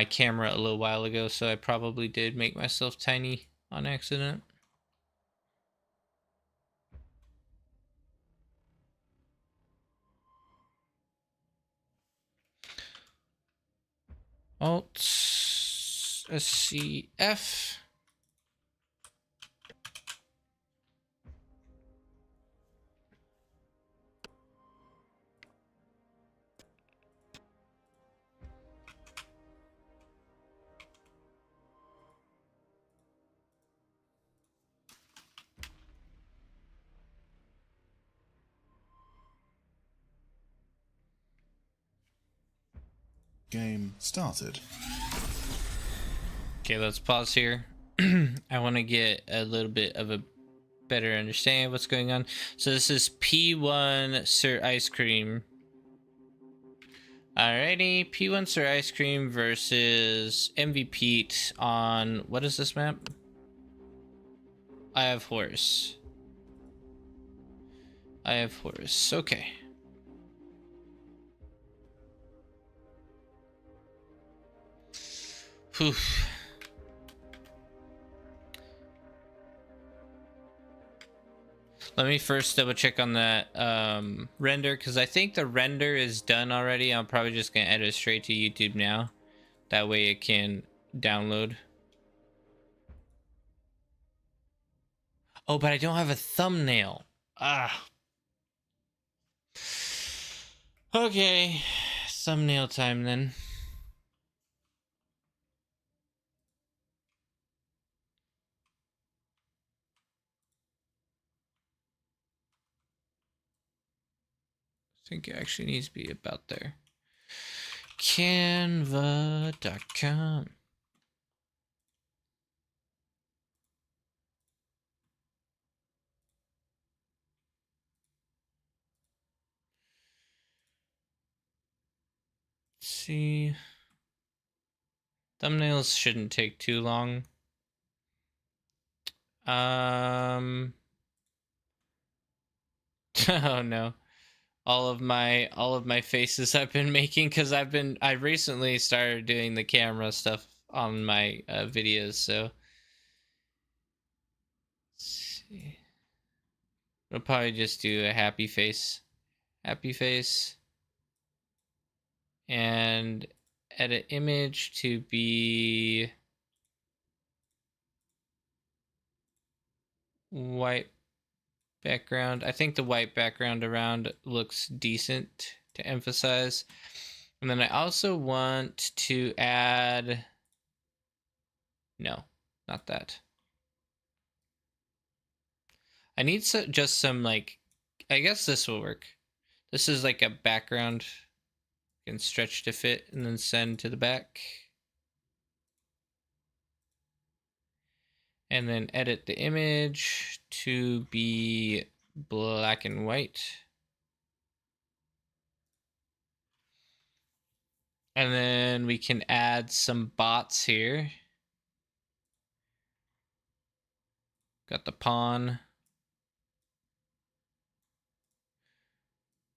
camera a little while ago, so I probably did make myself tiny on accident. Alt SCF. Game started. Okay, let's pause here. I want to get a little bit of a better understanding of what's going on. So this is P1 Sir Ice Cream. Alrighty, P1 Sir Ice Cream versus MV Pete on, what is this map? I have horse. I have horse. Okay. Whew. Let me first double check on that render, because I think the render is done already. I'm probably just going to edit it straight to YouTube now. That way it can download. Oh, but I don't have a thumbnail. Ah. Okay. Thumbnail time then. I think it actually needs to be about there. Canva.com. See, thumbnails shouldn't take too long. Oh no, all of my faces I've been making, because I recently started doing the camera stuff on my videos, so let's see. I'll probably just do a happy face, and edit image to be white background. I think the white background around looks decent to emphasize. And then I also want to add, no, not that. I need just some, like, I guess this will work. This is like a background. You can stretch to fit and then send to the back. And then edit the image to be black and white. And then we can add some bots here. Got the pawn.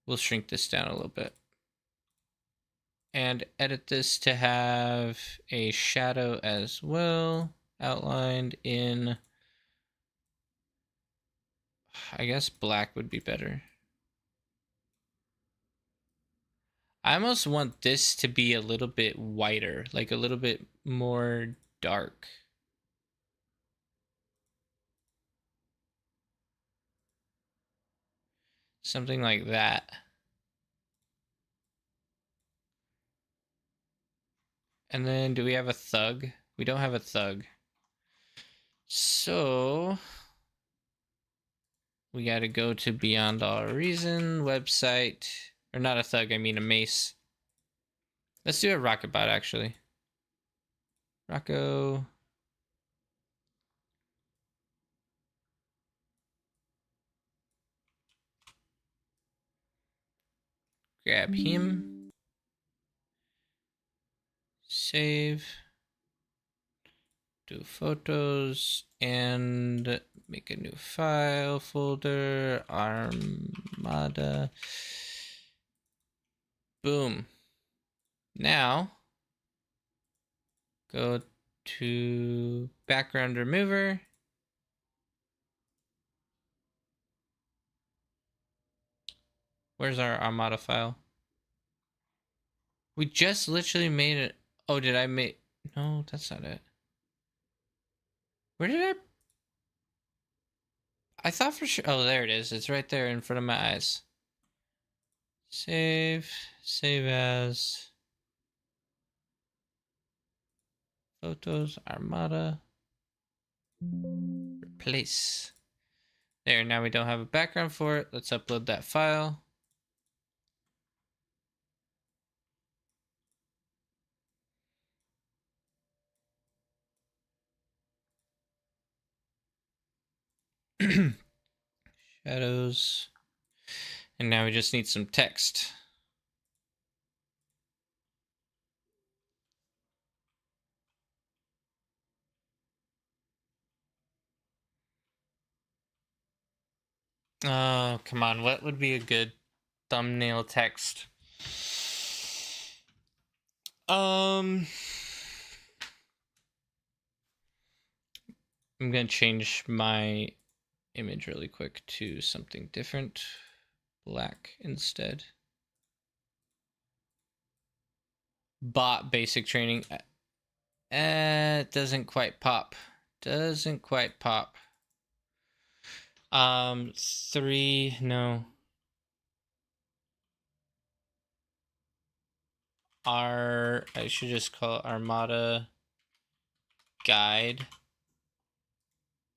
We'll shrink this down a little bit. And edit this to have a shadow as well, outlined in, I guess black would be better. I almost want this to be a little bit whiter, like a little bit more dark. Something like that. And then do we have a thug? We don't have a thug. So we got to go to Beyond All Reason website. Or not a thug, I mean a mace. Let's do a rocket bot, actually. Rocco. Grab him. Save. Do photos and make a new file folder. Armada. Boom. Now go to background remover. Where's our Armada file? We just literally made it. Oh, did I make? No, that's not it. Where did I thought for sure. Oh, there it is. It's right there in front of my eyes. Save as photos, Armada, replace. There, now we don't have a background for it. Let's upload that file. Shadows. And now we just need some text. Oh, come on. What would be a good thumbnail text? I'm gonna change my image really quick to something different. Black instead. Bot basic training. It doesn't quite pop. Doesn't quite pop. 3, no. I should just call it Armada Guide.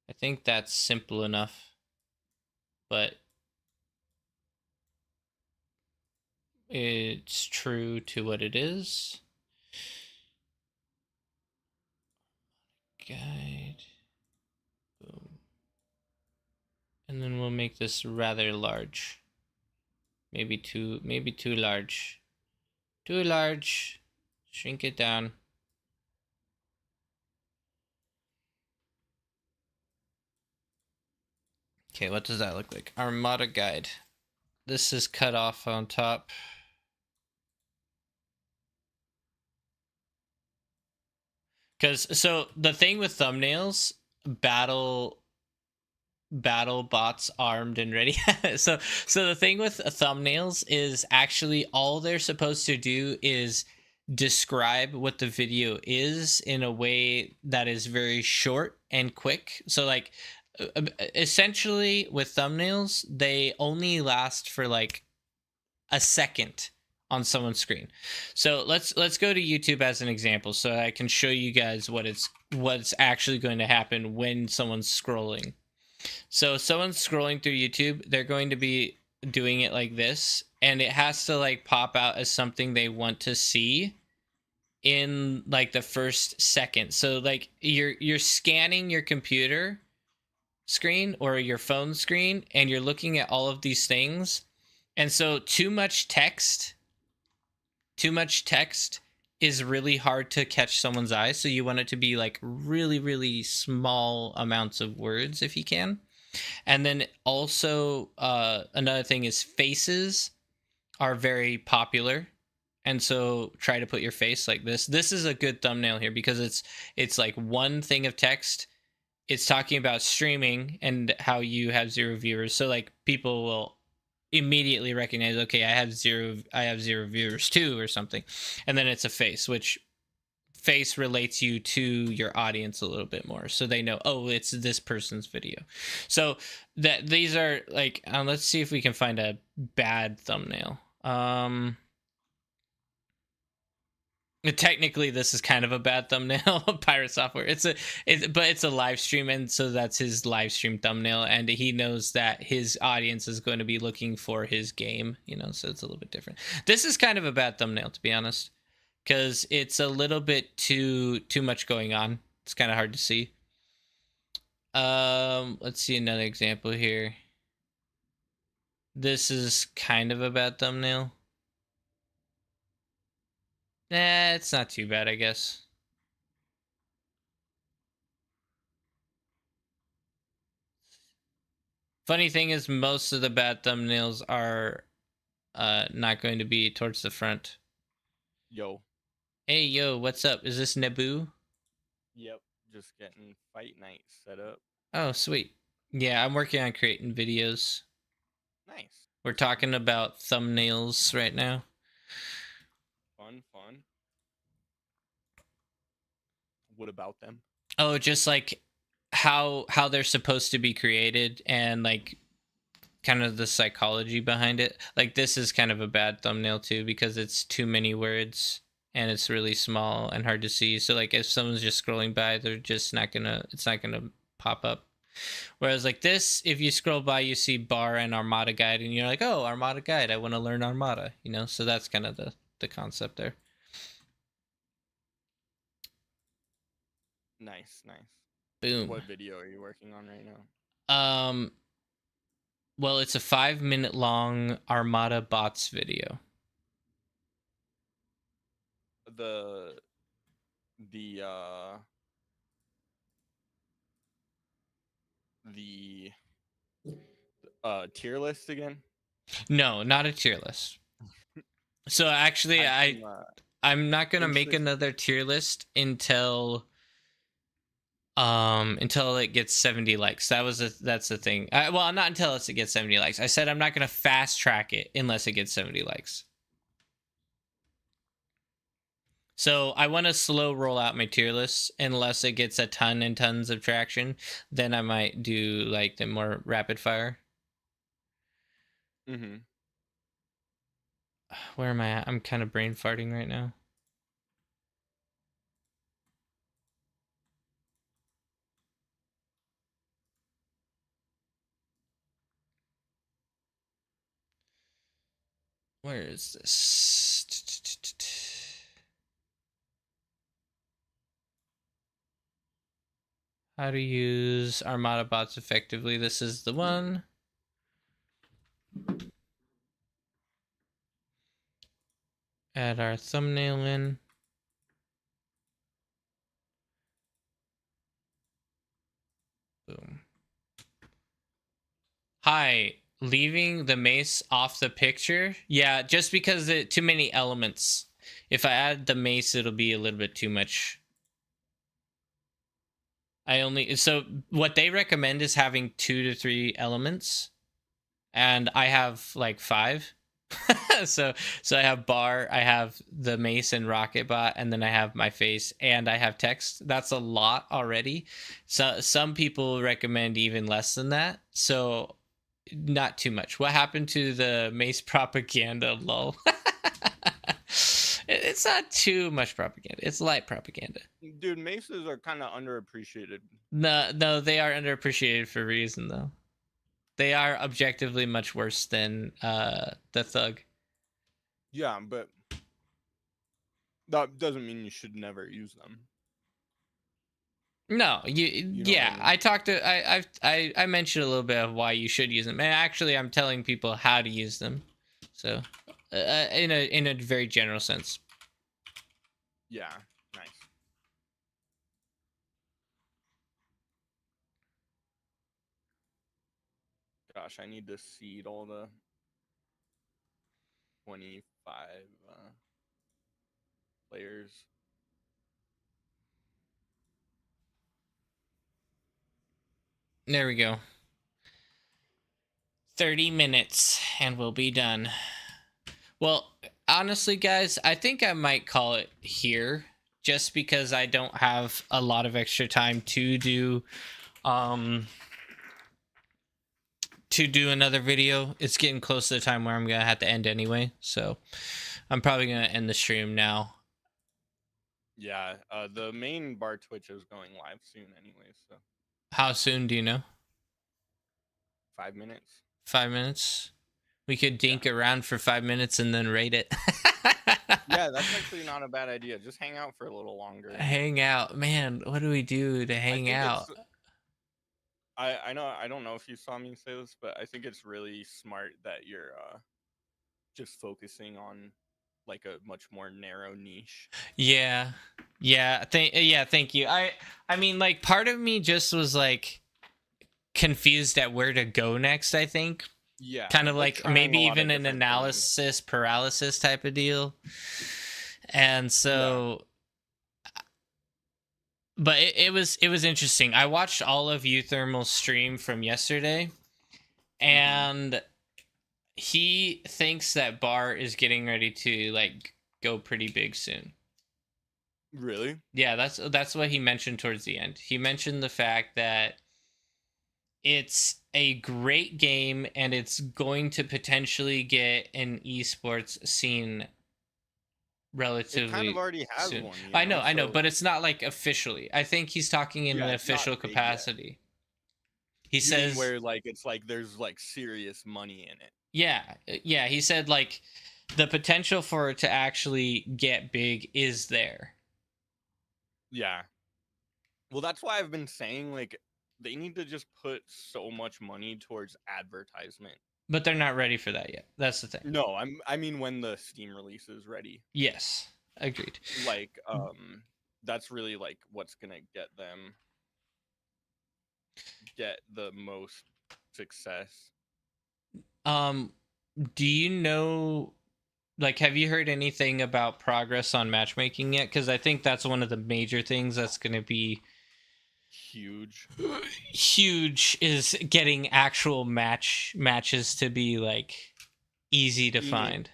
I think that's simple enough, but it's true to what it is. Guide. Boom. And then we'll make this rather large. Maybe too large. Too large. Shrink it down. Okay, what does that look like? Armada Guide. This is cut off on top. So the thing with thumbnails, battle bots armed and ready. so the thing with thumbnails is actually all they're supposed to do is describe what the video is in a way that is very short and quick. So like essentially with thumbnails, they only last for like a second on someone's screen. So let's go to YouTube as an example so I can show you guys what's actually going to happen when someone's scrolling. So someone's scrolling through YouTube, they're going to be doing it like this, and it has to like pop out as something they want to see in like the first second. So like you're scanning your computer screen or your phone screen and you're looking at all of these things. And so too much text is really hard to catch someone's eye. So you want it to be like really, really small amounts of words if you can. And then also another thing is faces are very popular. And so try to put your face like this. This is a good thumbnail here because it's like one thing of text. It's talking about streaming and how you have 0 viewers. So like people will immediately recognize, okay, I have zero viewers too or something. And then it's a face, which face relates you to your audience a little bit more, so they know, oh, it's this person's video. So that these are like let's see if we can find a bad thumbnail. Technically this is kind of a bad thumbnail. Pirate Software, but it's a live stream, and so that's his live stream thumbnail, and he knows that his audience is going to be looking for his game, you know, so it's a little bit different. This is kind of a bad thumbnail, to be honest, because it's a little bit too much going on. It's kind of hard to see. Let's see another example here. This is kind of a bad thumbnail. It's not too bad, I guess. Funny thing is, most of the bad thumbnails are not going to be towards the front. Yo. Hey, yo, what's up? Is this Naboo? Yep. Just getting fight night set up. Oh, sweet. Yeah, I'm working on creating videos. Nice. We're talking about thumbnails right now. Fun. What about them? Oh, just like how they're supposed to be created and like kind of the psychology behind it. Like this is kind of a bad thumbnail too because it's too many words and it's really small and hard to see. So like if someone's just scrolling by, they're just it's not gonna pop up. Whereas like this, if you scroll by, you see bar and Armada Guide and you're like, oh, Armada Guide, I want to learn Armada, you know? So that's kind of the concept there. Nice. Boom. What video are you working on right now? Um, well, it's a 5-minute long Armada bots video. The the uh the tier list again. No, not a tier list. So actually, Had some, I'm not gonna make interest- another tier list until it gets 70 likes. That's the thing. Well, not until it gets 70 likes. I said I'm not gonna fast track it unless it gets 70 likes. So I want to slow roll out my tier lists unless it gets a ton and tons of traction. Then I might do like the more rapid fire. Mm-hmm. Where am I at? I'm kind of brain farting right now. Where is this? How to use Armada bots effectively. This is the one. Add our thumbnail in. Boom. Hi, leaving the mace off the picture? Yeah, just because too many elements. If I add the mace, it'll be a little bit too much. So what they recommend is having 2 to 3 elements, and I have like 5. so I have bar, I have the mace and rocket bot, and then I have my face, and I have text. That's a lot already. So some people recommend even less than that. So not too much. What happened to the mace propaganda? Lol. It's not too much propaganda. It's light propaganda. Dude, maces are kind of underappreciated. No, they are underappreciated for a reason though. They are objectively much worse than the thug. Yeah, but that doesn't mean you should never use them. No, know yeah. what I mean? I talked to I mentioned a little bit of why you should use them, and actually, I'm telling people how to use them. So, in a very general sense. Yeah, nice. Gosh, I need to seed all the 25 players. There we go. 30 minutes, and we'll be done. Well, honestly, guys, I think I might call it here, just because I don't have a lot of extra time to do another video. It's getting close to the time where I'm gonna have to end anyway, so I'm probably gonna end the stream now. Yeah, the main bar Twitch is going live soon anyway, so How soon do you know? 5 minutes. 5 minutes? We could dink around for 5 minutes and then rate it. Yeah, that's actually not a bad idea. Just hang out for a little longer. Hang out. Man, what do we do to hang out? I know, I don't know if you saw me say this, but I think it's really smart that you're just focusing on like a much more narrow niche. Yeah. Thank you. I mean, like, part of me just was like confused at where to go next, I think. Yeah. Kind of like trying maybe a lot of even an different analysis paralysis type of deal. And so but it was interesting. I watched all of Euthermal's stream from yesterday, and he thinks that Bar is getting ready to like go pretty big soon. Really? Yeah, that's what he mentioned towards the end. He mentioned the fact that it's a great game and it's going to potentially get an esports scene relatively It kind of already has soon. one. I know, but it's not like officially. I think he's talking in an it's not official big yet. capacity. He You mean says where like it's like there's like serious money in it. yeah, he said like the potential for it to actually get big is there. Yeah. Well, that's why I've been saying like they need to just put so much money towards advertisement. But they're not ready for that yet. That's the thing. No, I mean when the Steam release is ready. Yes, agreed. Like, that's really like what's gonna get the most success. Do you know, like, have you heard anything about progress on matchmaking yet? Because I think that's one of the major things that's going to be huge is getting actual matches to be like easy to find.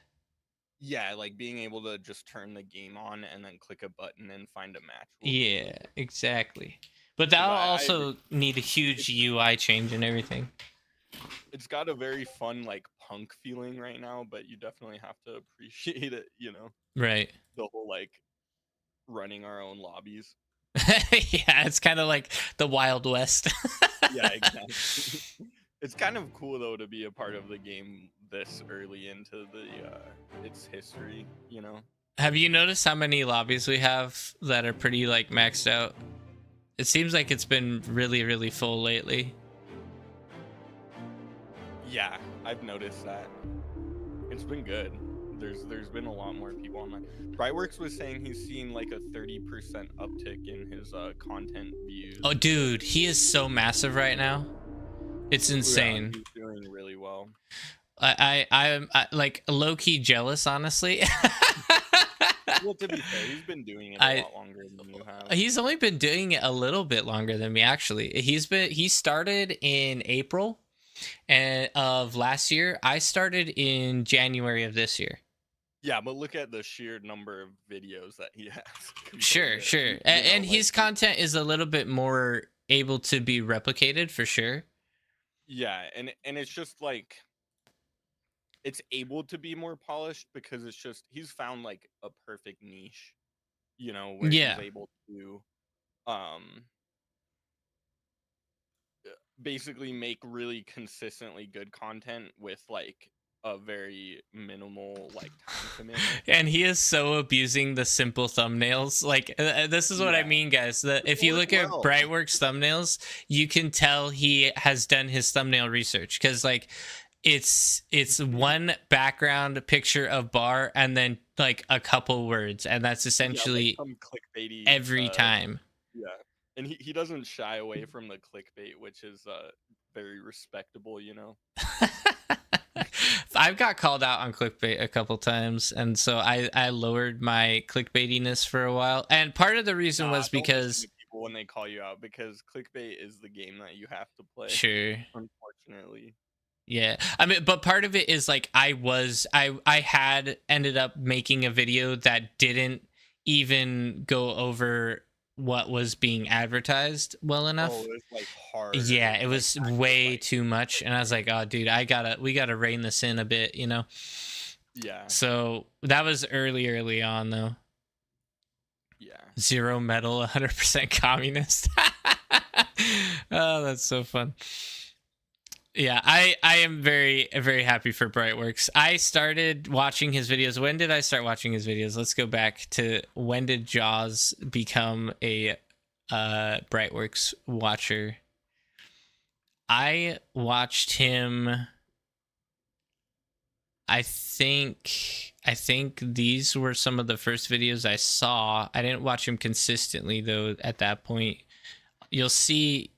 Yeah, like being able to just turn the game on and then click a button and find a match. Yeah, exactly. But that'll also need a huge UI change and everything. It's got a very fun like punk feeling right now, but you definitely have to appreciate it, you know. Right. The whole like running our own lobbies. Yeah, it's kind of like the Wild West. Yeah, exactly. It's kind of cool though to be a part of the game this early into its history, you know. Have you noticed how many lobbies we have that are pretty like maxed out? It seems like it's been really, really full lately. Yeah, I've noticed that. It's been good. There's been a lot more people online. Brightworks was saying he's seen like a 30% uptick in his content views. Oh, dude, he is so massive right now. It's insane. Yeah, he's doing really well. I'm like low-key jealous, honestly. Well, to be fair, he's been doing it a lot longer than you have. He's only been doing it a little bit longer than me, actually. He started in April of last year. I started in January of this year. Yeah, but look at the sheer number of videos that he has. Sure. And like, his content is a little bit more able to be replicated for sure. Yeah, and it's just like it's able to be more polished because it's just he's found like a perfect niche, you know, where he's able to basically make really consistently good content with like a very minimal like time commitment. And he is so abusing the simple thumbnails. Like this is what I mean, guys. That if you look at Brightworks thumbnails, you can tell he has done his thumbnail research because like it's one background picture of bar and then like a couple words, and that's essentially like clickbaity every time. Yeah, and he doesn't shy away from the clickbait, which is very respectable, you know. I've got called out on clickbait a couple times, and so I lowered my clickbaitiness for a while. And part of the reason was because people when they call you out, because clickbait is the game that you have to play. Sure. Unfortunately. Yeah, I mean, but part of it is like I had ended up making a video that didn't even go over what was being advertised well enough. Oh, it was like hard. Yeah, it was way too much, and I was like, "Oh, dude, we gotta rein this in a bit," you know. Yeah. So that was early on, though. Yeah. 0 metal, 100% communist. Oh, that's so fun. Yeah, I am very, very happy for Brightworks. I started watching his videos. When did I start watching his videos? Let's go back to when did Jaws become a Brightworks watcher? I watched him. I think these were some of the first videos I saw. I didn't watch him consistently though at that point. You'll see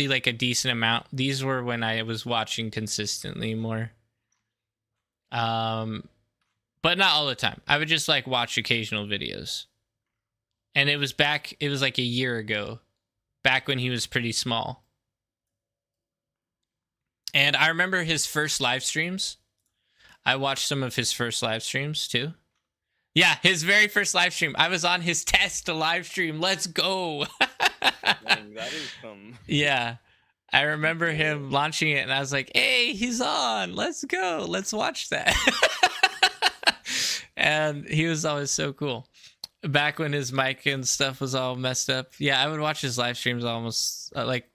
like a decent amount. These were when I was watching consistently more. But not all the time. I would just like watch occasional videos. And it was like a year ago, back when he was pretty small. And I remember his first live streams. I watched some of his first live streams too. Yeah, his very first live stream. I was on his test live stream. Let's go. Dang, that is some... Yeah. I remember him launching it and I was like, hey, he's on. Let's go. Let's watch that. And he was always so cool. Back when his mic and stuff was all messed up. Yeah, I would watch his live streams almost like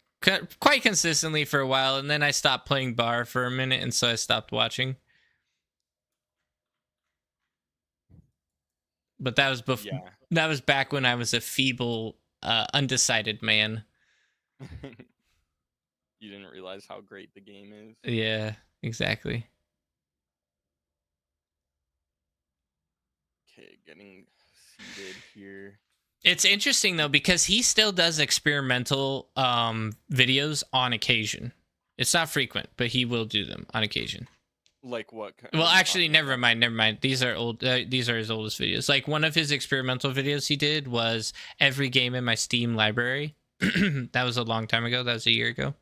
quite consistently for a while. And then I stopped playing bar for a minute. And so I stopped watching. But that was before. Yeah. That was back when I was a feeble, undecided man. You didn't realize how great the game is. Yeah, exactly. Okay, getting seated here. It's interesting though because he still does experimental videos on occasion. It's not frequent, but he will do them on occasion. Like what? Well, what are you actually, talking never about? mind. These are old. These are his oldest videos. Like one of his experimental videos he did was every game in my Steam library. That was a long time ago. That was a year ago.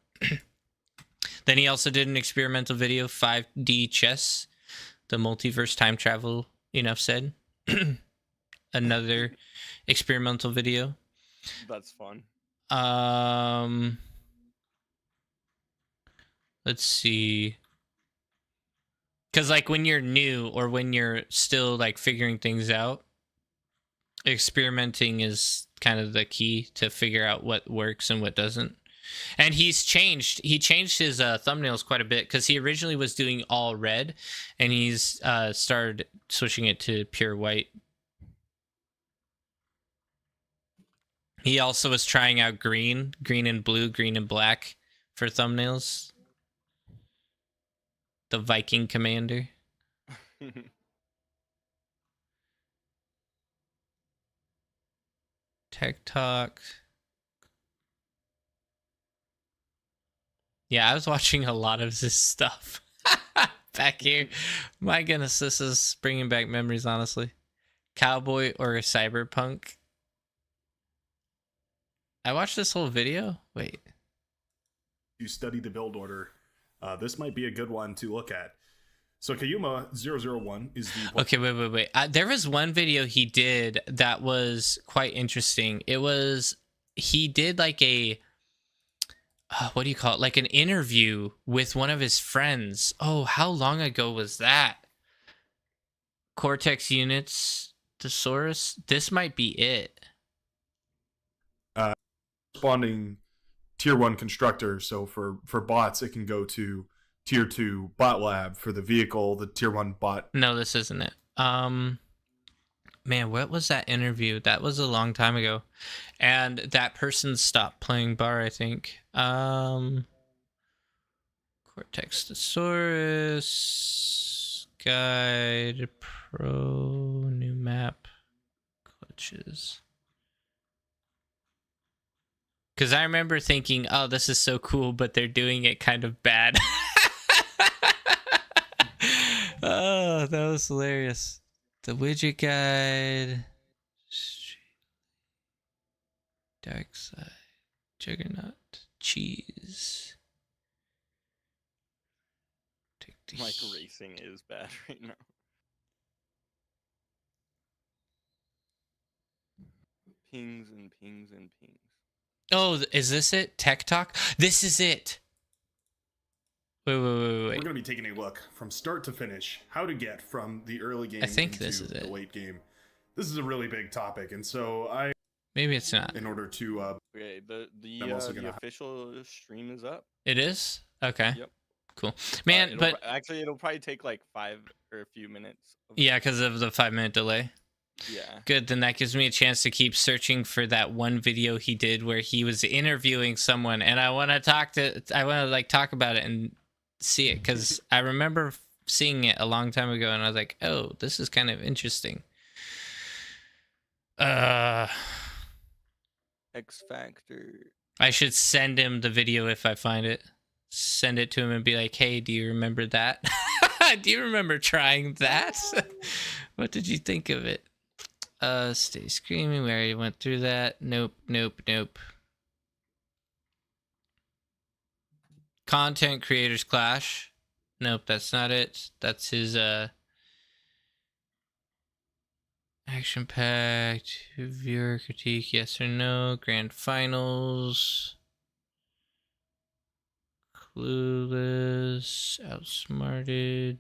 Then he also did an experimental video, 5D chess, the multiverse time travel. Enough said. Another experimental video. That's fun. Let's see. Because like when you're new or when you're still like figuring things out, experimenting is kind of the key to figure out what works and what doesn't. And he changed his thumbnails quite a bit because he originally was doing all red and he's started switching it to pure white. He also was trying out green and blue, green and black for thumbnails. The Viking Commander. Tech Talk. Yeah, I was watching a lot of this stuff back here. My goodness, this is bringing back memories, honestly. Cowboy or Cyberpunk. I watched this whole video. Wait. You study the build order. This might be a good one to look at. So Kayuma 001 is the... Okay, wait. There was one video he did that was quite interesting. It was... He did like a... what do you call it? Like an interview with one of his friends. Oh, how long ago was that? Cortex units, Thesaurus. This might be it. Responding tier 1 constructor. So for bots, it can go to tier 2 bot lab. For the vehicle, the tier 1 bot. No, this isn't it. Man, what was that interview? That was a long time ago. And that person stopped playing bar, I think. Cortex Thesaurus Guide Pro new map glitches. Because I remember thinking, oh, this is so cool, but they're doing it kind of bad. Oh, that was hilarious. The widget guide. Dark side. Juggernaut. Cheese. Take the Like racing is bad right now. Pings and pings and pings. Oh, is this it? Tech Talk? This is it. Wait. We're going to be taking a look from start to finish, how to get from the early game I think into this is the it. late game. This is a really big topic, and so Maybe it's not. in order to... Okay, the also gonna- official stream is up. It is? Okay. Yep. Cool. Man, but actually it'll probably take like 5 or a few minutes. yeah, because of the 5-minute delay. Yeah. Good, then that gives me a chance to keep searching for that one video he did where he was interviewing someone, and I want to talk about it and see it because I remember seeing it a long time ago, and I was like, oh, this is kind of interesting. X Factor. I should send him the video if I find it. Send it to him and be like, hey, do you remember that? Do you remember trying that? What did you think of it? Stay screaming. We already went through that. Nope. Content Creators Clash. Nope, that's not it. That's his action packed viewer critique, yes or no. Grand finals. Clueless. Outsmarted.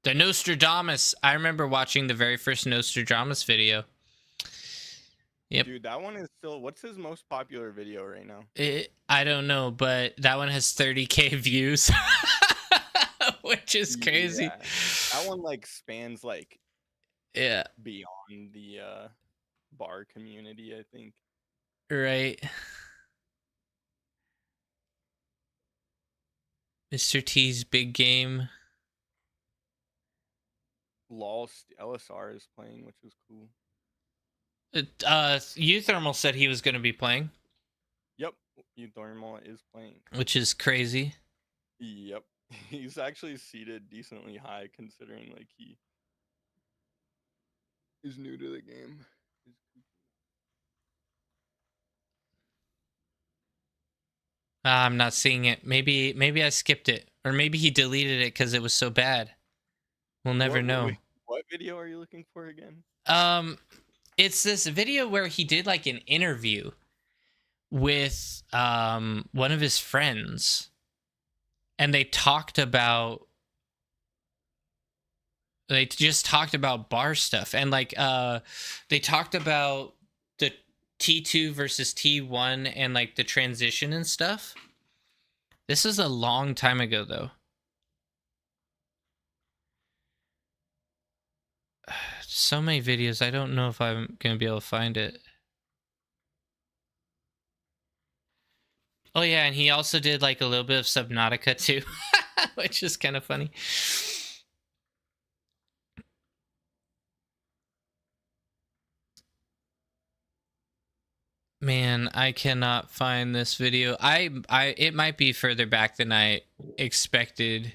The Nostradamus. I remember watching the very first Nostradamus video. Yep. Dude, that one is still. What's his most popular video right now? I don't know, but that one has 30K views, which is crazy. Yeah. That one like spans like Yeah. beyond the bar community, I think. Right. Mr. T's big game. Lost LSR is playing, which is cool. Uthermal said he was going to be playing, Yep, Udormal is playing. which is crazy. Yep, he's actually seated decently high considering like he is new to the game. I'm not seeing it. Maybe I skipped it, or maybe he deleted it because it was so bad. We'll never know. Wait, what video are you looking for again? It's this video where he did like an interview with one of his friends, and they just talked about bar stuff, and like they talked about the T2 versus T1 and like the transition and stuff. This is a long time ago though. So many videos, I don't know if I'm gonna be able to find it. Oh yeah, and he also did like a little bit of Subnautica too, which is kind of funny. Man, I cannot find this video. It might be further back than I expected.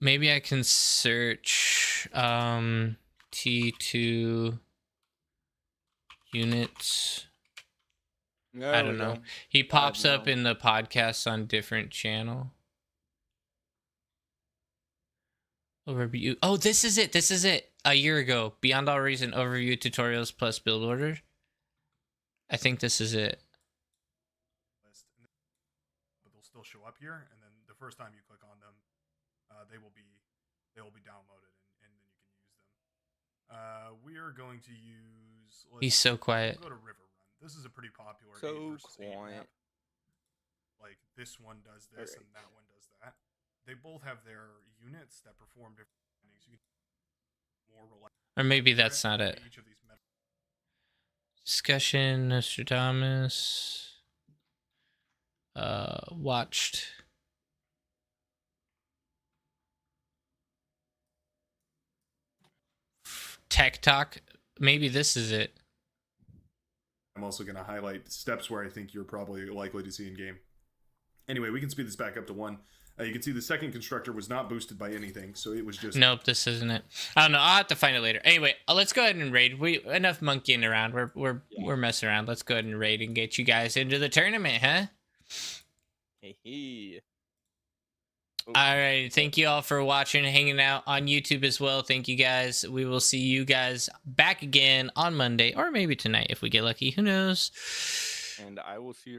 Maybe I can search T2 units. I don't know. He pops up in the podcast on different channel. Overview. Oh, this is it. This is it. A year ago. Beyond All Reason overview tutorials plus build order. I think this is it. But they'll still show up here, and then the first time you click on them, they will be downloaded, and then you can use them. We are going to use. He's so quiet. We'll go to River Run. This is a pretty popular. So quiet. Like this one does this, and that one does that. They both have their units that perform different things. You can more relaxed. Or maybe that's not it. Discussion, Nostradamus. Watched. Tech Talk. Maybe this is it. I'm also going to highlight steps where I think you're probably likely to see in game. Anyway, we can speed this back up to 1. You can see the second constructor was not boosted by anything, so it was just... Nope, this isn't it. I don't know. I'll have to find it later. Anyway, let's go ahead and raid. Enough monkeying around. We're messing around. Let's go ahead and raid and get you guys into the tournament, huh? Hey. All right. Thank you all for watching and hanging out on YouTube as well. Thank you guys. We will see you guys back again on Monday, or maybe tonight if we get lucky. Who knows? And I will see you.